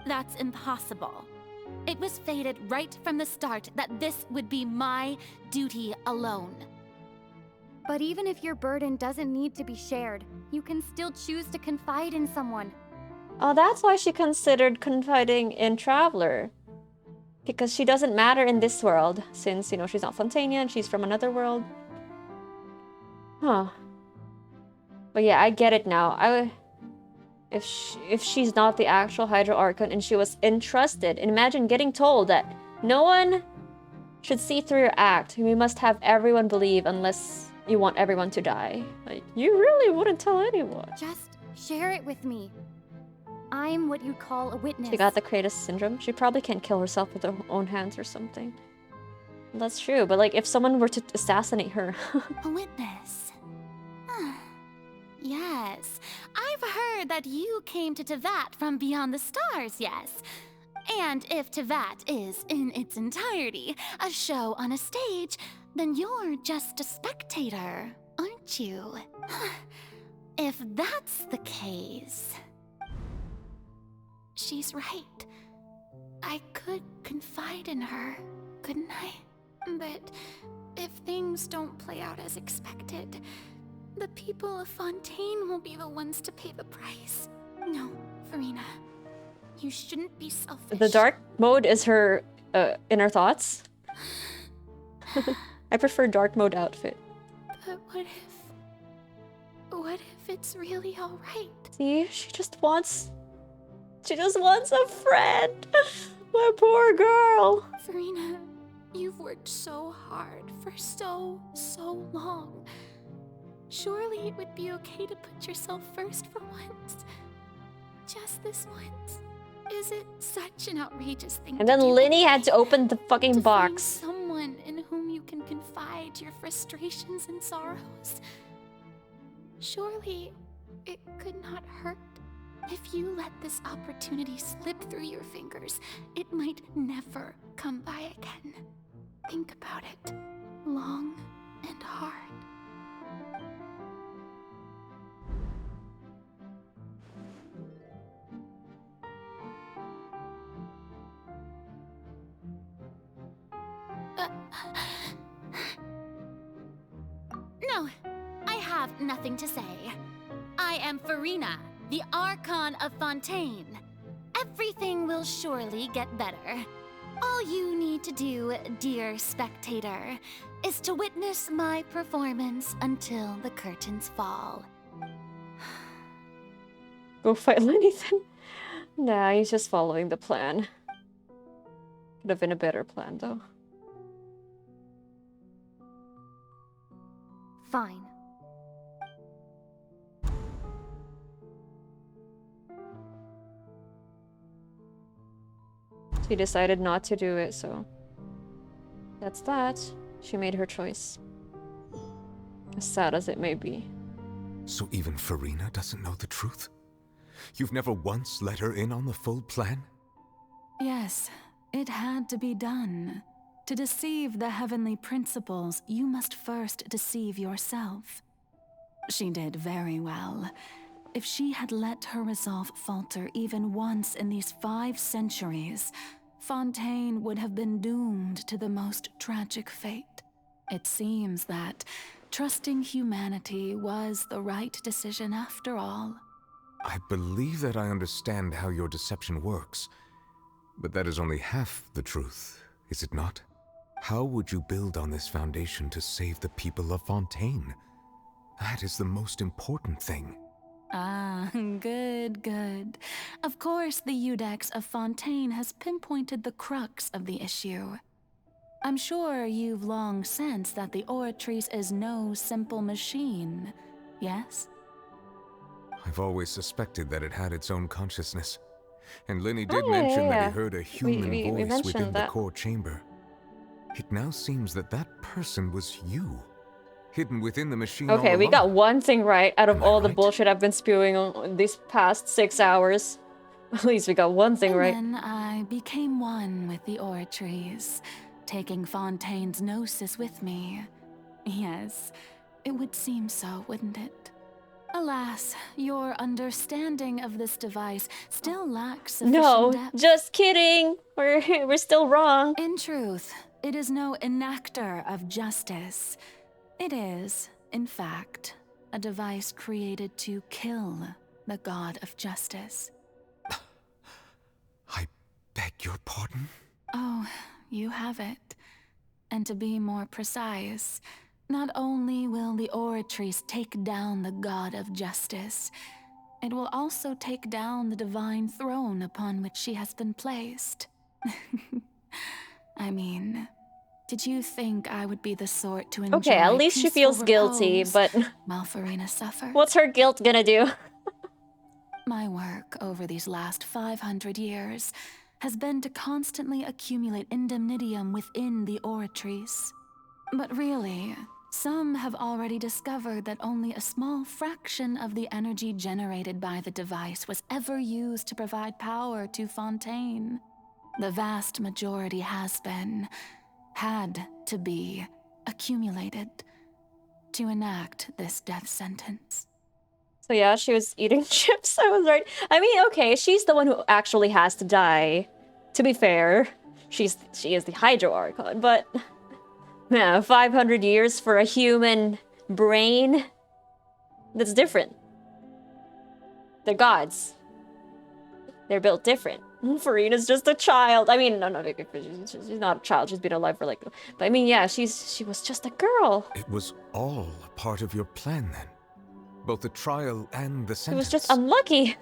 That's impossible. It was fated right from the start that this would be my duty alone. But even if your burden doesn't need to be shared, you can still choose to confide in someone. Oh, that's why she considered confiding in Traveler. Because she doesn't matter in this world, since, you know, she's not Fontainian, she's from another world. Huh. But yeah, I get it now. If she's not the actual Hydro Archon and she was entrusted, imagine getting told that no one should see through your act. We must have everyone believe unless you want everyone to die. Like, you really wouldn't tell anyone. Just share it with me. I'm what you'd call a witness. She got the Kratos syndrome. She probably can't kill herself with her own hands or something. That's true, but like if someone were to assassinate her. A witness. Yes, I've heard that you came to Tevat from beyond the stars, yes. And if Tevat is, in its entirety, a show on a stage, then you're just a spectator, aren't you? If that's the case... She's right. I could confide in her, couldn't I? But if things don't play out as expected, the people of Fontaine will be the ones to pay the price. No, Furina. You shouldn't be selfish. The dark mode is her inner thoughts. I prefer dark mode outfit. But what if it's really alright? See, she just wants a friend. My poor girl. Furina, you've worked so hard for so long. Surely it would be okay to put yourself first for once. Just this once. Is it such an outrageous thing And to then do? Linny had to open the fucking To find box. someone in whom you can confide your frustrations and sorrows. Surely it could not hurt. If you let this opportunity slip through your fingers, it might never come by again. Think about it long and hard. No, I have nothing to say. I am Furina, the Archon of Fontaine. Everything will surely get better. All you need to do, dear spectator, is to witness my performance until the curtains fall. Go fight Linny then. Nah, he's just following the plan. Could have been a better plan though. Fine. She decided not to do it, so that's that. She made her choice. As sad as it may be. So even Furina doesn't know the truth? You've never once let her in on the full plan? Yes, it had to be done. To deceive the heavenly principles, you must first deceive yourself. She did very well. If she had let her resolve falter even once in these 5 centuries, Fontaine would have been doomed to the most tragic fate. It seems that trusting humanity was the right decision after all. I believe that I understand how your deception works, but that is only half the truth, is it not? How would you build on this foundation to save the people of Fontaine? That is the most important thing. Ah, good, good. Of course, the Iudex of Fontaine has pinpointed the crux of the issue. I'm sure you've long sensed that the Oratrice is no simple machine, yes? I've always suspected that it had its own consciousness. And Linny did mention that he heard a human we voice within mentioned the that. core chamber. It now seems that that person was you, hidden within the machine all Okay, we along. got one thing right out of all the bullshit I've been spewing on these past 6 hours. At least we got one thing right. And then I became one with the Oratrice, taking Fontaine's gnosis with me. Yes, it would seem so, wouldn't it? Alas, your understanding of this device still lacks sufficient No, depth. just kidding. We're still wrong. In truth, it is no enactor of justice. It is, in fact, a device created to kill the god of justice. I beg your pardon? Oh, you have it. And to be more precise, not only will the Oratrice take down the god of justice, it will also take down the divine throne upon which she has been placed. I mean, did you think I would be the sort to enjoy Okay, at least she peaceful feels guilty, repose but while Furina suffers? what's her guilt gonna do? My work over these last 500 years has been to constantly accumulate indemnitium within the Oratrice. But really, some have already discovered that only a small fraction of the energy generated by the device was ever used to provide power to Fontaine. The vast majority had to be accumulated to enact this death sentence. So yeah, she was eating chips. I was right. I mean, okay, she's the one who actually has to die. To be fair, she is the Hydro Archon, but yeah, 500 years for a human brain. That's different. They're gods. They're built different. Furina's just a child. I mean, no, she's not a child. She's been alive for like, but I mean, yeah, she was just a girl. It was all part of your plan then? Both the trial and the It sentence? was just unlucky.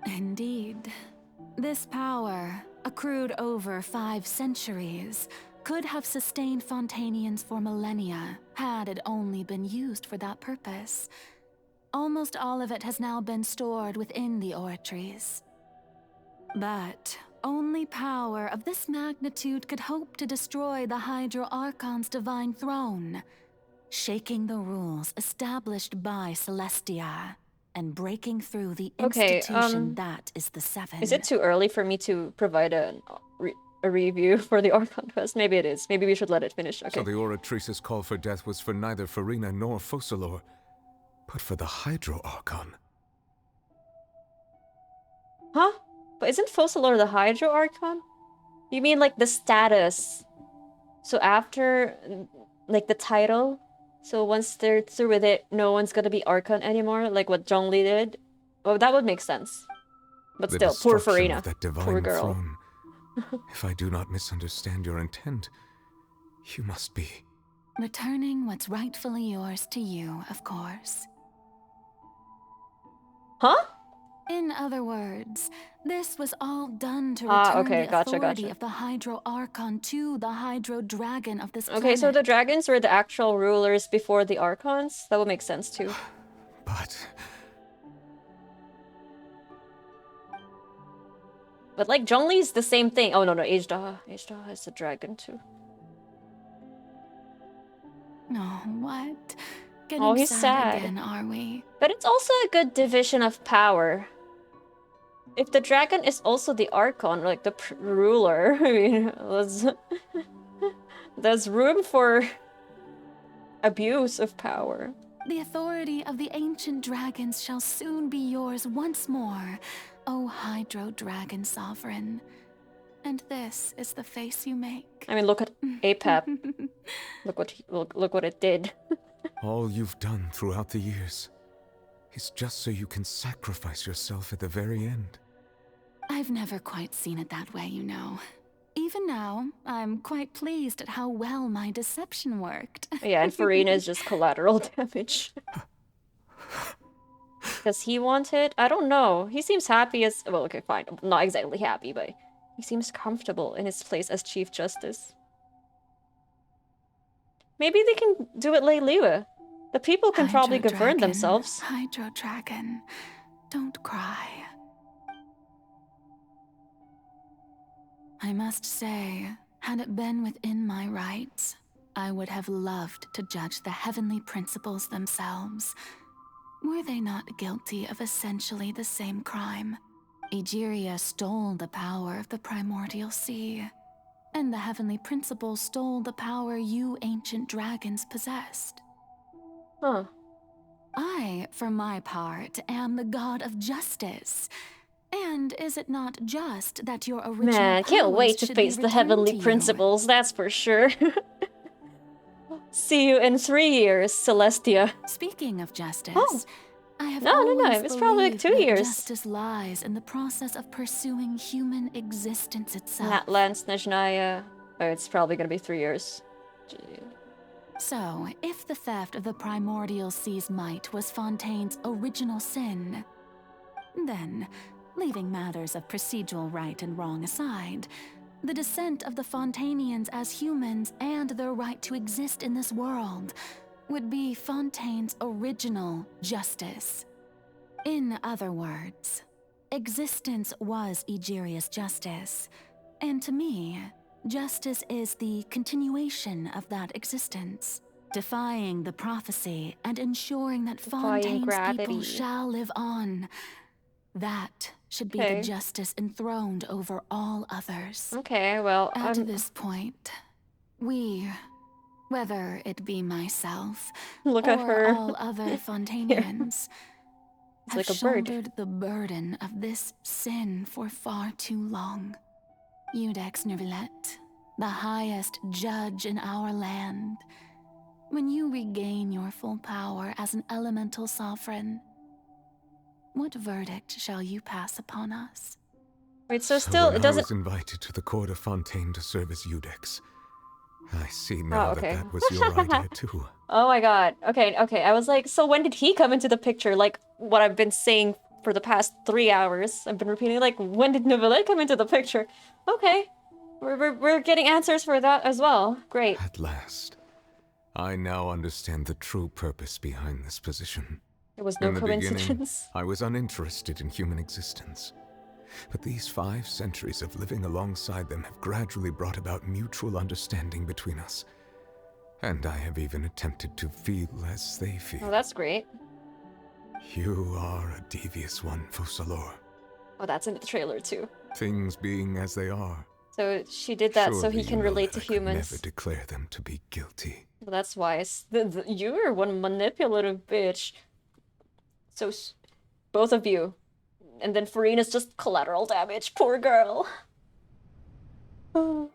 Indeed. This power, accrued over 5 centuries, could have sustained Fontainians for millennia had it only been used for that purpose. Almost all of it has now been stored within the oratories. But only power of this magnitude could hope to destroy the Hydro Archon's divine throne, shaking the rules established by Celestia and breaking through the institution that is the Seven. Is it too early for me to provide a review for the Archon quest? Maybe it is. Maybe we should let it finish. Okay. So the Oratrice's call for death was for neither Furina nor Focalor, but for the Hydro Archon. Huh? But isn't Focalor the Hydro Archon? You mean like the status? So after, like the title? So once they're through with it, no one's gonna be Archon anymore, like what Zhongli did? Oh, that would make sense. But The still, poor destruction Furina. of that divine Poor girl. throne. If I do not misunderstand your intent, you must be... Returning what's rightfully yours to you, of course. Huh? In other words, this was all done to return the authority of the Hydro Archon to the Hydro Dragon of this planet. Okay, so the dragons were the actual rulers before the Archons? That would make sense too. But like Zhongli's the same thing. Oh no, Ajda has a dragon too. No, what? Getting Oh, he's sad. again, are we? But it's also a good division of power. If the dragon is also the Archon, like the ruler, I mean, there's room for abuse of power. The authority of the ancient dragons shall soon be yours once more, O Hydro Dragon Sovereign. And this is the face you make. I mean, look at Apep. look what it did. All you've done throughout the years is just so you can sacrifice yourself at the very end. I've never quite seen it that way, you know. Even now, I'm quite pleased at how well my deception worked. Yeah, and Furina is just collateral damage. Does he want it? I don't know. He seems happy as... Well, okay, fine. Not exactly happy, but he seems comfortable in his place as Chief Justice. Maybe they can do it like Liwa. The people can probably govern themselves. Hydro Dragon, don't cry. I must say, had it been within my rights, I would have loved to judge the heavenly principles themselves. Were they not guilty of essentially the same crime? Egeria stole the power of the primordial sea, and the heavenly principles stole the power you ancient dragons possessed. Huh. I, for my part, am the god of justice. And is it not just that your original Man, can't wait to powers face should the be heavenly returned to principles, that's for sure. See you in 3 years, Celestia. Speaking of justice, I have No, always it's probably like believed 2 that years. Justice lies in the process of pursuing human existence itself. Natlan, Snezhnaya. Oh, it's probably gonna be 3 years. So, if the theft of the primordial sea's might was Fontaine's original sin, then, leaving matters of procedural right and wrong aside, the descent of the Fontainians as humans and their right to exist in this world would be Fontaine's original justice. In other words, existence was Egeria's justice, and to me, justice is the continuation of that existence, defying the prophecy and ensuring that Fontaine's people shall live on. That should be the justice enthroned over all others. Okay, well, At this point, we, whether it be myself Look or at her. all other Fontainians, It's have like a bird. shouldered the burden of this sin for far too long. Iudex Nervillet, the highest judge in our land, when you regain your full power as an elemental sovereign, what verdict shall you pass upon us? Wait, so still, when it doesn't... I was invited to the court of Fontaine to serve as Iudex. I see now that was your idea too. Oh my god. Okay. I was like, so when did he come into the picture? Like, what I've been saying for the past 3 hours. I've been repeating, like, when did Neuvillette come into the picture? Okay. We're getting answers for that as well. Great. At last, I now understand the true purpose behind this position. It was no In the coincidence. beginning, I was uninterested in human existence. But these 5 centuries of living alongside them have gradually brought about mutual understanding between us. And I have even attempted to feel as they feel. Oh, that's great. You are a devious one, Focalor. Oh, that's in the trailer too. Things being as they are. So she did that so he surely can you know relate that to I could humans. never declare them to be guilty. Well, that's wise. You're one manipulative bitch. So, both of you. And then Furina's just collateral damage. Poor girl. Oh,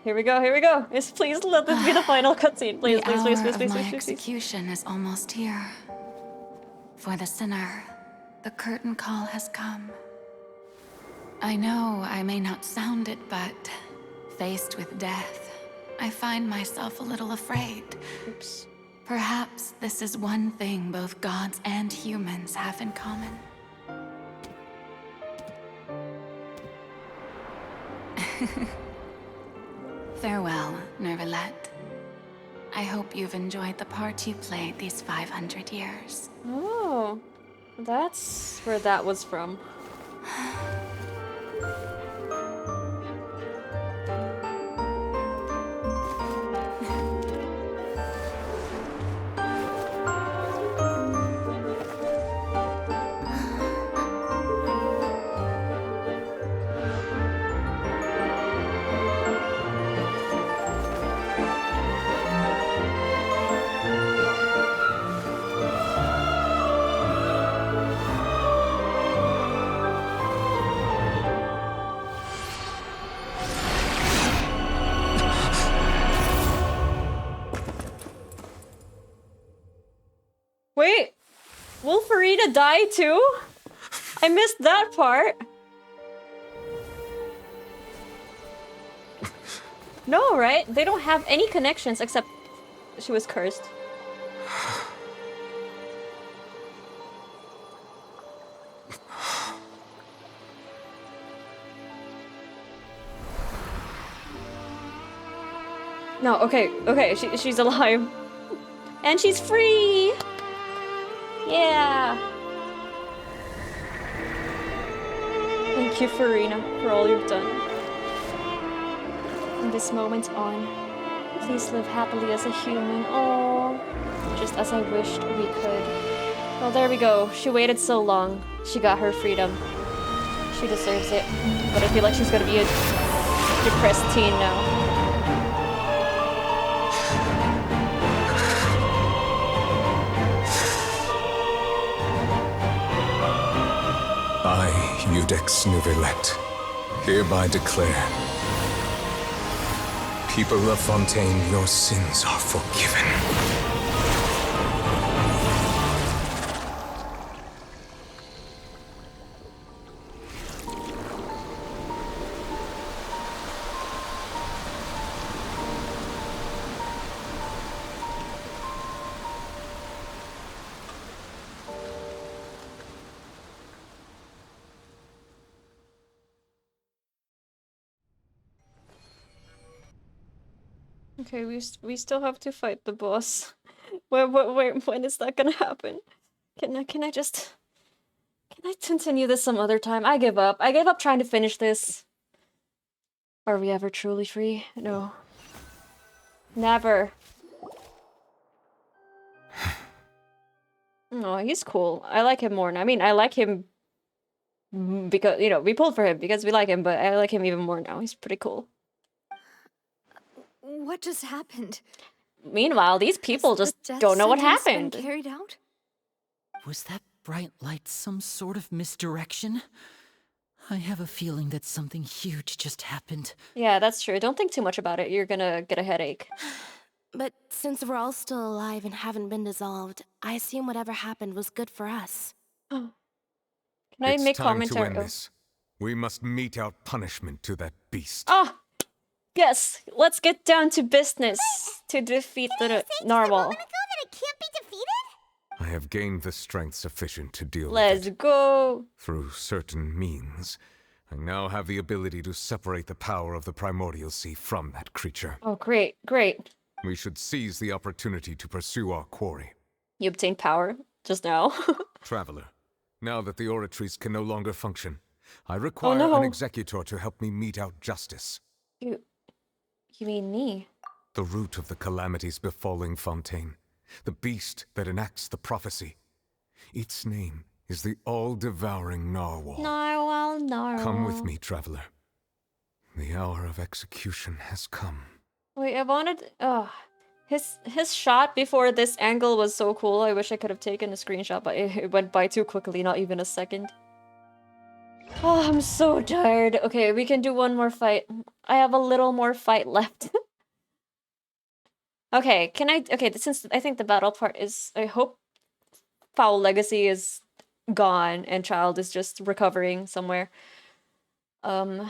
here we go, here we go. Yes, please let this be the final cutscene. Please, The please, hour please, please, of please, my please, please, please. execution is almost here. For the sinner, the curtain call has come. I know I may not sound it, but faced with death, I find myself a little afraid. Oops. Perhaps this is one thing both gods and humans have in common. Farewell, Nervalette. I hope you've enjoyed the part you played these 500 years. Oh, that's where that was from. Wait, will Furina die too? I missed that part. No, right? They don't have any connections except she was cursed. No, okay, she's alive. And she's free! Yeah! Thank you, Furina, for all you've done. From this moment on, please live happily as a human. Oh, just as I wished we could. Well, there we go. She waited so long. She got her freedom. She deserves it. But I feel like she's gonna be a depressed teen now. I, Iudex Nervalette, hereby declare, people of Fontaine, your sins are forgiven. Okay, we still have to fight the boss. When is that gonna happen? Can I just... Can I continue this some other time? I give up. I gave up trying to finish this. Are we ever truly free? No. Never. No, he's cool. I like him more now. I mean, I like him because, you know, we pulled for him because we like him, but I like him even more now. He's pretty cool. What just happened? Meanwhile, these people Has just the death don't know what sentence been happened. carried out? Was that bright light some sort of misdirection? I have a feeling that something huge just happened. Yeah, that's true. Don't think too much about it. You're gonna get a headache. But since we're all still alive and haven't been dissolved, I assume whatever happened was good for us. Can I It's make time to commentary? end this. We must mete out punishment to that beast. Ah! Yes! Let's get down to business to defeat the narwhal. I have gained the strength sufficient to deal with Let's it. go! Through certain means, I now have the ability to separate the power of the primordial sea from that creature. Oh, great, great. We should seize the opportunity to pursue our quarry. You obtained power just now. Traveler, now that the oratories can no longer function, I require no. an executor to help me mete out justice. You mean me? The root of the calamities befalling Fontaine. The beast that enacts the prophecy. Its name is the all-devouring Narwhal. Narwhal. Come with me, traveler. The hour of execution has come. Wait, I wanted... His shot before this angle was so cool. I wish I could have taken a screenshot, but it went by too quickly, not even a second. Oh, I'm so tired. Okay, we can do one more fight. I have a little more fight left. Okay, since I think the battle part is... I hope Foul Legacy is gone and Child is just recovering somewhere. Oh,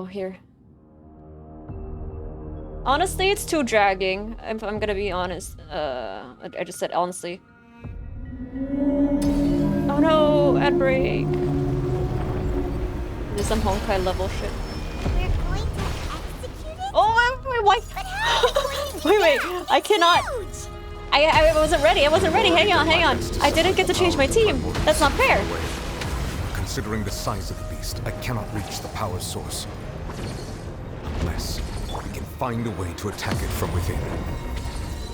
here. Honestly, it's too dragging, if I'm gonna be honest. I just said honestly. Oh no, ad break. There's some Honkai level shit. We're going to execute it? Oh, wait, wait, I cannot. I wasn't ready, hang on. I didn't get to change my team. That's not fair. Considering the size of the beast, I cannot reach the power source. Unless we can find a way to attack it from within.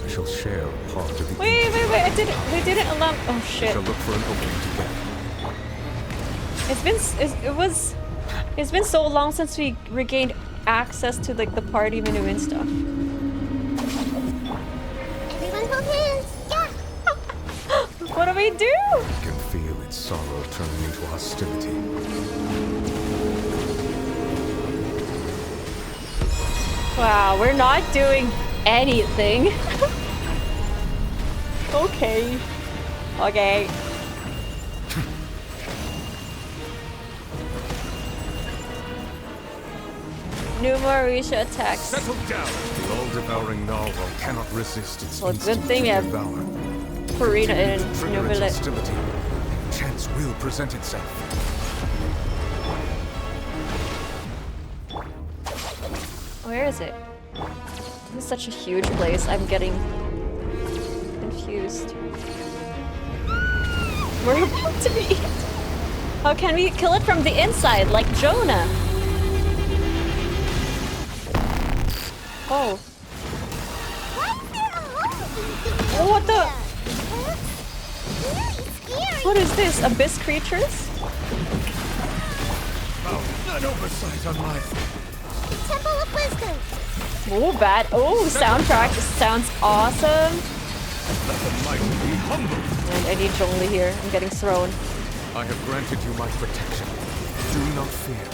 I shall share a part of the... Wait, they didn't allow... Oh shit. I shall look for an opening together. It's been so long since we regained access to like the party menu and stuff. Everyone hold hands! Yeah! What do we do? I can feel its sorrow turning into hostility. Wow, we're not doing anything. Okay. No more Risha attacks. Settle down! The all-devouring Narwhal cannot resist its Well, good thing we have Furina and Nubilet. hostility. Chance will present itself. Where is it? This is such a huge place. I'm getting confused. We're about to be eaten. How can we kill it from the inside, like Jonah? Oh. Oh, what the? What is this? Abyss creatures? Oh, an oversight on my... Temple of Wisdom! Oh, bad. Oh, soundtrack sounds awesome. Let the mighty be humble. And I need Zhongli here. I'm getting thrown. I have granted you my protection. Do not fear.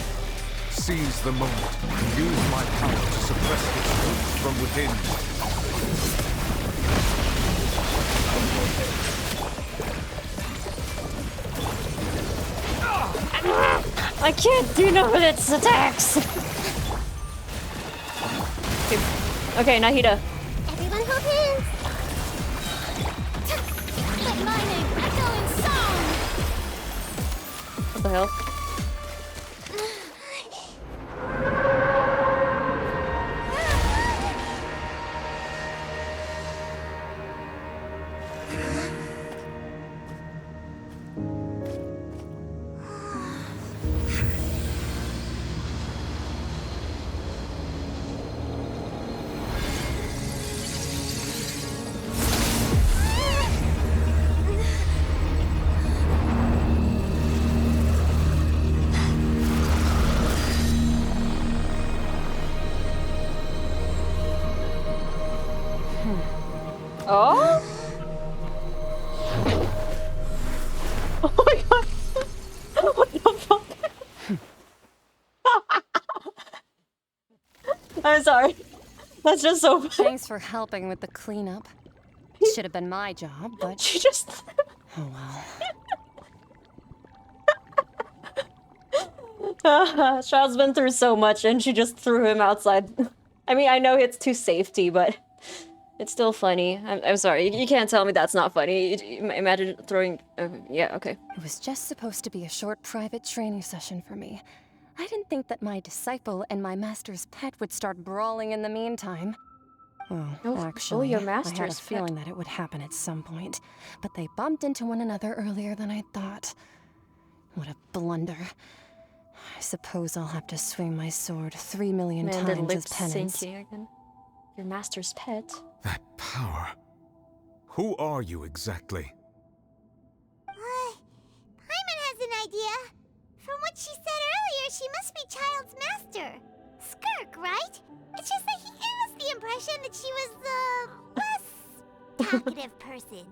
Seize the moment and use my power to suppress its roots from within. I can't do no with its attacks. Okay, Nahida. Everyone hold hands! Let my name echo in song! What the hell? Oh? Oh my god! What the fuck? I'm sorry. That's just so funny. Thanks for helping with the cleanup. Should have been my job, but... She just... Oh well. Child's been through so much and she just threw him outside. I mean, I know it's to safety, but... It's still funny. I'm sorry. You can't tell me that's not funny. Imagine throwing... yeah, okay. It was just supposed to be a short private training session for me. I didn't think that my disciple and my master's pet would start brawling in the meantime. Oh, actually, your I had a master's feeling that it would happen at some point, but they bumped into one another earlier than I thought. What a blunder. I suppose I'll have to swing my sword 3 million times as penance. Sinking again. Your master's pet? That power. Who are you exactly? Paimon has an idea. From what she said earlier, she must be Child's master. Skirk, right? It's just that he gave us the impression that she was the less talkative person.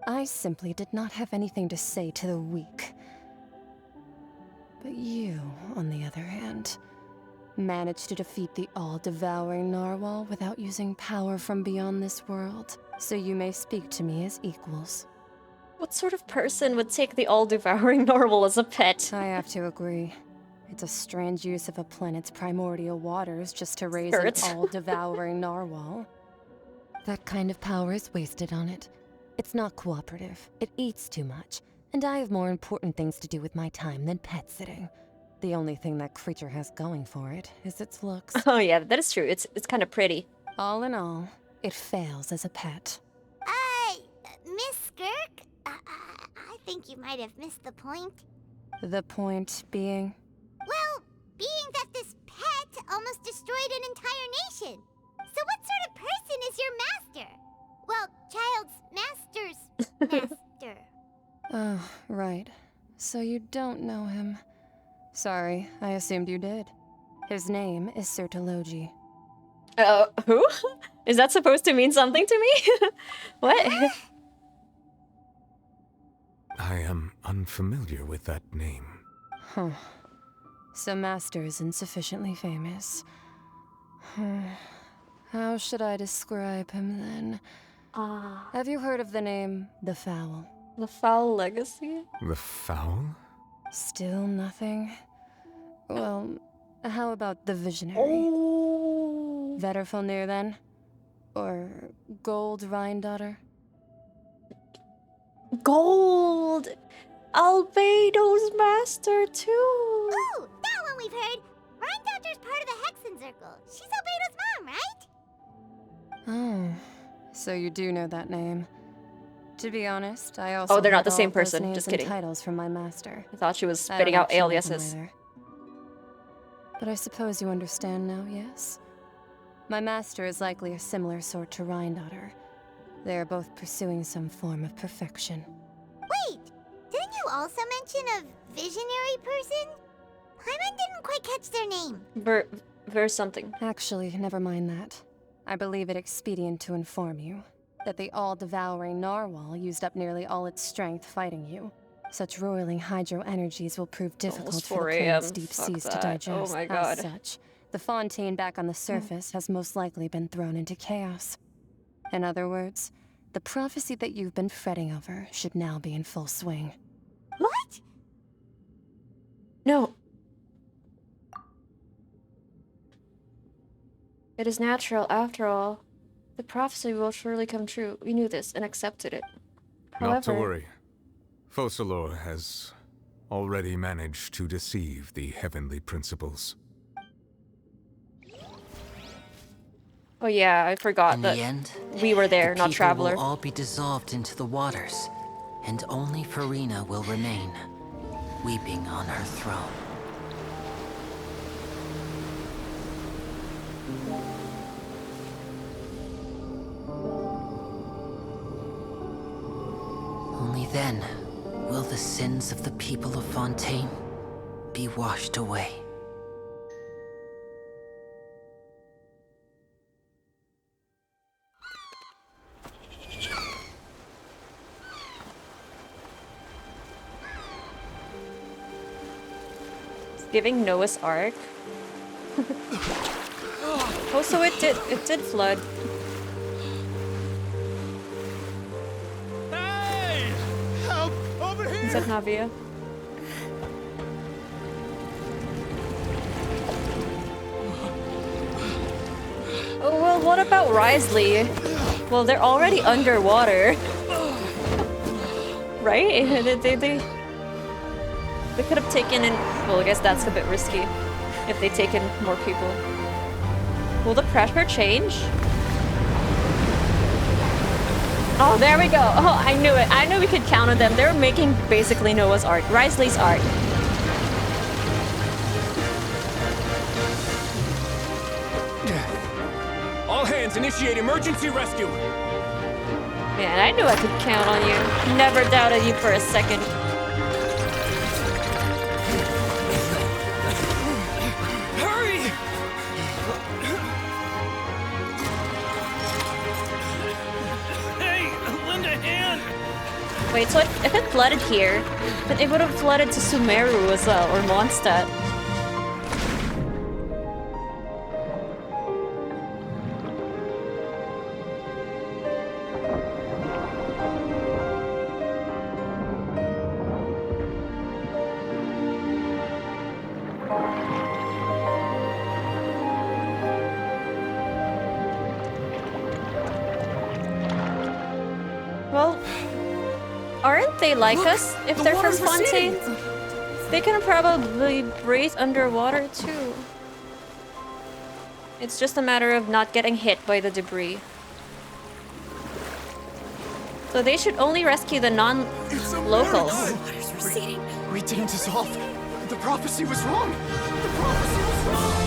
I simply did not have anything to say to the weak. But you, on the other hand, managed to defeat the all-devouring narwhal without using power from beyond this world. So you may speak to me as equals. What sort of person would take the all-devouring narwhal as a pet? I have to agree. It's a strange use of a planet's primordial waters just to raise Skirt. an all-devouring narwhal. That kind of power is wasted on it. It's not cooperative. It eats too much. And I have more important things to do with my time than pet sitting. The only thing that creature has going for it is its looks. Oh yeah, that is true. It's kind of pretty. All in all, it fails as a pet. Miss Skirk? I think you might have missed the point. The point being? Well, being that this pet almost destroyed an entire nation. So what sort of person is your master? Well, Child's master's master. Oh, right. So you don't know him. Sorry, I assumed you did. His name is Sertologi. Who? Is that supposed to mean something to me? What? I am unfamiliar with that name. Huh. So Master isn't sufficiently famous. How should I describe him then? Have you heard of the name The Fowl? The Fowl Legacy? The Fowl? Still nothing? Well, how about the Visionary? Oh. Vetterfulnir then? Or Gold Rhine-daughter? Gold! Albedo's master too! Oh, that one we've heard! Rhine-daughter's part of the Hexen Circle. She's Albedo's mom, right? Oh, so you do know that name. To be honest, I also Oh, they're not heard the same all those person, names just and kidding. titles from my master. I thought she was I spitting don't out actually know them aliases. either. But I suppose you understand now, yes? My master is likely a similar sort to Rhine-daughter. They are both pursuing some form of perfection. Wait, didn't you also mention a visionary person? Paimon didn't quite catch their name. Ver something. Actually, never mind that. I believe it expedient to inform you that the all-devouring narwhal used up nearly all its strength fighting you. Such roiling hydro energies will prove difficult for the planet's deep seas to digest. Oh my god. As such, the Fontaine back on the surface has most likely been thrown into chaos. In other words, the prophecy that you've been fretting over should now be in full swing. What? No. It is natural, after all. The prophecy will surely come true. We knew this and accepted it. However, not to worry. Focalor has already managed to deceive the heavenly principles. Oh yeah, I forgot In that the end, we were there, the not people Traveler. will all be dissolved into the waters, and only Furina will remain, weeping on her throne. Only then will the sins of the people of Fontaine be washed away. Giving Noah's Ark. Oh, so it did flood. Hey! Help! Over here! Is that Navia? Oh well, what about Risley? Well, they're already underwater. Right? They could have taken in... Well, I guess that's a bit risky. If they take in more people. Will the pressure change? Oh, there we go. Oh, I knew it. I knew we could count on them. They're making basically Noah's Ark. Risley's Ark. All hands, initiate emergency rescue! Man, I knew I could count on you. Never doubted you for a second. Hurry! Hey, lend a hand! Wait, so if it flooded here, then it would have flooded to Sumeru as well, or Mondstadt. Well, aren't they like us if they're from Fontaine? They can probably breathe underwater too. It's just a matter of not getting hit by the debris. So they should only rescue the non-locals. We didn't dissolve. The prophecy was wrong. The prophecy was wrong.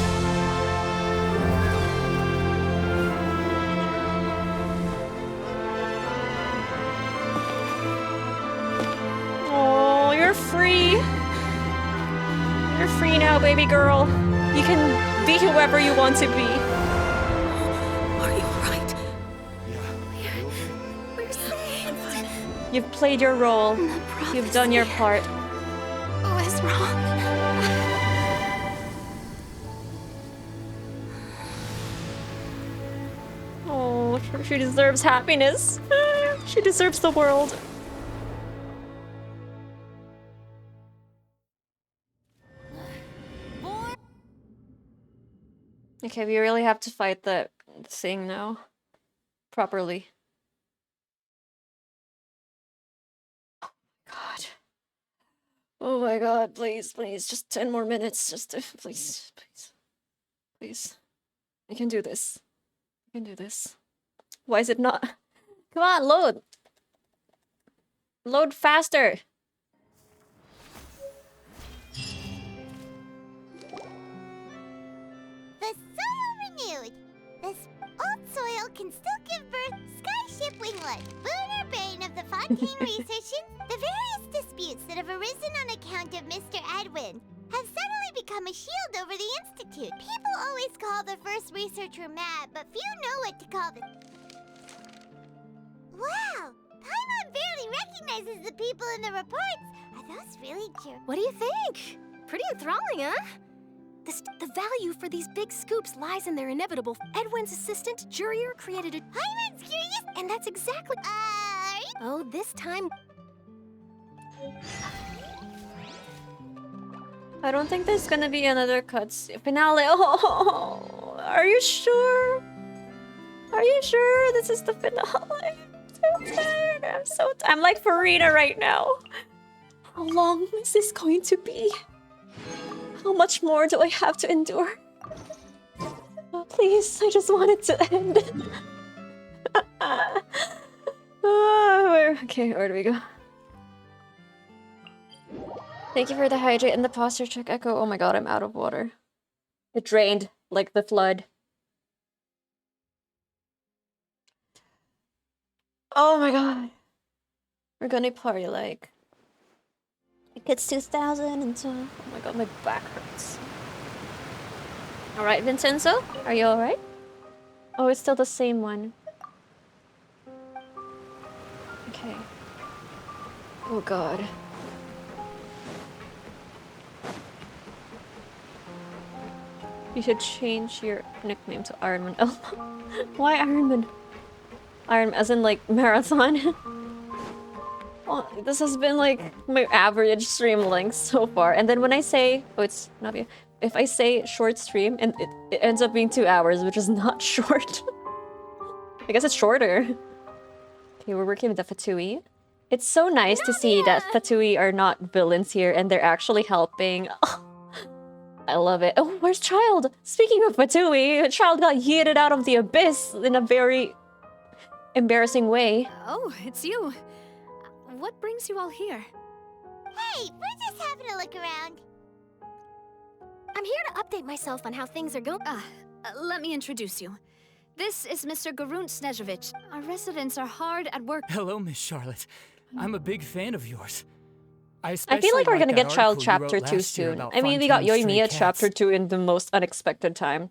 Oh, you're free. You're free now, baby girl. You can be whoever you want to be. Are you alright? We're safe. You've played your role. You've done your part. What was wrong? Oh, she deserves happiness. She deserves the world. Okay, we really have to fight that thing now. Properly. God. Oh my god, please, please. Just 10 more minutes. Just please, please. Please. I can do this. I can do this. Why is it not? Come on, load! Load faster! The soil renewed. This old soil can still give birth skyship winglet, boon or bane of the Fontaine researching. The various disputes that have arisen on account of Mr. Edwin have suddenly become a shield over the Institute. People always call the first researcher mad, but few know what to call the... Wow! Paimon barely recognizes the people in the reports. Are those really true? What do you think? Pretty enthralling, huh? The value for these big scoops lies in their inevitable. Edwin's assistant, Jurier, created a... Paimon's curious? And that's exactly... Oh, this time... I don't think there's gonna be another cutscene. Finale. Oh, are you sure? Are you sure this is the finale? I'm so tired. I'm like Furina right now. How long is this going to be? How much more do I have to endure? Oh, please, I just want it to end. Okay, where do we go? Thank you for the hydrate and the posture check, Echo. Oh my god, I'm out of water. It drained, like the flood. Oh my god. We're gonna party like... It's 2002. Oh my god, my back hurts. Alright, Vincenzo? Are you alright? Oh, it's still the same one. Okay. Oh god. You should change your nickname to Ironman Elmo. Why Ironman? Iron as in like marathon? Oh, this has been like my average stream length so far. And then when I say, oh, it's not me. If I say short stream, and it ends up being 2 hours, which is not short. I guess it's shorter. Okay, we're working with the Fatui. It's so nice to see that Fatui are not villains here and they're actually helping. Oh, I love it. Oh, where's Child? Speaking of Fatui, Child got yeeted out of the abyss in a very embarrassing way. Oh, it's you. What brings you all here? Hey, we're just having a look around. I'm here to update myself on how things are going. Let me introduce you. This is Mr. Garunt Snezhevich. Our residents are hard at work. Hello, Miss Charlotte. I'm a big fan of yours. I feel like we're gonna get Child Chapter 2 soon. I mean, we got Yoimiya Chapter 2 in the most unexpected time.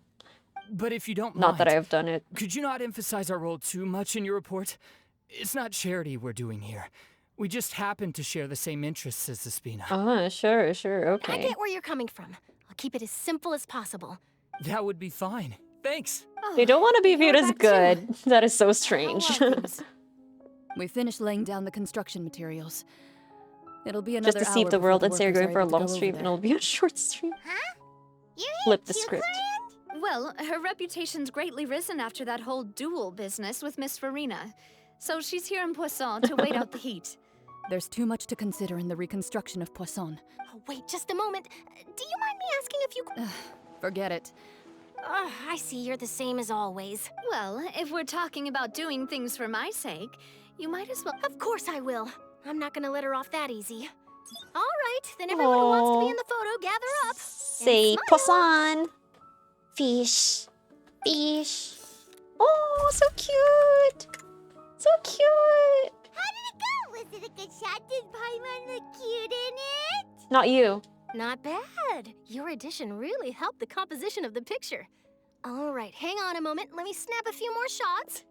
But if you don't mind, Not that I have done it. could you not emphasize our role too much in your report? It's not charity we're doing here. We just happen to share the same interests as the Spina. Sure, I okay. get where you're coming from. I'll keep it as simple as possible. That would be fine. Thanks. They don't want to be viewed as good. That is so strange. We finished laying down the construction materials. It'll be another Just to see if hour the before world and say you're workers going for a are able to long go stream over and it'll be a short stream. Flip the script. Well, her reputation's greatly risen after that whole duel business with Miss Furina. So she's here in Poisson to wait out the heat. There's too much to consider in the reconstruction of Poisson. Oh, wait just a moment. Do you mind me asking if you... Forget it. I see you're the same as always. Well, if we're talking about doing things for my sake, you might as well... Of course I will. I'm not gonna let her off that easy. All right, then everyone who wants to be in the photo, gather up. Say Poisson. Fish. Fish. Oh, so cute. So cute. How did it go? Was it a good shot? Did Paimon look cute in it? Not you. Not bad. Your addition really helped the composition of the picture. All right, hang on a moment. Let me snap a few more shots.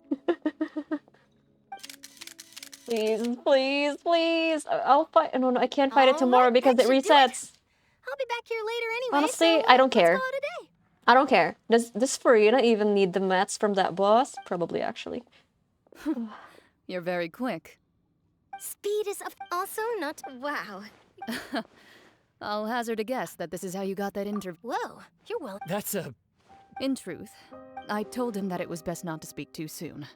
Please, please, please. I'll fight. No, I can't fight it tomorrow because it resets. I'll be back here later anyway. Honestly, so I don't care. let's call it a day. I don't care. Does Furina even need the mats from that boss? Probably, actually. You're very quick. Speed is also not... Wow. I'll hazard a guess that this is how you got that interview. Whoa, you're well... That's a... In truth, I told him that it was best not to speak too soon.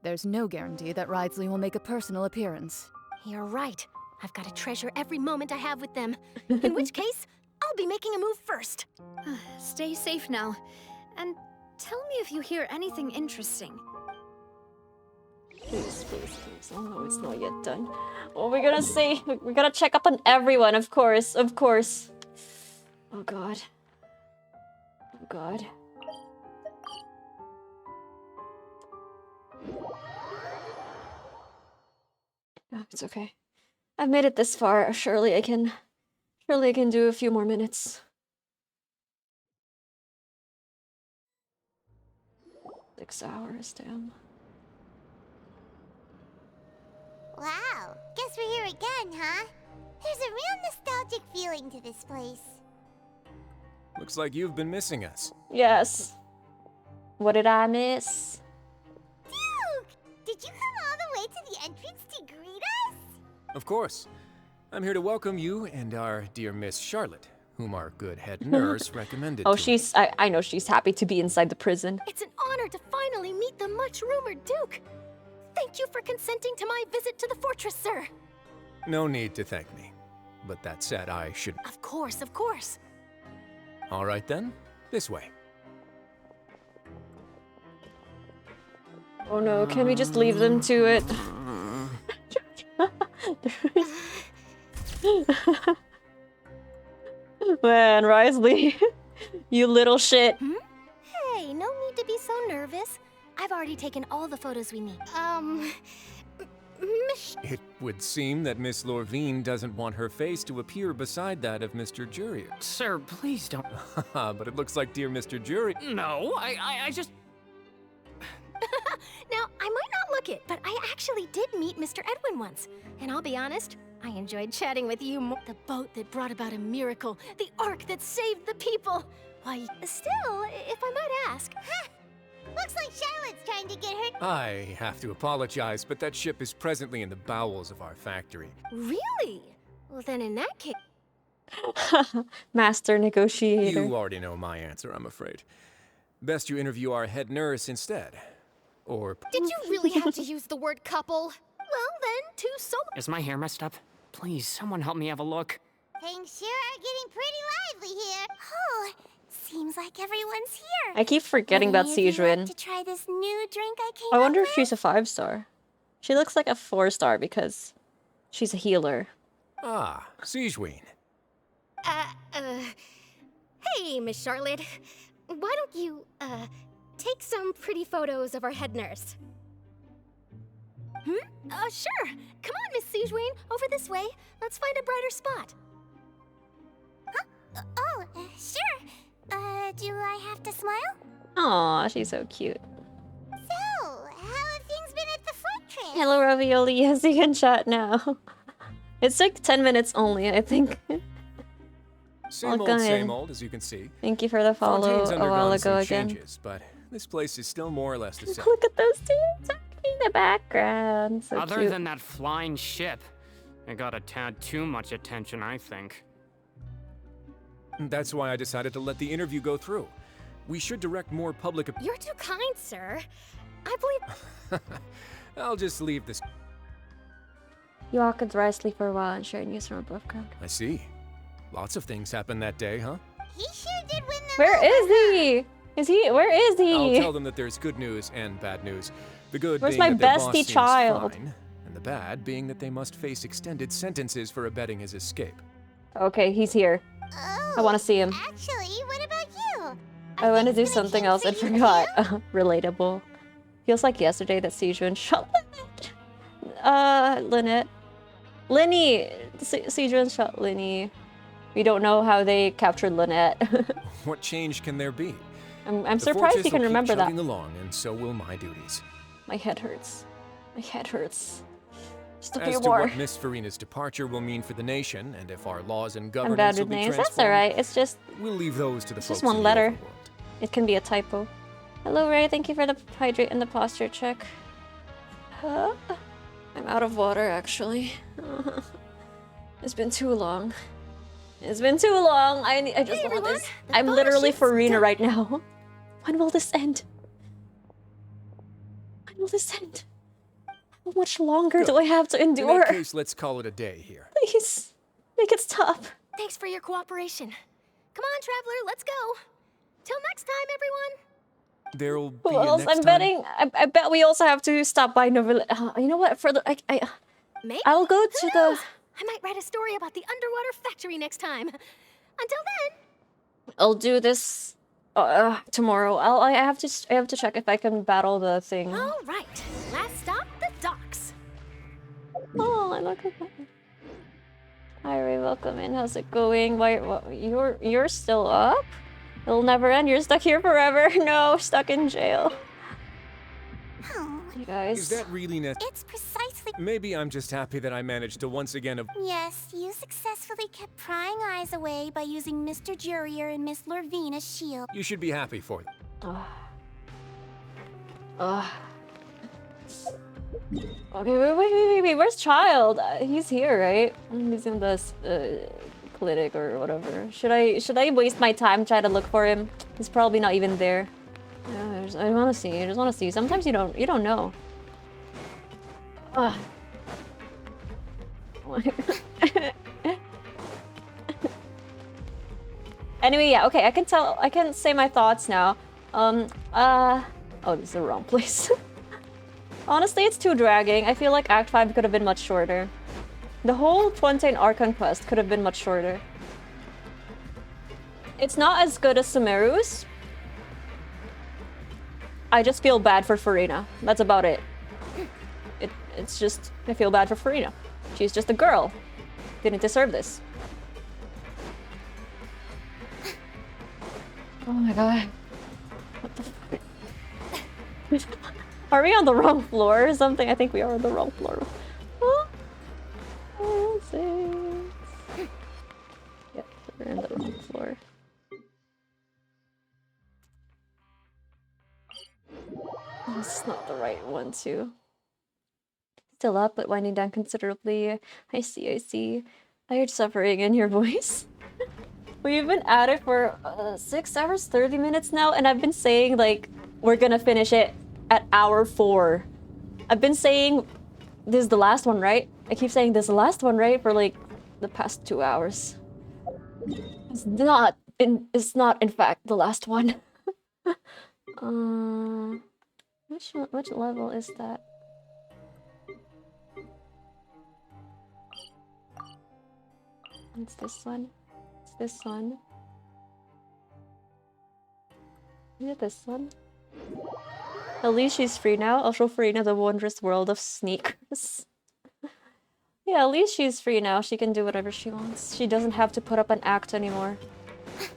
There's no guarantee that Ridesley will make a personal appearance. You're right. I've got to treasure every moment I have with them. In which case, I'll be making a move first. Stay safe now. And tell me if you hear anything interesting. Please, please, please. Oh no, it's not yet done. What are we gonna say? We're gonna check up on everyone, of course, of course. Oh god. Oh god. Oh, it's okay. I've made it this far. Surely I can do a few more minutes. 6 hours, damn. Wow, guess we're here again, huh? There's a real nostalgic feeling to this place. Looks like you've been missing us. Yes. What did I miss? Duke! Did you come all the way to the entrance to greet us? Of course. I'm here to welcome you and our dear Miss Charlotte, whom our good head nurse recommended Oh, to us. I know she's happy to be inside the prison. It's an honor to finally meet the much-rumored Duke. Thank you for consenting to my visit to the fortress, sir. No need to thank me. But that said, I should... Of course, of course. All right then, this way. Oh no, can we just leave them to it? Man, Risley, you little shit. Hey, no need to be so nervous. I've already taken all the photos we need. It would seem that Miss Lorvine doesn't want her face to appear beside that of Mr. Jurier. Sir, please don't... But it looks like dear Mr. Jurier... No, I just... Now, I might not look it, but I actually did meet Mr. Edwin once. And I'll be honest, I enjoyed chatting with you more. The boat that brought about a miracle, the ark that saved the people. Why, still, if I might ask... Looks like Charlotte's trying to get her... I have to apologize, but that ship is presently in the bowels of our factory. Really? Well, then in that case... Master negotiator. You already know my answer, I'm afraid. Best you interview our head nurse instead. or... Did you really have to use the word couple? Well, then, two soul. Is my hair messed up? Please, someone help me have a look. Things sure are getting pretty lively here. Oh, seems like everyone's here. I keep forgetting about Sijun. To try this new drink I came I wonder if she's a 5-star. She looks like a 4-star because she's a healer. Ah, Sijun. Hey, Miss Charlotte. Why don't you, take some pretty photos of our head nurse? Sure. Come on, Miss Sijun. Over this way. Let's find a brighter spot. Huh? Sure. Do I have to smile? Aw, she's so cute. So, how have things been at the fortress? Hello, Ravioli. Yes, you can chat now. It's like 10 minutes only, I think. Same old, as you can see. Thank you for the follow Fontaine's a while undergone ago some again. changes, but this place is still more or less the same. Look at those two talking in the background. So Other cute. than that flying ship, it got a tad too much attention, I think. That's why I decided to let the interview go through. We should direct more public... You're too kind, sir. I believe... I'll just leave this... You all could dry sleep for a while and share news from above ground. I see. Lots of things happened that day, huh? He sure did win them Where over, is he? Is he? Where is he? I'll tell them that there's good news and bad news. The good Where's being my that their boss bestie seems child? fine, and the bad being that they must face extended sentences for abetting his escape. Okay, he's here. I want to see him. Actually, what about you? I want to do something else. I forgot. Relatable. Feels like yesterday that Sijun shot Lynette. Linny! Sijun shot Linny. We don't know how they captured Lynette. What change can there be? I'm surprised you can remember that. Along, and so will my duties. My head hurts. My head hurts. Just a As few to more. what Miss Furina's departure will mean for the nation, and if our laws and I'm governance bad will with be names. transformed, That's alright. It's just... we'll leave those to the It's folks just one in the letter. overworld. It can be a typo. Hello, Ray. Thank you for the hydrate and the posture check. Huh? I'm out of water, actually. It's been too long. It's been too long. I just want this. I'm literally Furina right now. When will this end? When will this end? How much longer do I have to endure? In that case, let's call it a day here. Please, make it stop. Thanks for your cooperation. Come on, Traveler, let's go. Till next time, everyone. There'll be Who a else? next I'm time. betting. I bet we also have to stop by Novilla. You know what? For the Maybe. I'll go to Who the. knows? I might write a story about the underwater factory next time. Until then. I'll do this tomorrow. I have to check if I can battle the thing. All right. Last stop, the docks. Oh, I look at that. Hi, Ray. Welcome in. How's it going? Why? You're still up? It'll never end. You're stuck here forever. No, stuck in jail. You guys. Is that really It's precisely... Maybe I'm just happy that I managed to once again Yes, you successfully kept prying eyes away by using Mr. Jurier and Miss Lorvina's shield. You should be happy for it. Okay, wait. Where's Child? He's here, right? He's in the clinic or whatever. Should I waste my time trying to look for him? He's probably not even there. I want to see. I just want to see. Sometimes you don't know. Anyway, yeah. Okay, I can say my thoughts now. Oh, this is the wrong place. Honestly, it's too dragging. I feel like Act 5 could have been much shorter. The whole Fontaine Archon quest could have been much shorter. It's not as good as Sumeru's. I just feel bad for Furina. That's about it. It's just, I feel bad for Furina. She's just a girl. Didn't deserve this. Oh my god. What the fuck? Are we on the wrong floor or something? I think we are on the wrong floor. Oh, 6. Yep, we're on the wrong floor. Oh, this is not the right one, too. Still up, but winding down considerably. I see. I heard suffering in your voice. We've been at it for 6 hours, 30 minutes now, and I've been saying, like, we're gonna finish it at hour 4. I've been saying this is the last one, right? I keep saying this is the last one, right? For like the past 2 hours. It's not in fact the last one. Which level is that? It's this one. It's this one. Is it this one? At least she's free now. I'll show Furina the wondrous world of sneakers. Yeah, at least she's free now. She can do whatever she wants. She doesn't have to put up an act anymore.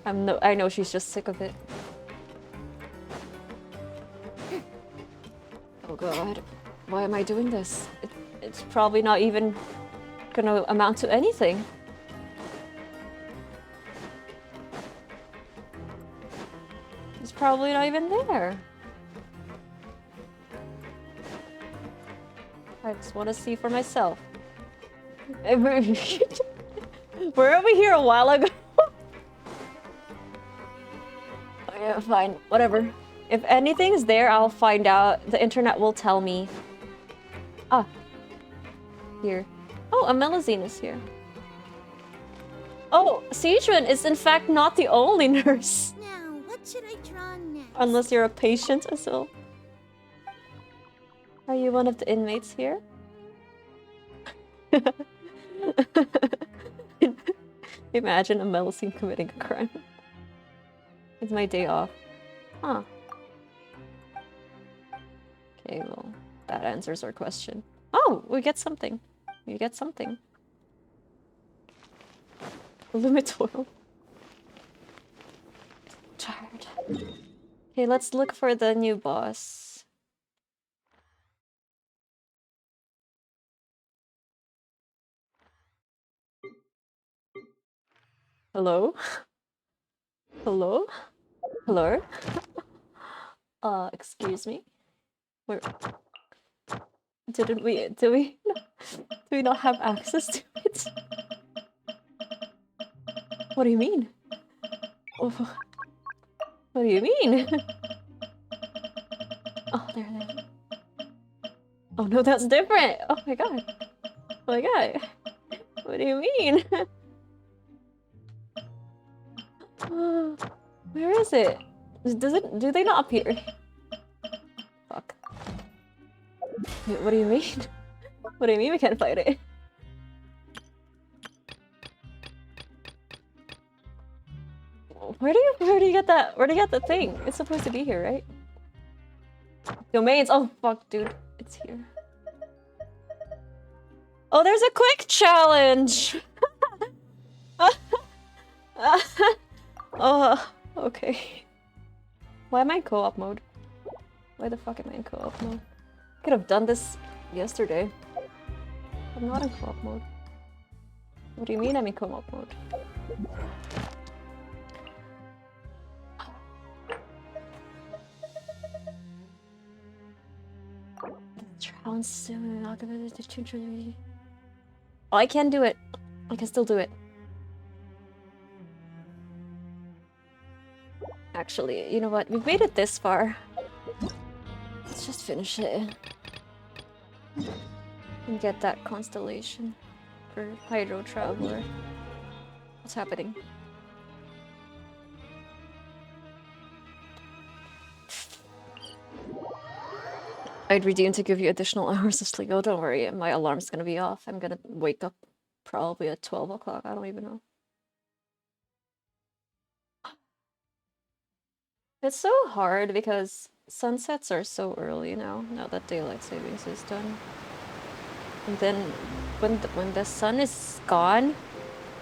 I know she's just sick of it. Oh god. Why am I doing this? It's probably not even gonna amount to anything. It's probably not even there. I just want to see for myself. Were we here a while ago? Oh yeah, fine. Whatever. If anything's there, I'll find out. The internet will tell me. Ah. Here. Oh, a Melusine is here. Oh, Sichuan is in fact not the only nurse. Now, what should I draw next? Unless you're a patient as well. Are you one of the inmates here? Imagine a Melusine committing a crime. It's my day off. Huh. Okay, well, that answers our question. Oh, we get something. We get something. Limit oil. Tired. Okay, let's look for the new boss. Hello? Hello? Hello? Excuse me? Where... Didn't we... Do we not have access to it? What do you mean? Oh, what do you mean? Oh, there. Oh no, that's different! Oh my god. Oh my god. What do you mean? Where is it? Do they not appear? Fuck. Wait, what do you mean? What do you mean we can't fight it? Where do you get that? Where do you get the thing? It's supposed to be here, right? Domains. Oh fuck, dude. It's here. Oh, there's a quick challenge. Oh, okay. Why am I in co-op mode? Why the fuck am I in co-op mode? I could have done this yesterday. I'm not in co-op mode. What do you mean I'm in co-op mode? Oh, I can do it. I can still do it. Actually, you know what? We've made it this far. Let's just finish it. And get that constellation for Hydro Traveler. What's happening? I'd redeem to give you additional hours of sleep. Oh, don't worry. My alarm's gonna be off. I'm gonna wake up probably at 12 o'clock. I don't even know. It's so hard because sunsets are so early now that daylight savings is done. And then when the sun is gone,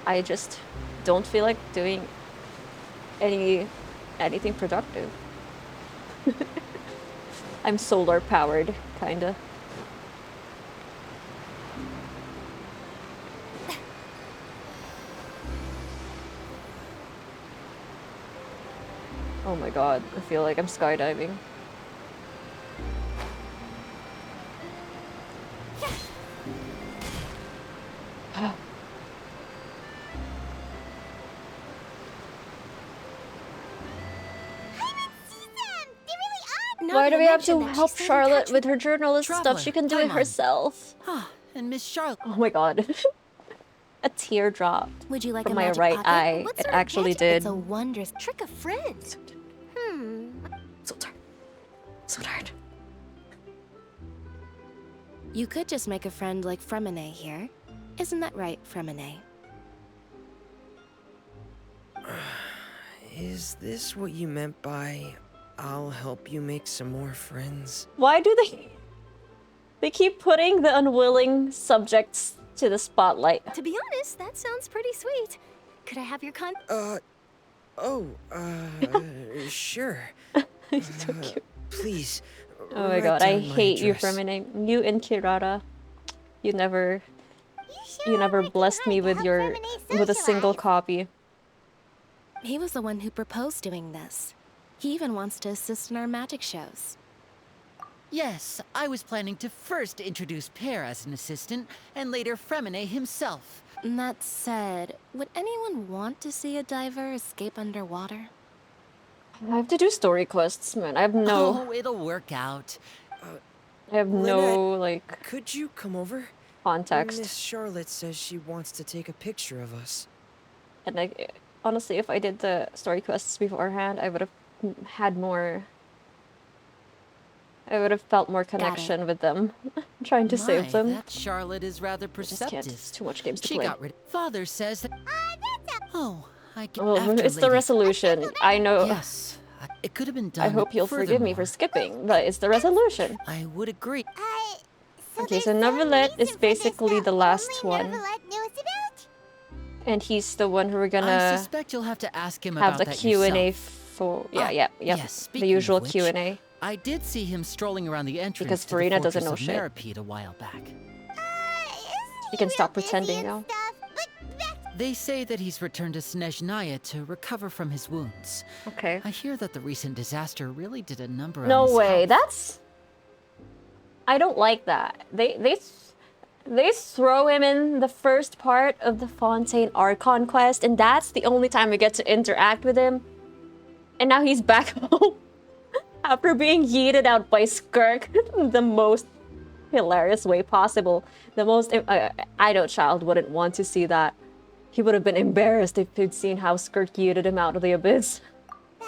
I just don't feel like doing anything productive. I'm solar powered, kinda. Oh my god, I feel like I'm skydiving. not Why do we even have to mention that help she's still in Charlotte touch with her journalist stuff? Traveler, She can do it Paimon. herself. And Miss Charlotte. Oh my god. A tear dropped Would you like from a my magic right pocket? eye. What It sort of actually gadget? did. It's a wondrous trick of friends. So tired. So tired. You could just make a friend like Fremine here. Isn't that right, Fremine? Is this what you meant by I'll help you make some more friends? Why do they keep putting the unwilling subjects to the spotlight? To be honest, that sounds pretty sweet. Could I have your Sure. So cute. Please. Oh my write god, I down my hate you, address. Fremine. You and Kirara. You never blessed me with a single copy. He was the one who proposed doing this. He even wants to assist in our magic shows. Yes, I was planning to first introduce Pear as an assistant, and later Fremine himself. That said, would anyone want to see a diver escape underwater? I have to do story quests, man. I have no. Oh, it'll work out. I have no like. Could you come over? Context. Miss Charlotte says she wants to take a picture of us. And honestly, if I did the story quests beforehand, I would have had more. I would have felt more connection with them, trying to save them. That Charlotte is rather perceptive. It's too much games to she play. got rid. Father says that. Oh, I can. Oh, it's the resolution. I know. Yes, it could have been done. I hope you'll forgive me for skipping, but it's the resolution. I would agree. Okay, so Neverlet is basically the last one. And he's the one who we're I gonna suspect you'll have to ask him have about the that Q&A yourself. for. Yeah, Yes, the speaking usual of which, Q&A. I did see him strolling around the entrance Because to the Furina fortress doesn't know of shit. Meropide a while back. You can stop pretending now. They say that he's returned to Snezhnaya to recover from his wounds. Okay. I hear that the recent disaster really did a number on No his way. health. That's. I don't like that. They throw him in the first part of the Fontaine Archon quest, and that's the only time we get to interact with him. And now he's back home after being yeeted out by Skirk the most hilarious way possible. The most idle child wouldn't want to see that. He would have been embarrassed if he'd seen how Skirk yeeted him out of the abyss.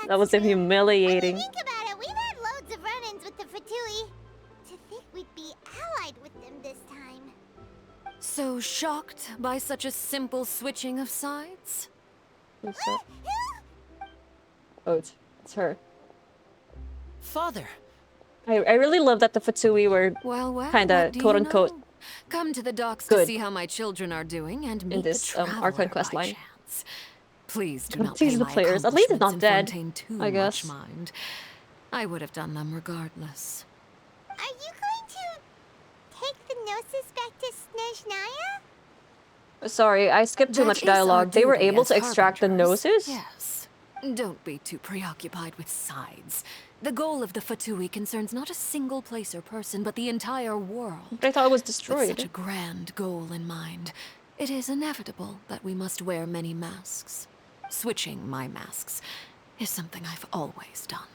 That was humiliating. Think about it, we've had loads of run-ins with the Fatui. To think we'd be allied with them this time. So shocked by such a simple switching of sides? Oh, it's her. Father. I really love that the Fatui were Well, kind of what do you quote-unquote know? Come to the docks good to see how my children are doing and meet in this the traveler Archon quest by line. chance. Please do Don't not tease pay the my players. At least it's not accomplishments in dead, Fontaine too I guess. much mind. I would have done them regardless. Are you going to take the Gnosis back to Snezhnaya? Sorry, I skipped too That much is our dialogue. They were duty able as to extract the harbingers. noses? Yes. Don't be too preoccupied with sides. The goal of the Fatui concerns not a single place or person, but the entire world. But I thought it was With destroyed. such a grand goal in mind, it is inevitable that we must wear many masks. Switching my masks is something I've always done.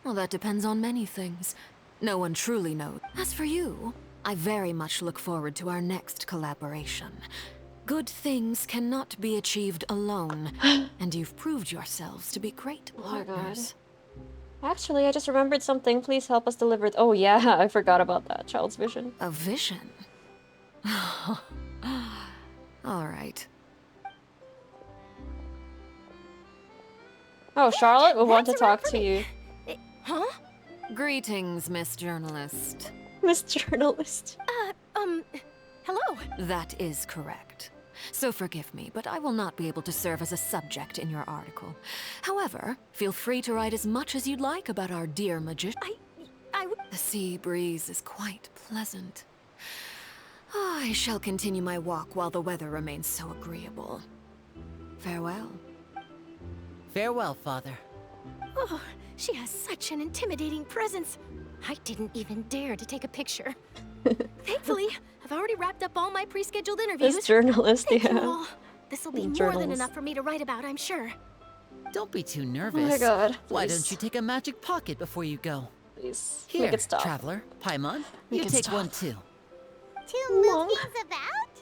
Well, that depends on many things. No one truly knows. As for you, I very much look forward to our next collaboration. Good things cannot be achieved alone, and you've proved yourselves to be great partners. Actually, I just remembered something. Please help us deliver it. Oh yeah, I forgot about that. Child's vision. A vision? All right. Oh, Charlotte will want to talk to you. Huh? Greetings, Miss Journalist. Miss Journalist. Hello. That is correct. So forgive me, but I will not be able to serve as a subject in your article. However, feel free to write as much as you'd like about our dear magician. The sea breeze is quite pleasant. I shall continue my walk while the weather remains so agreeable. Farewell. Farewell, Father. Oh, she has such an intimidating presence. I didn't even dare to take a picture. Thankfully, I've already wrapped up all my pre-scheduled interviews. This journalist, Thank you yeah. all. This'll be more than enough for me to write about, I'm sure. Don't be too nervous. Oh my god. Why Please. don't you take a magic pocket before you go? Please. Here, Make it stop. traveler, Paimon, Make you it take stop. one too. Two movies about?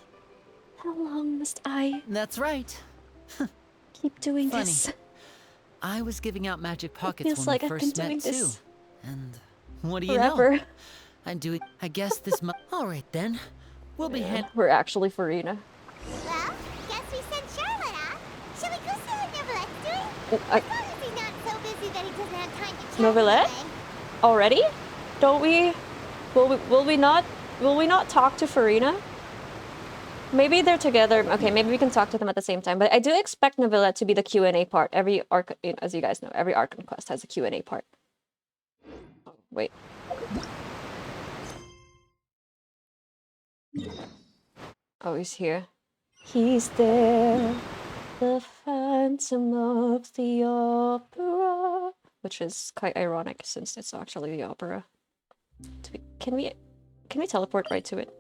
How long must I That's right. keep doing Funny. this? I was giving out magic pockets feels when like we I've first been doing met too. this And what do you forever. know? I'm doing. I guess this. All right then. We'll be head. We're actually Furina. Well, guess we sent Charlotte off. Shall we go see what Neverlette's doing? I- As long as he's not so busy that he doesn't have time to chat Novelette? anyway. Already? Don't we? Will we not talk to Furina? Maybe they're together. Okay, maybe we can talk to them at the same time. But I do expect Novelette to be the Q&A part. Every arc, as you guys know, every Archon quest has a Q&A part. Oh, wait. Oh, he's here. He's there. The Phantom of the Opera. Which is quite ironic since it's actually the opera. Can we teleport right to it?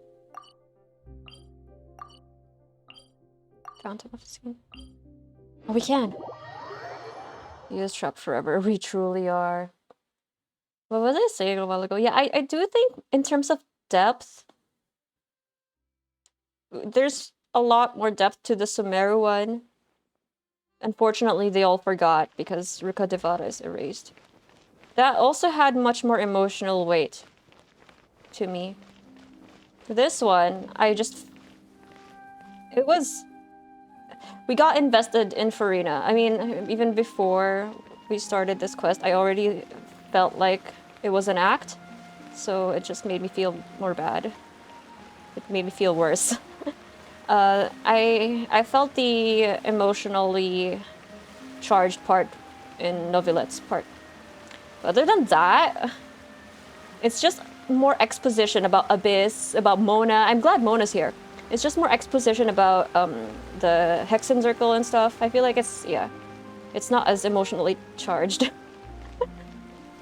Phantom of the Scene. Oh, we can. He is trapped forever. We truly are. What was I saying a while ago? Yeah, I do think in terms of depth, there's a lot more depth to the Sumeru one. Unfortunately, they all forgot because Ruka Devata is erased. That also had much more emotional weight to me. This one, we got invested in Furina. I mean, even before we started this quest, I already felt like it was an act. So it just made me feel more bad. It made me feel worse. I felt the emotionally charged part in Novelette's part. Other than that, it's just more exposition about Abyss, about Mona. I'm glad Mona's here. It's just more exposition about the Hexen Circle and stuff. I feel like it's not as emotionally charged.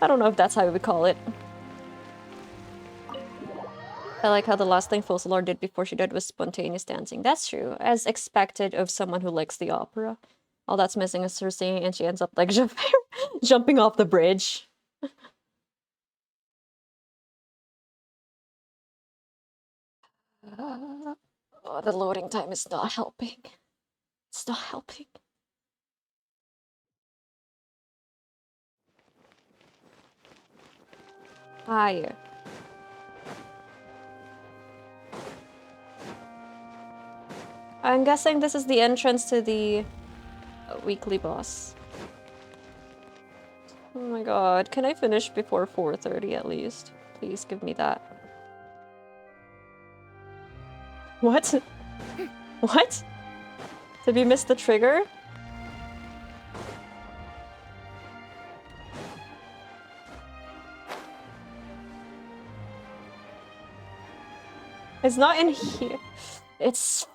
I don't know if that's how we would call it. I like how the last thing Fossilor did before she died was spontaneous dancing. That's true, as expected of someone who likes the opera. All that's missing is her singing and she ends up like jumping off the bridge. Oh, the loading time is not helping. It's not helping. Higher. I'm guessing this is the entrance to the weekly boss. Oh my god, can I finish before 4:30 at least? Please give me that. What? What? Did we miss the trigger? It's not in here. It's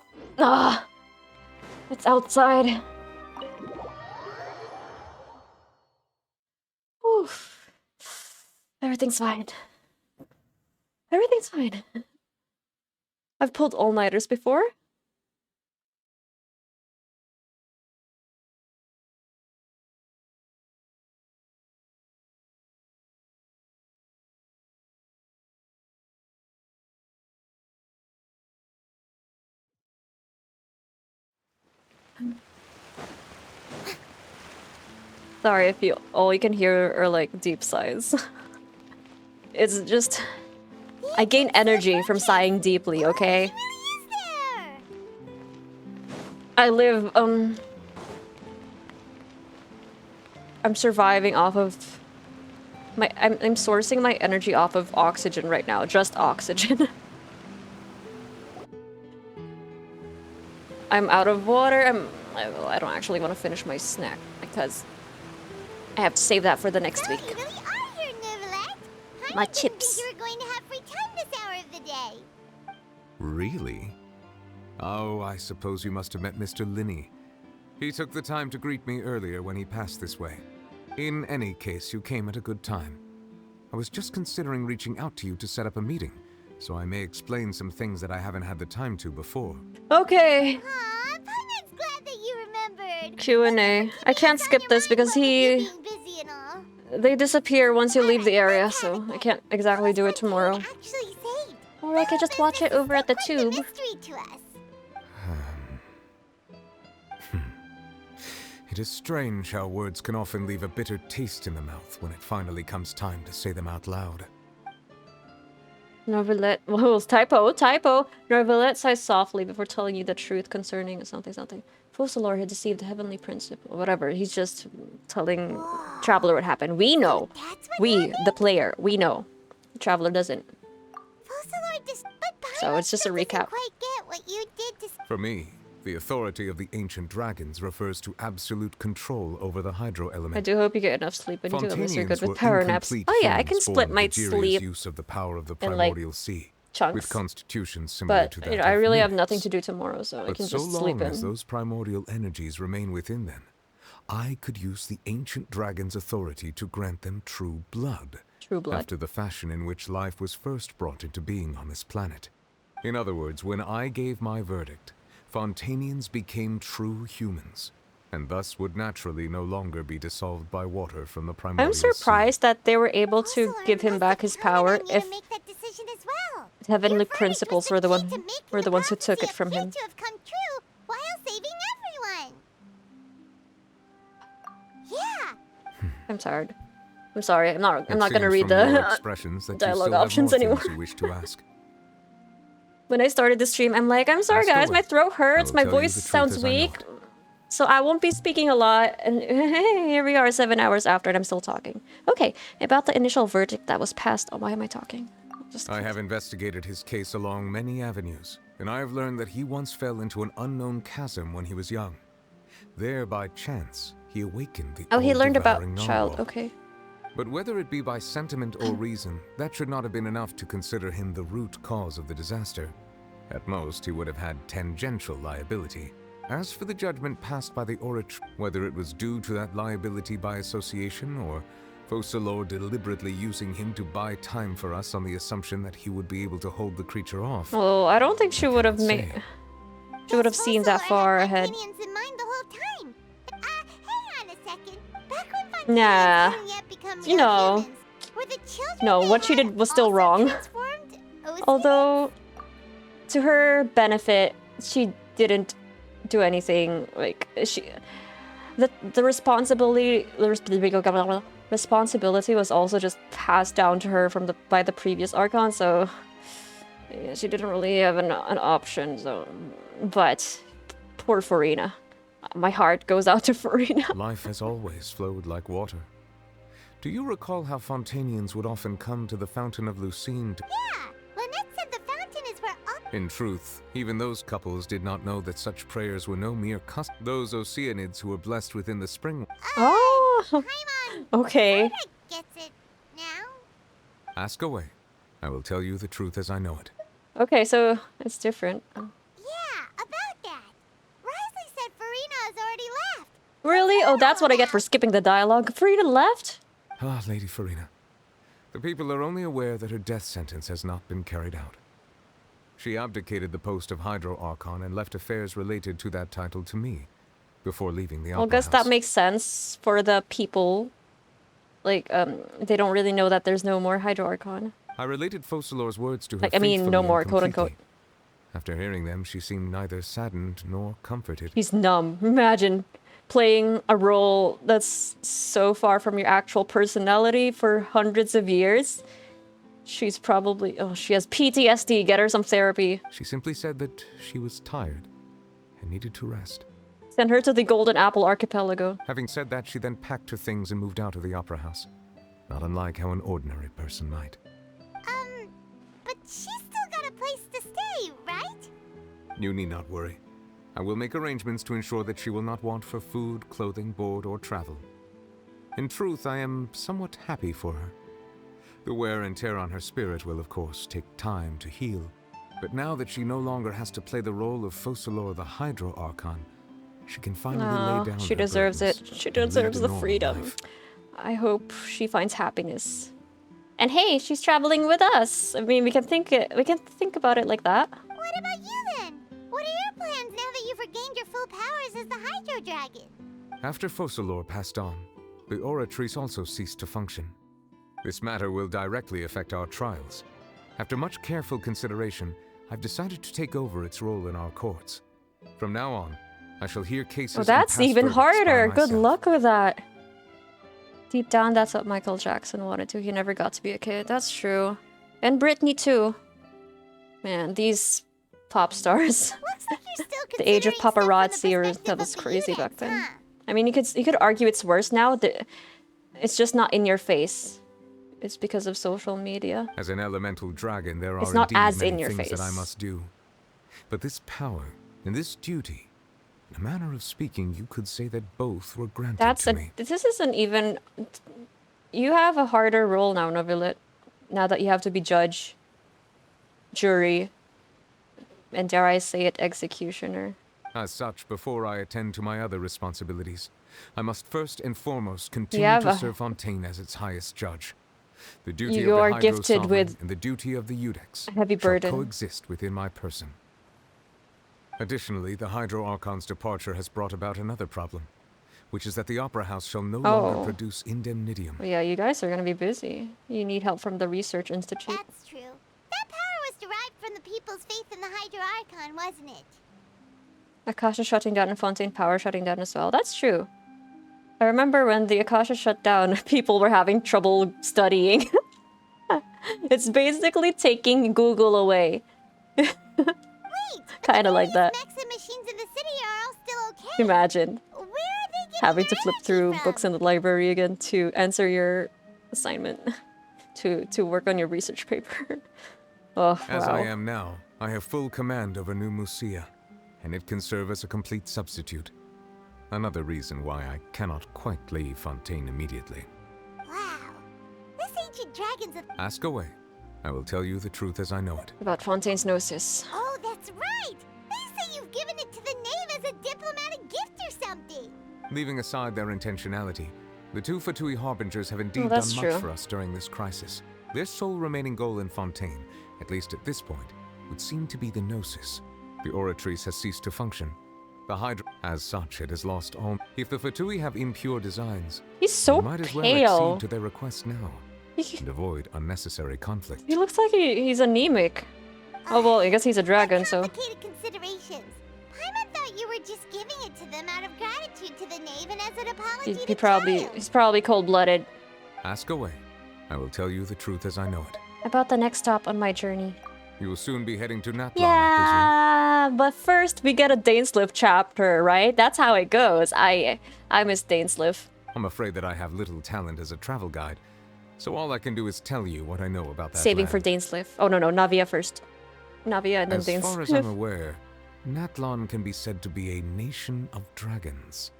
outside. Oof. Everything's fine. Everything's fine. I've pulled all-nighters before. Sorry if all you can hear are like deep sighs. It's just I gain energy from sighing deeply, okay? I live I'm surviving off of I'm sourcing my energy off of oxygen right now, just oxygen. I'm out of water. I don't actually want to finish my snack because I have to save that for the next week. You really are here, Neverlet. My I didn't chips. think you were going to have free time this hour of the day. Really? Oh, I suppose you must have met Mr. Linney. He took the time to greet me earlier when he passed this way. In any case, you came at a good time. I was just considering reaching out to you to set up a meeting, so I may explain some things that I haven't had the time to before. Okay. Aw, Paimon's glad that you remembered. Q&A. I can't skip this because they disappear once you leave the area, so I can't exactly do it tomorrow. Or I could just watch it over at the tube. It is strange how words can often leave a bitter taste in the mouth when it finally comes time to say them out loud. Norvalet, whoa, typo. Norvalet sighs softly before telling you the truth concerning something. Focalor had deceived the heavenly principle, whatever. He's just telling Traveler what happened. We know. We, the player, we know. Traveler doesn't. So it's just a recap. For me, the authority of the ancient dragons refers to absolute control over the hydro element. I do hope you get enough sleep when you do unless you're good with power naps. Oh yeah, I can split my sleep use of the power of the in primordial like sea, chunks. with constitutions similar to that. But I really have nothing to do tomorrow, so I can just sleep in. But so long as those primordial energies remain within them, I could use the ancient dragon's authority to grant them true blood. True blood. After the fashion in which life was first brought into being on this planet. In other words, when I gave my verdict, Fontainians became true humans, and thus would naturally no longer be dissolved by water from the primordial I'm surprised that they were able to give him back his power if the heavenly principles were the ones who took it from him. I'm tired. I'm sorry. I'm not gonna read the dialogue options anymore. You wish to ask. When I started the stream, I'm like, I'm sorry guys, my throat hurts, my voice sounds weak, so I won't be speaking a lot. And here we are 7 hours after and I'm still talking. Okay, about the initial verdict that was passed. Oh, why am I talking? I have investigated his case along many avenues, and I have learned that he once fell into an unknown chasm when he was young. There, by chance, he awakened the he learned about all-devouring child, narwhal. okay. But whether it be by sentiment or reason, that should not have been enough to consider him the root cause of the disaster. At most, he would have had tangential liability. As for the judgment passed by the Orich, whether it was due to that liability by association, or Focalor deliberately using him to buy time for us on the assumption that he would be able to hold the creature off. Well, I don't think she would have made... She would have seen that far ahead. Nah. You know. No, what she did was still wrong. Although, to her benefit, she didn't do anything, like, the responsibility was also just passed down to her by the previous Archon, so yeah, she didn't really have an option, so, but poor Furina. My heart goes out to Furina. Life has always flowed like water. Do you recall how Fontainians would often come to the Fountain of Lucine to... Yeah! Lynette said the fountain is where In truth, even those couples did not know that such prayers were no mere custom. Those Oceanids who were blessed within the spring... Oh! Okay. Gets it now? Ask away. I will tell you the truth as I know it. Okay, so it's different. Yeah, about that. Risley said Furina has already left. Really? Oh, that's what I get for skipping the dialogue. Furina left? Ah, Lady Furina. The people are only aware that her death sentence has not been carried out. She abdicated the post of Hydro Archon and left affairs related to that title to me, before leaving the Well, I guess that makes sense for the people. Like, they don't really know that there's no more Hydro Archon. I related Focalor's words to her. Like, I mean, no more, quote-unquote. After hearing them, she seemed neither saddened nor comforted. He's numb. Imagine playing a role that's so far from your actual personality for hundreds of years. She's probably... Oh, she has PTSD. Get her some therapy. She simply said that she was tired and needed to rest. Send her to the Golden Apple Archipelago. Having said that, she then packed her things and moved out of the opera house. Not unlike how an ordinary person might. But she's still got a place to stay, right? You need not worry. I will make arrangements to ensure that she will not want for food, clothing, board, or travel. In truth, I am somewhat happy for her. The wear and tear on her spirit will, of course, take time to heal. But now that she no longer has to play the role of Focalor the Hydro Archon, she can finally lay down she her deserves burdens it. She and lead deserves a the normal freedom. life. I hope she finds happiness. And hey, she's traveling with us. I mean, we can think about it like that. What about you then? What are your plans now that you've regained your full powers as the Hydro Dragon? After Focalor passed on, the Oratrice also ceased to function. This matter will directly affect our trials. After much careful consideration, I've decided to take over its role in our courts. From now on, I shall hear cases. Well, that's and pass even verdicts by harder. Good myself. luck with that. Deep down, that's what Michael Jackson wanted to. He never got to be a kid. That's true. And Britney too. Man, these pop stars. The age of paparazzi, that was crazy back then. I mean, you could argue it's worse now. It's just not in your face. It's because of social media. As an elemental dragon, there It's are not indeed as many in your things that I face. must do. But this power and this duty, in a manner of speaking, you could say that both were granted That's to a. me. This isn't even. You have a harder role now, Novelit. Now that you have to be judge, jury, and dare I say it, executioner. As such, before I attend to my other responsibilities, I must first and foremost continue have to a- serve Fontaine as its highest judge. The duty You of the are Hydro gifted Sovereign with and the duty of the Eudex a heavy shall burden. coexist within my person. Additionally, the Hydro Archon's departure has brought about another problem, which is that the Opera House shall no longer Oh. produce indemnitium. Well, yeah, you guys are gonna be busy. You need help from the Research Institute. That's true. That power was derived from the people's faith in the Hydro Archon, wasn't it? Akasha shutting down and Fontaine Power shutting down as well. That's true. I remember when the Akasha shut down, people were having trouble studying. It's basically taking Google away. Kind of like that. Maxim machines in the city are all still okay. Imagine Where are they getting having to flip through books in the library again to answer your assignment, to work on your research paper. Oh, As wow. I am now, I have full command over New Musia, and it can serve as a complete substitute. Another reason why I cannot quite leave Fontaine immediately. Wow. This ancient dragon's a... Ask away. I will tell you the truth as I know it. About Fontaine's Gnosis. Oh, that's right! They say you've given it to the knave as a diplomatic gift or something! Leaving aside their intentionality, the two Fatui Harbingers have indeed that's done true. much for us during this crisis. Their sole remaining goal in Fontaine, at least at this point, would seem to be the Gnosis. The Oratrice has ceased to function. The Hydra, as such, it has lost all. If the Fatui have impure designs, He's so we might as well pale. accede to their request now and avoid unnecessary conflict. He looks like he's anemic. Oh well, I guess he's a dragon, so. Complicated considerations. Paimon thought you were just giving it to them out of gratitude to the knave and as an apology to He's probably cold-blooded. Ask away. I will tell you the truth as I know it. About the next stop on my journey. You will soon be heading to Natlan, I Yeah, but first we get a Dainsliff chapter, right? That's how it goes. I miss Dainsliff. presume. I'm afraid that I have little talent as a travel guide, so all I can do is tell you what I know about that Saving land. for Dainsliff. Oh no, Navia first. Navia and then As far as I'm Dainsliff. aware, Natlan can be said to be a nation of dragons.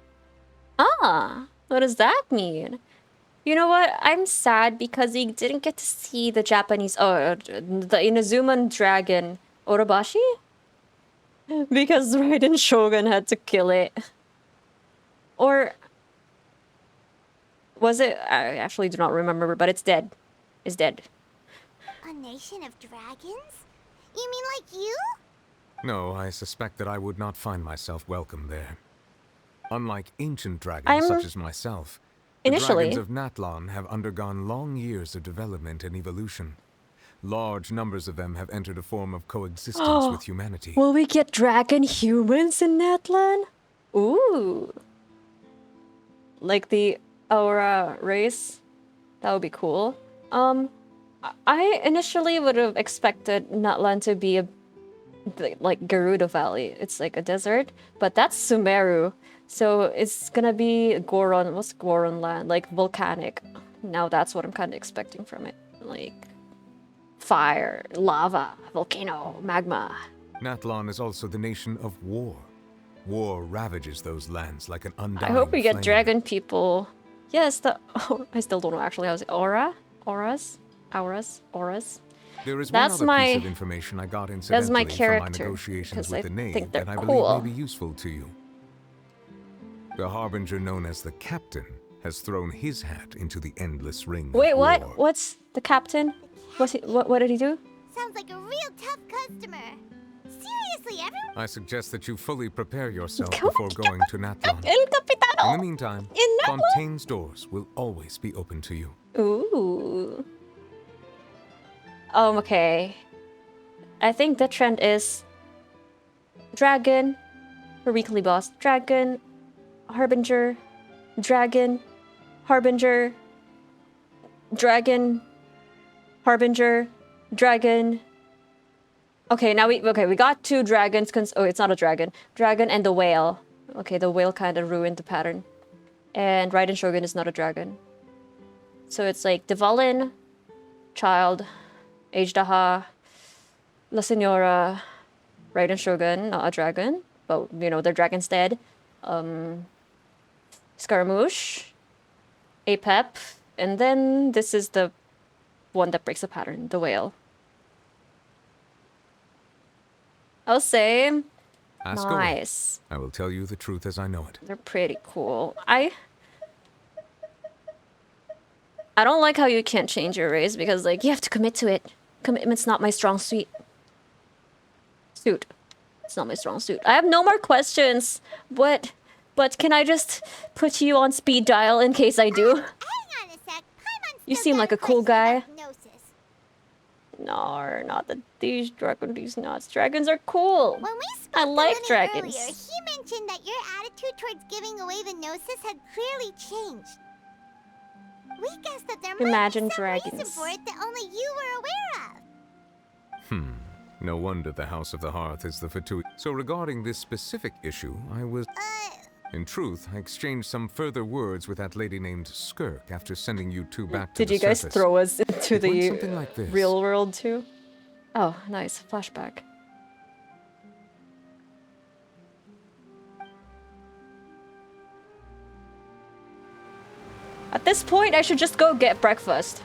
Ah, what does that mean? You know what? I'm sad because we didn't get to see the Japanese, the Inazuman dragon, Orobashi? Because Raiden Shogun had to kill it. Or was it? I actually do not remember, but it's dead. It's dead. A nation of dragons? You mean like you? No, I suspect that I would not find myself welcome there. Unlike ancient dragons I'm- such as myself, the Initially- dragons of Natlan have undergone long years of development and evolution. Large numbers of them have entered a form of coexistence with humanity. Will we get dragon humans in Natlan? Ooh. Like the Aura race? That would be cool. I initially would have expected Natlan to be like Gerudo Valley. It's like a desert, but that's Sumeru. So it's gonna be Goron. What's Goron land? Like volcanic. Now that's what I'm kind of expecting from it. Like fire, lava, volcano, magma. Natlan is also the nation of war. War ravages those lands like an undying I hope we get flame. dragon people. Yes, I still don't know actually how to say auras. There is That's one other piece my- of information I got that's incidentally my from my character, negotiations 'cause with I the knave think they're that I believe cool. may be useful to you. The harbinger known as the Captain has thrown his hat into the endless ring. Wait, of what? war. What's the captain? What did he do? Sounds like a real tough customer. Seriously, everyone. I suggest that you fully prepare yourself before going to Natlon. El Capitano! In the meantime, In Natlon? Fontaine's doors will always be open to you. Ooh. Okay. I think the trend is Dragon, for weekly boss. Dragon, Harbinger, Dragon, Harbinger, Dragon, Harbinger, Dragon. Okay, now we got 2 dragons. Oh, it's not a dragon. Dragon and the whale. Okay, the whale kind of ruined the pattern. And Raiden Shogun is not a dragon. So it's like Devalin, Child, Aged-Aha, La Senora, Raiden Shogun, not a dragon, but you know, they're dragons dead. Scaramouche, Apep, and then this is the one that breaks the pattern, the whale. I'll say, Ask nice. away. I will tell you the truth as I know it. They're pretty cool. I don't like how you can't change your race because, like, you have to commit to it. Commitment's not my strong suit. It's not my strong suit. I have no more questions. But can I just put you on speed dial in case I do? Hang on a sec. You seem like a cool guy. No, not these nuts. Dragons are cool. When we spoke I like to dragons. earlier, he mentioned that your attitude towards giving away the Gnosis had clearly changed. We guessed that there might be some reason for it that only you were aware of. No wonder the House of the Hearth is the vtuber. So regarding this specific issue, I was... In truth, I exchanged some further words with that lady named Skirk after sending you 2 back to the Did you guys surface. throw us into It went the something like this. real world too? Oh, nice. Flashback. At this point, I should just go get breakfast.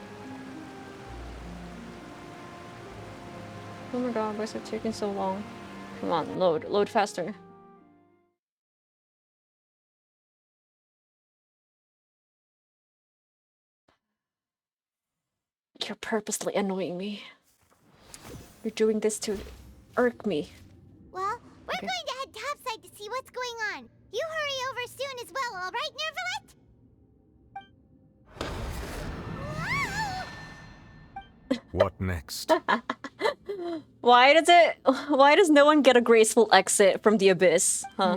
Oh my god, why is it taking so long? Come on, load faster. You're purposely annoying me. You're doing this to irk me. Well, we're going to head topside to see what's going on. You hurry over soon as well, all right, Nervalet? What next? Why does no one get a graceful exit from the abyss, huh?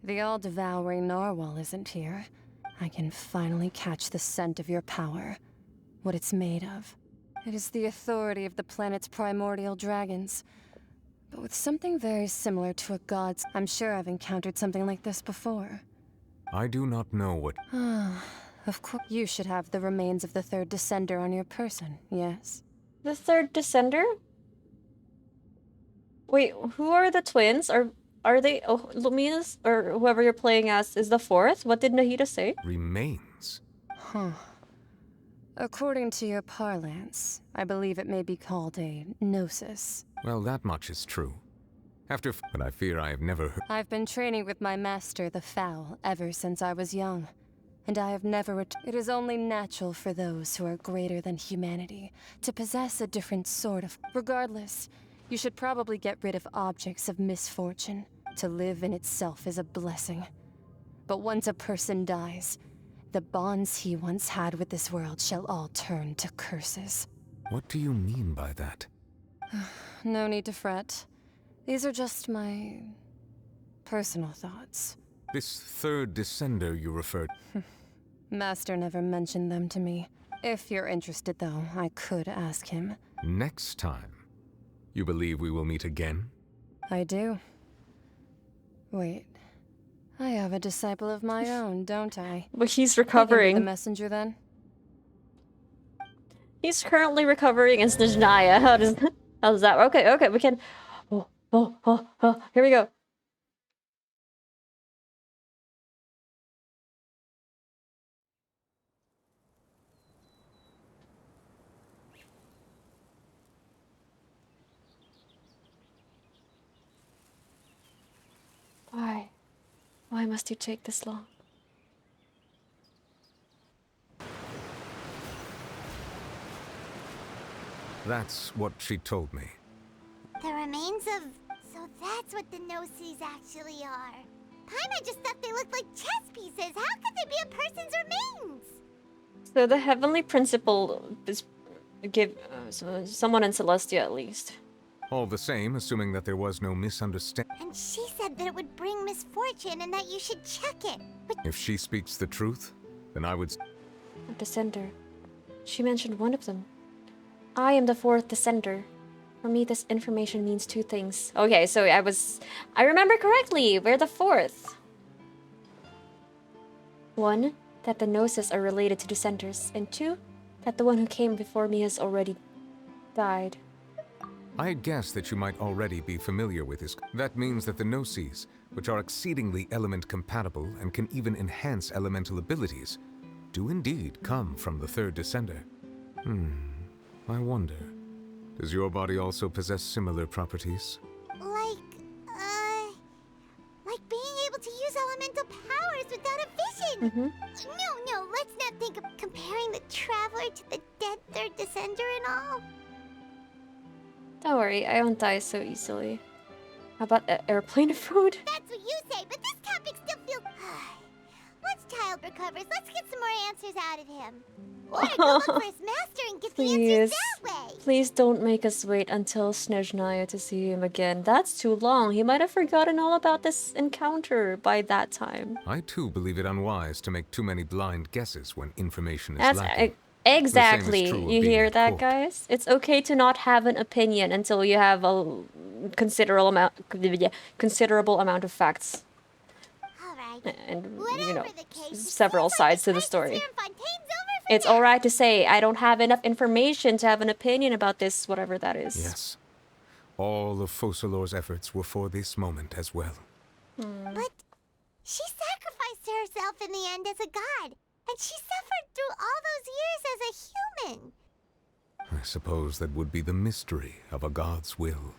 The all-devouring narwhal isn't here. I can finally catch the scent of your power. What it's made of. It is the authority of the planet's primordial dragons. But with something very similar to a god's... I'm sure I've encountered something like this before. I do not know what... Of course, you should have the remains of the 3rd Descender on your person, yes? The 3rd Descender? Wait, who are the twins? Are they... Oh, Lumina's, or whoever you're playing as, is the 4th? What did Nahida say? Remains? Huh. According to your parlance, I believe it may be called a gnosis. Well, that much is true. But I fear I have never heard... I've been training with my master, the Foul, ever since I was young. And I have never It is only natural for those who are greater than humanity to possess a different sort of... Regardless, you should probably get rid of objects of misfortune. To live in itself is a blessing. But once a person dies, the bonds he once had with this world shall all turn to curses. What do you mean by that? No need to fret. These are just my... personal thoughts. This 3rd Descender you referred... Master never mentioned them to me. If you're interested, though, I could ask him. Next time. You believe we will meet again? I do. Wait. I have a disciple of my own, don't I? But he's I recovering. can be the messenger, then? He's currently recovering in Snezhnaya. How does that... Okay, we can... Oh, here we go. Why? Why must you take this long? That's what she told me. The remains of... So that's what the no-sees actually are. Paimon just thought they looked like chess pieces. How could they be a person's remains? So the heavenly principle is someone in Celestia at least. All the same, assuming that there was no misunderstanding. And she said that it would bring misfortune and that you should check it. But If she speaks the truth, then I would... Descender. She mentioned one of them. I am the fourth descender. For me, this information means two things. Okay, so I remember correctly. We're the fourth. One, that the Gnosis are related to descenders. And two, that the one who came before me has already died. I guess that you might already be familiar with this. That means that the Gnosis, which are exceedingly element compatible and can even enhance elemental abilities, do indeed come from the third descender. I wonder, does your body also possess similar properties? Like being able to use elemental powers without a vision. No, let's not think of comparing the Traveler to the dead third descender and all. Don't worry, I don't die so easily. How about airplane food? That's what you say, but this topic still feels... Once Child recovers, let's get some more answers out of him. Or go look for his master and get the answers that way. Please don't make us wait until Snezhnaya to see him again. That's too long. He might have forgotten all about this encounter by that time. I too believe it unwise to make too many blind guesses when information is lacking. Exactly. You hear that, guys? It's okay to not have an opinion until you have a considerable amount of facts. And, you know, several sides to the story. It's alright to say, I don't have enough information to have an opinion about this, whatever that is. Yes. All of Focalor's efforts were for this moment as well. But she sacrificed herself in the end as a god. And she suffered through all those years as a human. I suppose that would be the mystery of a god's will.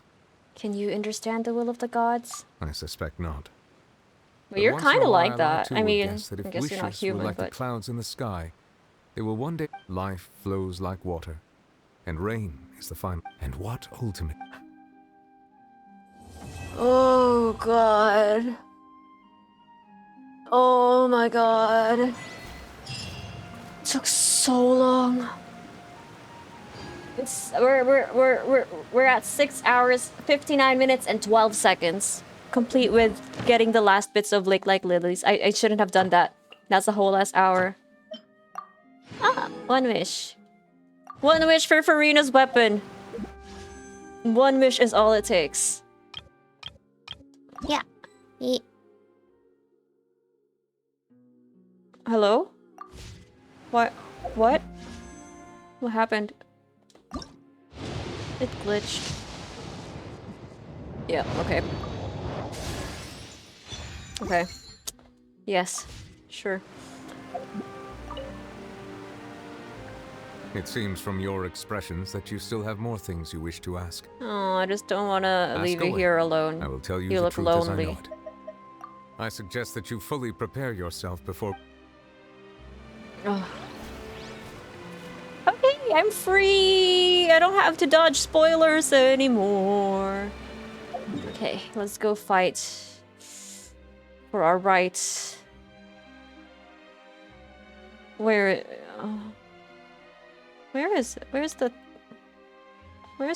Can you understand the will of the gods? I suspect not. Well, you're kind of like that. I mean, guess that if I guess you're not wishes human, were like but... the clouds in the sky, they will one day... Life flows like water, and rain is the final... And what ultimate... Oh, God. Oh, my God. It took so long. It's... We're at 6 hours, 59 minutes, and 12 seconds. Complete with getting the last bits of Lake-like lilies. I shouldn't have done that. That's a whole last hour. Ah, one wish. One wish for Furina's weapon. One wish is all it takes. Yeah. Hello? What? What? What happened? It glitched. Yeah, okay. Okay. Yes. Sure. It seems from your expressions that you still have more things you wish to ask. Oh, I just don't want to leave you here alone. I will tell you You the look truth as I lonely. know it. I suggest that you fully prepare yourself before... Oh. Okay, I'm free! I don't have to dodge spoilers anymore. Okay, let's go fight for our rights. Where's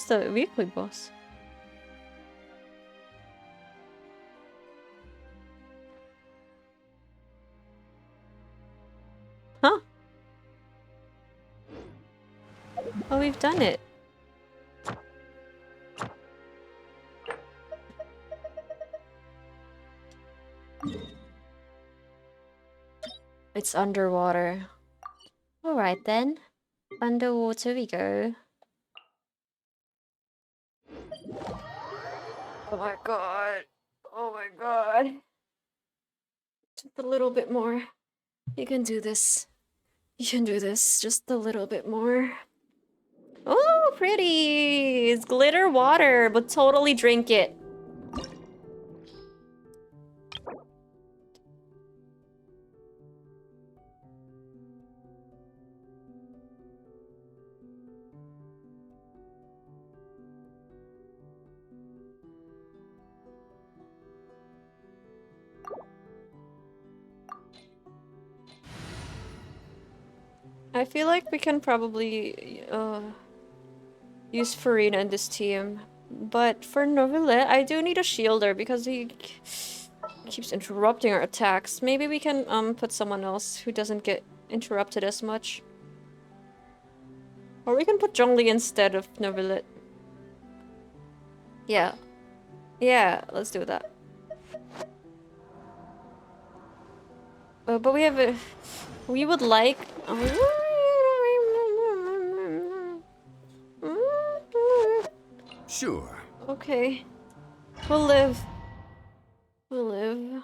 the weekly boss? Huh? Oh, we've done it. It's underwater. Alright then. Underwater we go. Oh my god. Oh my god. Just a little bit more. You can do this. You can do this. Just a little bit more. Oh, pretty! It's glitter water, but totally drink it. I feel like we can probably use Furina in this team. But for Novelet, I do need a shielder because he keeps interrupting our attacks. Maybe we can put someone else who doesn't get interrupted as much. Or we can put Zhongli instead of Novelet. Yeah. Yeah, let's do that. But we have a... We would like... Sure. Okay. We'll live. We'll live.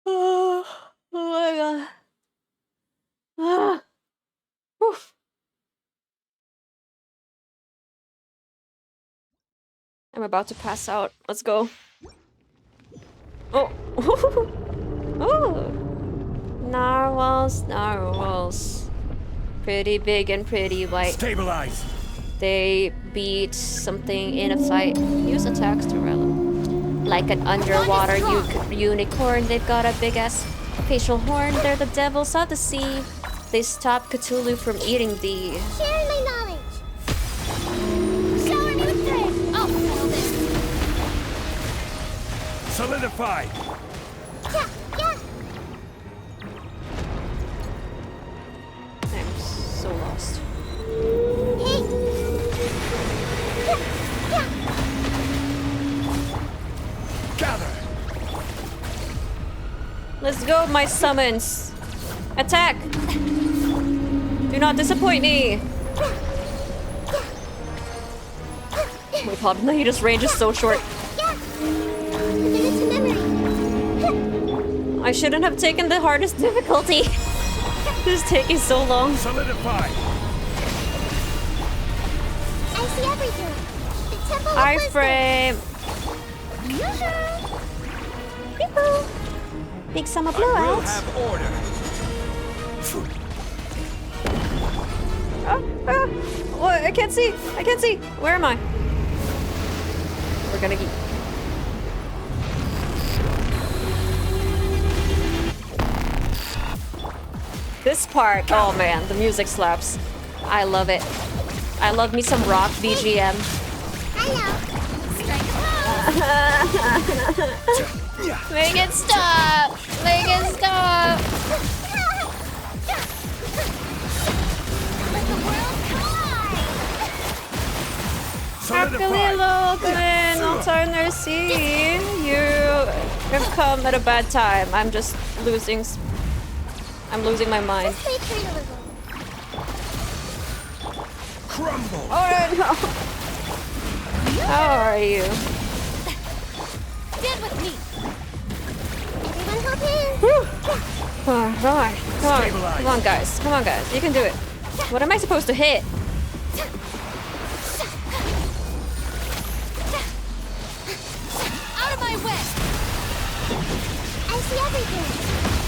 Oh my god. Ah. Oof. I'm about to pass out. Let's go. Oh. Oh. Narwhals, narwhals. Pretty big and pretty white. Stabilize. They beat something in a fight. Use attacks to rally. Like an underwater unicorn, they've got a big ass facial horn. They're the devils of the sea. They stop Cthulhu from eating thee. Share my knowledge. Shower me with praise. I'll settle this. Solidify. Yeah, yeah. I'm so lost. Hey. Yeah, yeah. Gather. Let's go, my summons. Attack. Do not disappoint me. My god, Nahida's range is so short. I shouldn't have taken the hardest difficulty. This is taking so long. Solidify. I see everything. The temple of Iframe. Big summer I will blowouts. have order. Oh, I can't see. I can't see. Where am I? We're gonna get... This part, oh man, the music slaps. I love it. I love me some rock BGM. Make it stop! Make it stop! Akalilo, come in, Altar C. You have come at a bad time. I'm just losing. I'm losing my mind. Crumble. Oh no! How are you? Stand with me. Everyone help him. Come on, come on, come on, come on, guys, come on, guys. You can do it. What am I supposed to hit? Out of my way. I see everything.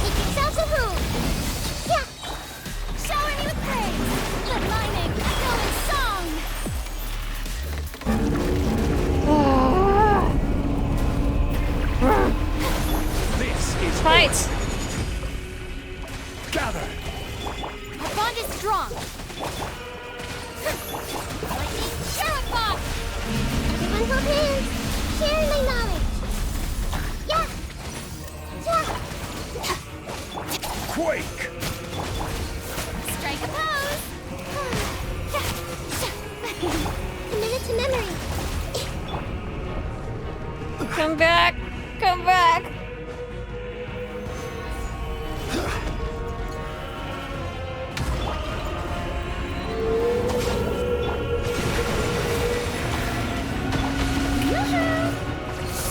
Make yourselves at home. Yeah. Shower me with praise. Let lightning echo in song. This is Fight! Gather. Our bond is strong. Lightning terrify. Everyone help him. Share my knowledge. Yeah. Yeah. Quake. Strike a pose. Commit to memory. Come back! Come back!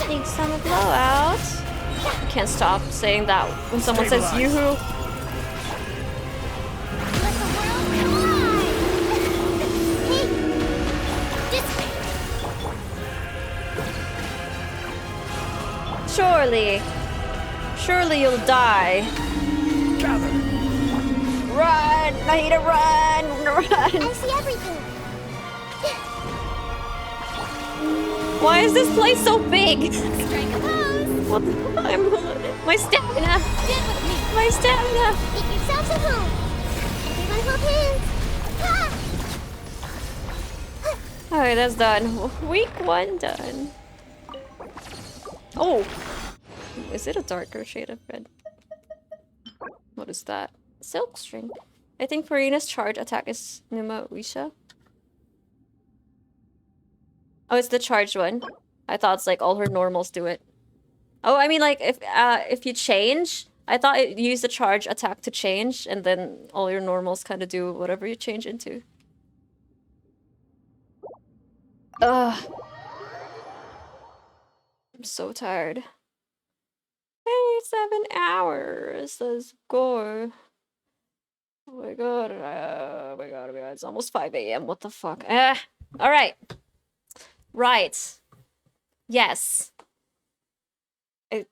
Big summer blowout. Can't stop saying that when someone says yoo-hoo. Let the world collide. Surely. Surely you'll die. Gather. Run! Nahida, run! Run! I see everything. Why is this place so big? What the my stamina! My stamina! Make yourselves at home. Everyone hold hands. Alright, that's done. Week 1 done. Oh! Is it a darker shade of red? What is that? Silk string. I think Furina's charge attack is Numa Wisha. Oh, it's the charged one. I thought it's like all her normals do it. Oh, I mean like if you change, I thought it used the charge attack to change, and then all your normals kind of do whatever you change into. Ugh. I'm so tired. Hey, 7 hours. Let's go. Oh my god. Oh my god. It's almost 5 a.m. What the fuck? Alright. Right. Yes. I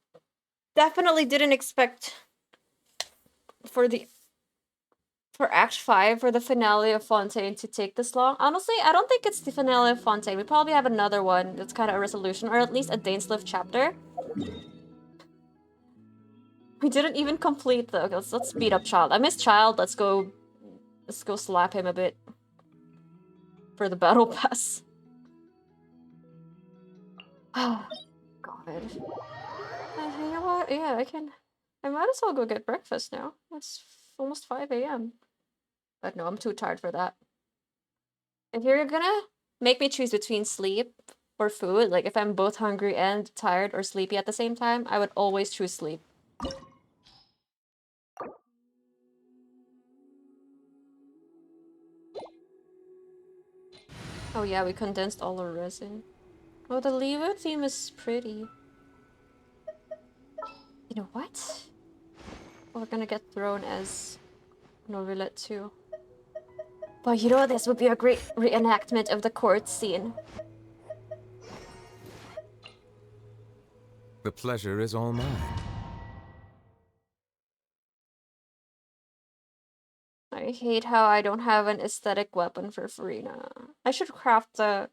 definitely didn't expect for Act 5, for the finale of Fontaine to take this long. Honestly, I don't think it's the finale of Fontaine. We probably have another one that's kind of a resolution, or at least a Dainslift chapter. We didn't even complete the... Okay, let's beat up Child. I miss Child. Let's go slap him a bit. For the battle pass. Oh, God. You know what? Yeah, I might as well go get breakfast now. It's almost 5 a.m. But no, I'm too tired for that. If you're gonna make me choose between sleep or food, like if I'm both hungry and tired or sleepy at the same time, I would always choose sleep. Oh yeah, we condensed all our resin. Oh, the Levo theme is pretty. You know what? We're gonna get thrown as Novelet too. But you know, this would be a great reenactment of the court scene. The pleasure is all mine. I hate how I don't have an aesthetic weapon for Furina. I should craft the...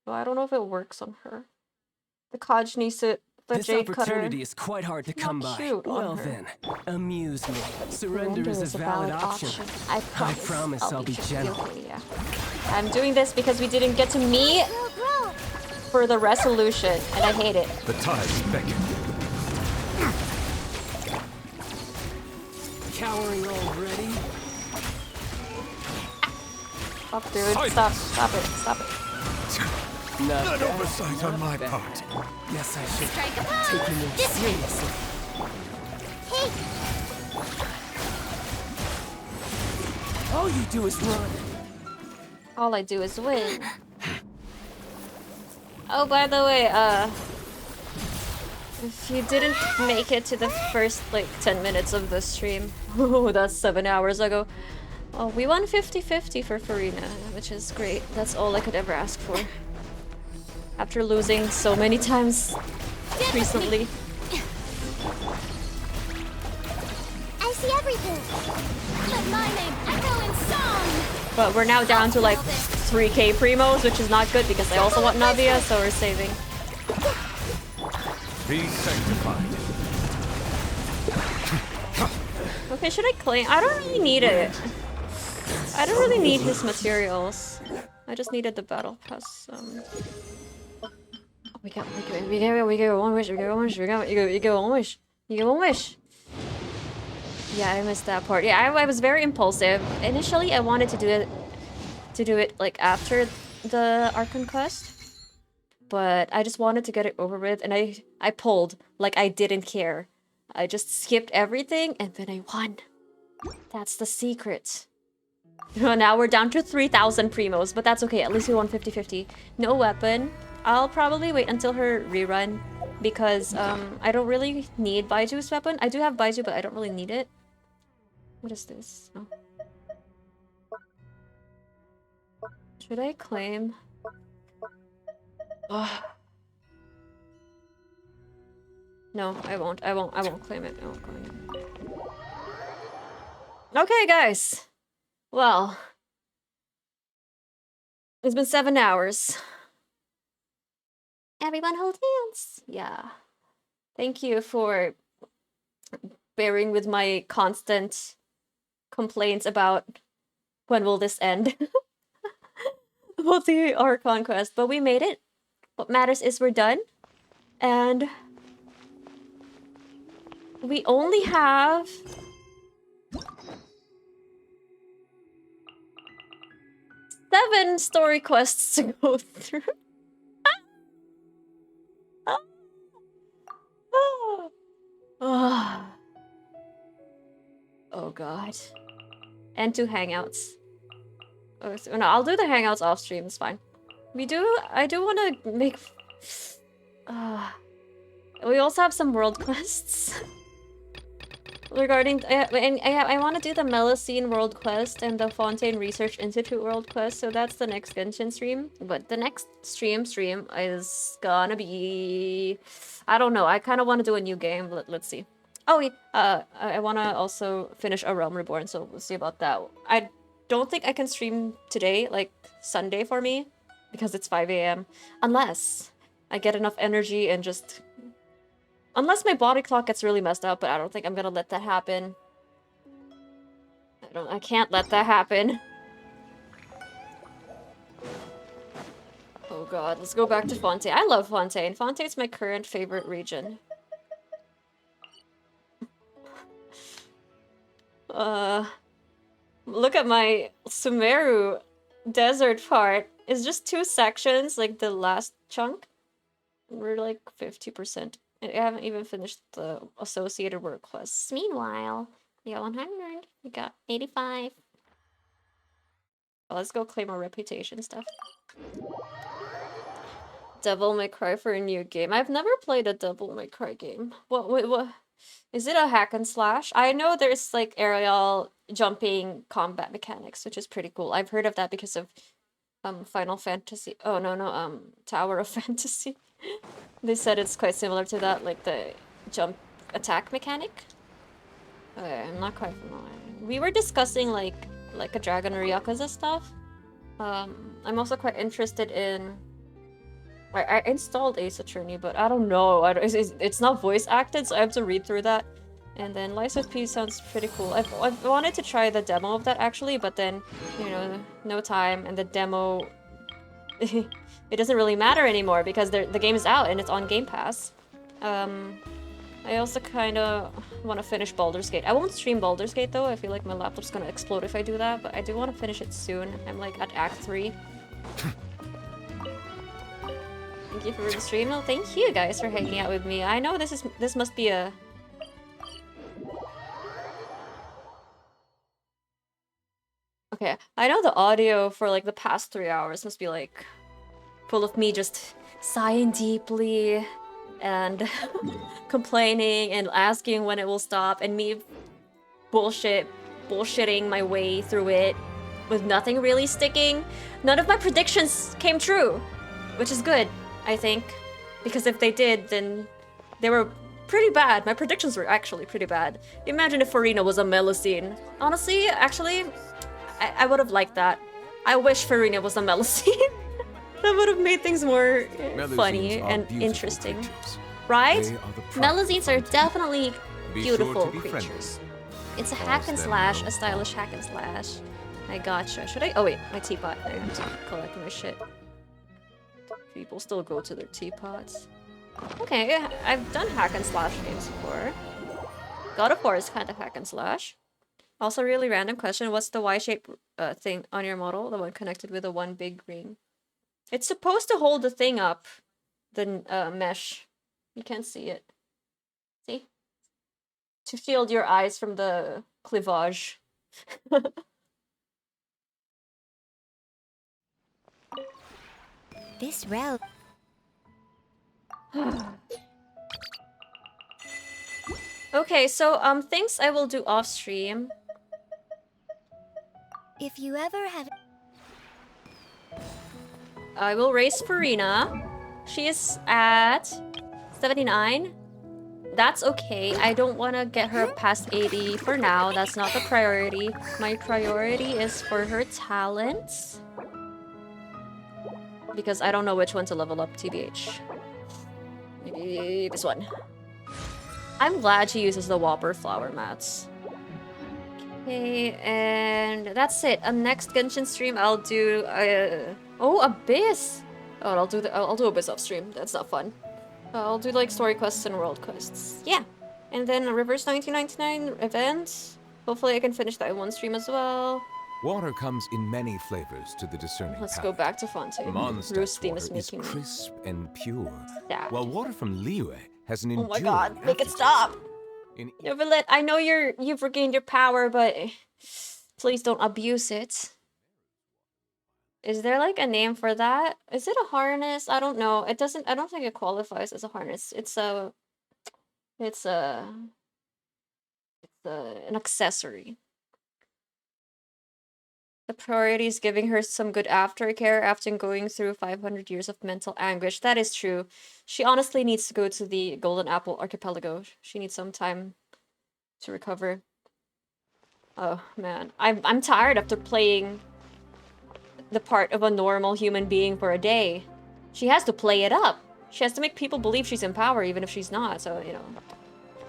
Well, I don't know if it works on her. The Kajni suit, the this jade cutter. opportunity is quite hard to come by. Well then, amuse me. Surrender is a valid option. I promise I'll be gentle. Okay, yeah. I'm doing this because we didn't get to meet for the resolution, and I hate it. The tides beckon. Cowering already? Stop, dude. Stop it. Not oversight on my part. Yes, I should take him more seriously. Hey! All you do is run. All I do is win. Oh, by the way, if you didn't make it to the first, like, 10 minutes of the stream, oh, that's 7 hours ago. Oh, we won 50-50 for Furina, which is great. That's all I could ever ask for. After losing so many times recently. I see everything. Let my name echo in song. But we're now down to like 3k primos, which is not good because I also want Navia, so we're saving. Be sanctified. Okay, should I claim? I don't really need it. I don't really need his materials. I just needed the battle pass. We got one wish. You get one wish. Yeah, I missed that part. Yeah, I was very impulsive. Initially, I wanted to do it like after the Archon quest, but I just wanted to get it over with, and I pulled like I didn't care. I just skipped everything, and then I won. That's the secret. Now we're down to 3,000 primos, but that's okay. At least we won 50-50. No weapon. I'll probably wait until her rerun because I don't really need Baiju's weapon. I do have Baiju, but I don't really need it. What is this? Oh. Should I claim? Oh. No, I won't. I won't claim it. I won't claim it. Okay, guys. Well, it's been 7 hours. Everyone hold hands. Yeah. Thank you for bearing with my constant complaints about when will this end. About the Archon quest, but we made it. What matters is we're done. And we only have 7 story quests to go through. Oh god. And 2 hangouts. Oh, so, no, I'll do the hangouts off stream, it's fine. I do want to make... we also have some world quests. Regarding... I want to do the Melusine world quest and the Fontaine Research Institute world quest, so that's the next Genshin stream. But the next stream is gonna be... I don't know, I kind of want to do a new game, let's see. Oh, I want to also finish A Realm Reborn, so we'll see about that. I don't think I can stream today, like Sunday for me, because it's 5 AM. Unless I get enough energy and just... Unless my body clock gets really messed up, but I don't think I'm gonna let that happen. I can't let that happen. Oh god, let's go back to Fontaine. I love Fontaine. Fontaine's my current favorite region. Look at my Sumeru desert part. It's just 2 sections, like the last chunk. We're like 50%. I haven't even finished the associated work quests. Meanwhile, we got 100. We got 85. Well, let's go claim our reputation stuff. Devil May Cry for a new game. I've never played a Devil May Cry game. What? Is it a hack and slash? I know there's like aerial jumping combat mechanics, which is pretty cool. I've heard of that because of Final Fantasy. Oh no, Tower of Fantasy. They said it's quite similar to that, like the jump attack mechanic. Okay, I'm not quite familiar. We were discussing like a Dragon or Yakuza stuff. I'm also quite interested in... I installed Ace Attorney, but I don't know. It's not voice acted, so I have to read through that. And then Lies of P sounds pretty cool. I've wanted to try the demo of that actually, but then, you know, no time, and the demo... it doesn't really matter anymore because the game is out and it's on Game Pass. I also kind of want to finish Baldur's Gate. I won't stream Baldur's Gate though. I feel like my laptop's gonna explode if I do that, but I do want to finish it soon. I'm like at Act 3. Thank you for the stream. No, thank you guys for hanging out with me. I know this must be a... Okay, I know the audio for like the past 3 hours must be like full of me just sighing deeply and complaining and asking when it will stop and me bullshitting my way through it with nothing really sticking. None of my predictions came true, which is good, I think, because if they did, then they were pretty bad. My predictions were actually pretty bad. Imagine if Furina was a Melusine. Honestly, actually, I would have liked that. I wish Furina was a Melusine. That would have made things more funny and interesting. Creatures. Right? They are the Melusines are definitely Be beautiful sure to be creatures. It's a Cause hack and them slash, no a stylish hack and slash. I gotcha. Should I? Oh wait, my teapot. I have to collect my shit. People still go to their teapots. Okay, I've done hack and slash games before. God of War is kind of hack and slash. Also, really random question: what's the Y-shaped thing on your model? The one connected with the one big ring. It's supposed to hold the thing up, the mesh. You can't see it. See? To shield your eyes from the cleavage. This route. Okay, so things I will do off stream. If you ever have... I will race Furina. She is at 79. That's okay. I don't want to get her past 80 for now. That's not the priority. My priority is for her talents. Because I don't know which one to level up, TBH. Maybe this one. I'm glad she uses the Whopper flower mats. Okay, and that's it. Next Genshin stream, I'll do oh, Abyss. Oh, I'll do Abyss off stream. That's not fun. I'll do like story quests and world quests. Yeah, and then a Reverse 1999 event. Hopefully, I can finish that in one stream as well. Water comes in many flavors to the discerning Let's palate. go back to Fontaine. Mondstadt's water is crisp and pure, while water from Liyue has an enduring. Oh my god, make it stop! Novelet, I know you've regained your power, but please don't abuse it. Is there like a name for that? Is it a harness? I don't know. It doesn't. I don't think it qualifies as a harness. It's an accessory. The priority is giving her some good aftercare after going through 500 years of mental anguish. That is true. She honestly needs to go to the Golden Apple Archipelago. She needs some time to recover. Oh man, I'm tired after playing the part of a normal human being for a day. She has to play it up. She has to make people believe she's in power even if she's not. So, you know,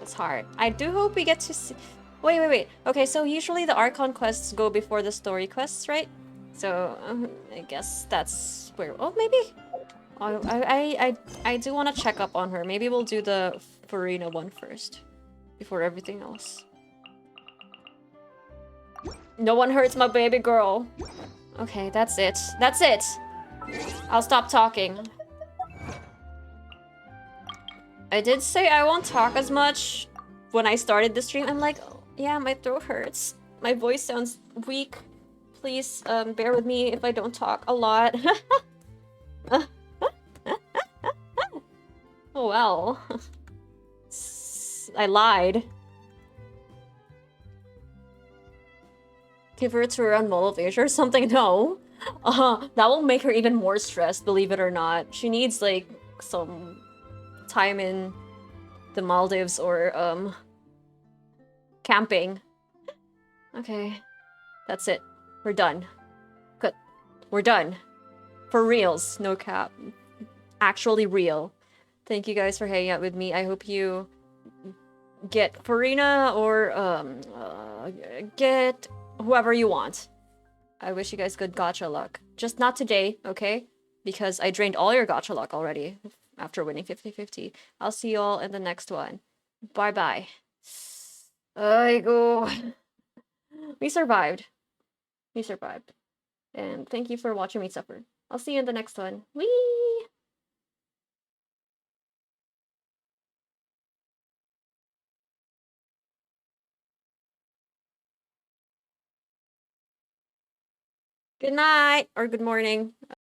it's hard. I do hope we get to see... Wait. Okay, so usually the Archon quests go before the story quests, right? So, I guess that's where... Oh, maybe... I do want to check up on her. Maybe we'll do the Furina one first. Before everything else. No one hurts my baby girl. Okay, that's it. That's it! I'll stop talking. I did say I won't talk as much when I started the stream. I'm like, oh, yeah, my throat hurts. My voice sounds weak. Please bear with me if I don't talk a lot. Oh well. I lied. Give her to her on Motivation or something? No. That will make her even more stressed, believe it or not. She needs, like, some time in the Maldives or, camping. Okay. That's it. We're done. Good. We're done. For reals. No cap. Actually real. Thank you guys for hanging out with me. I hope you get Furina or, get whoever you want. I wish you guys good gacha luck. Just not today, okay? Because I drained all your gacha luck already after winning 50-50. I'll see you all in the next one. Bye-bye. I go. We survived. We survived. And thank you for watching me suffer. I'll see you in the next one. Whee! Good night or good morning.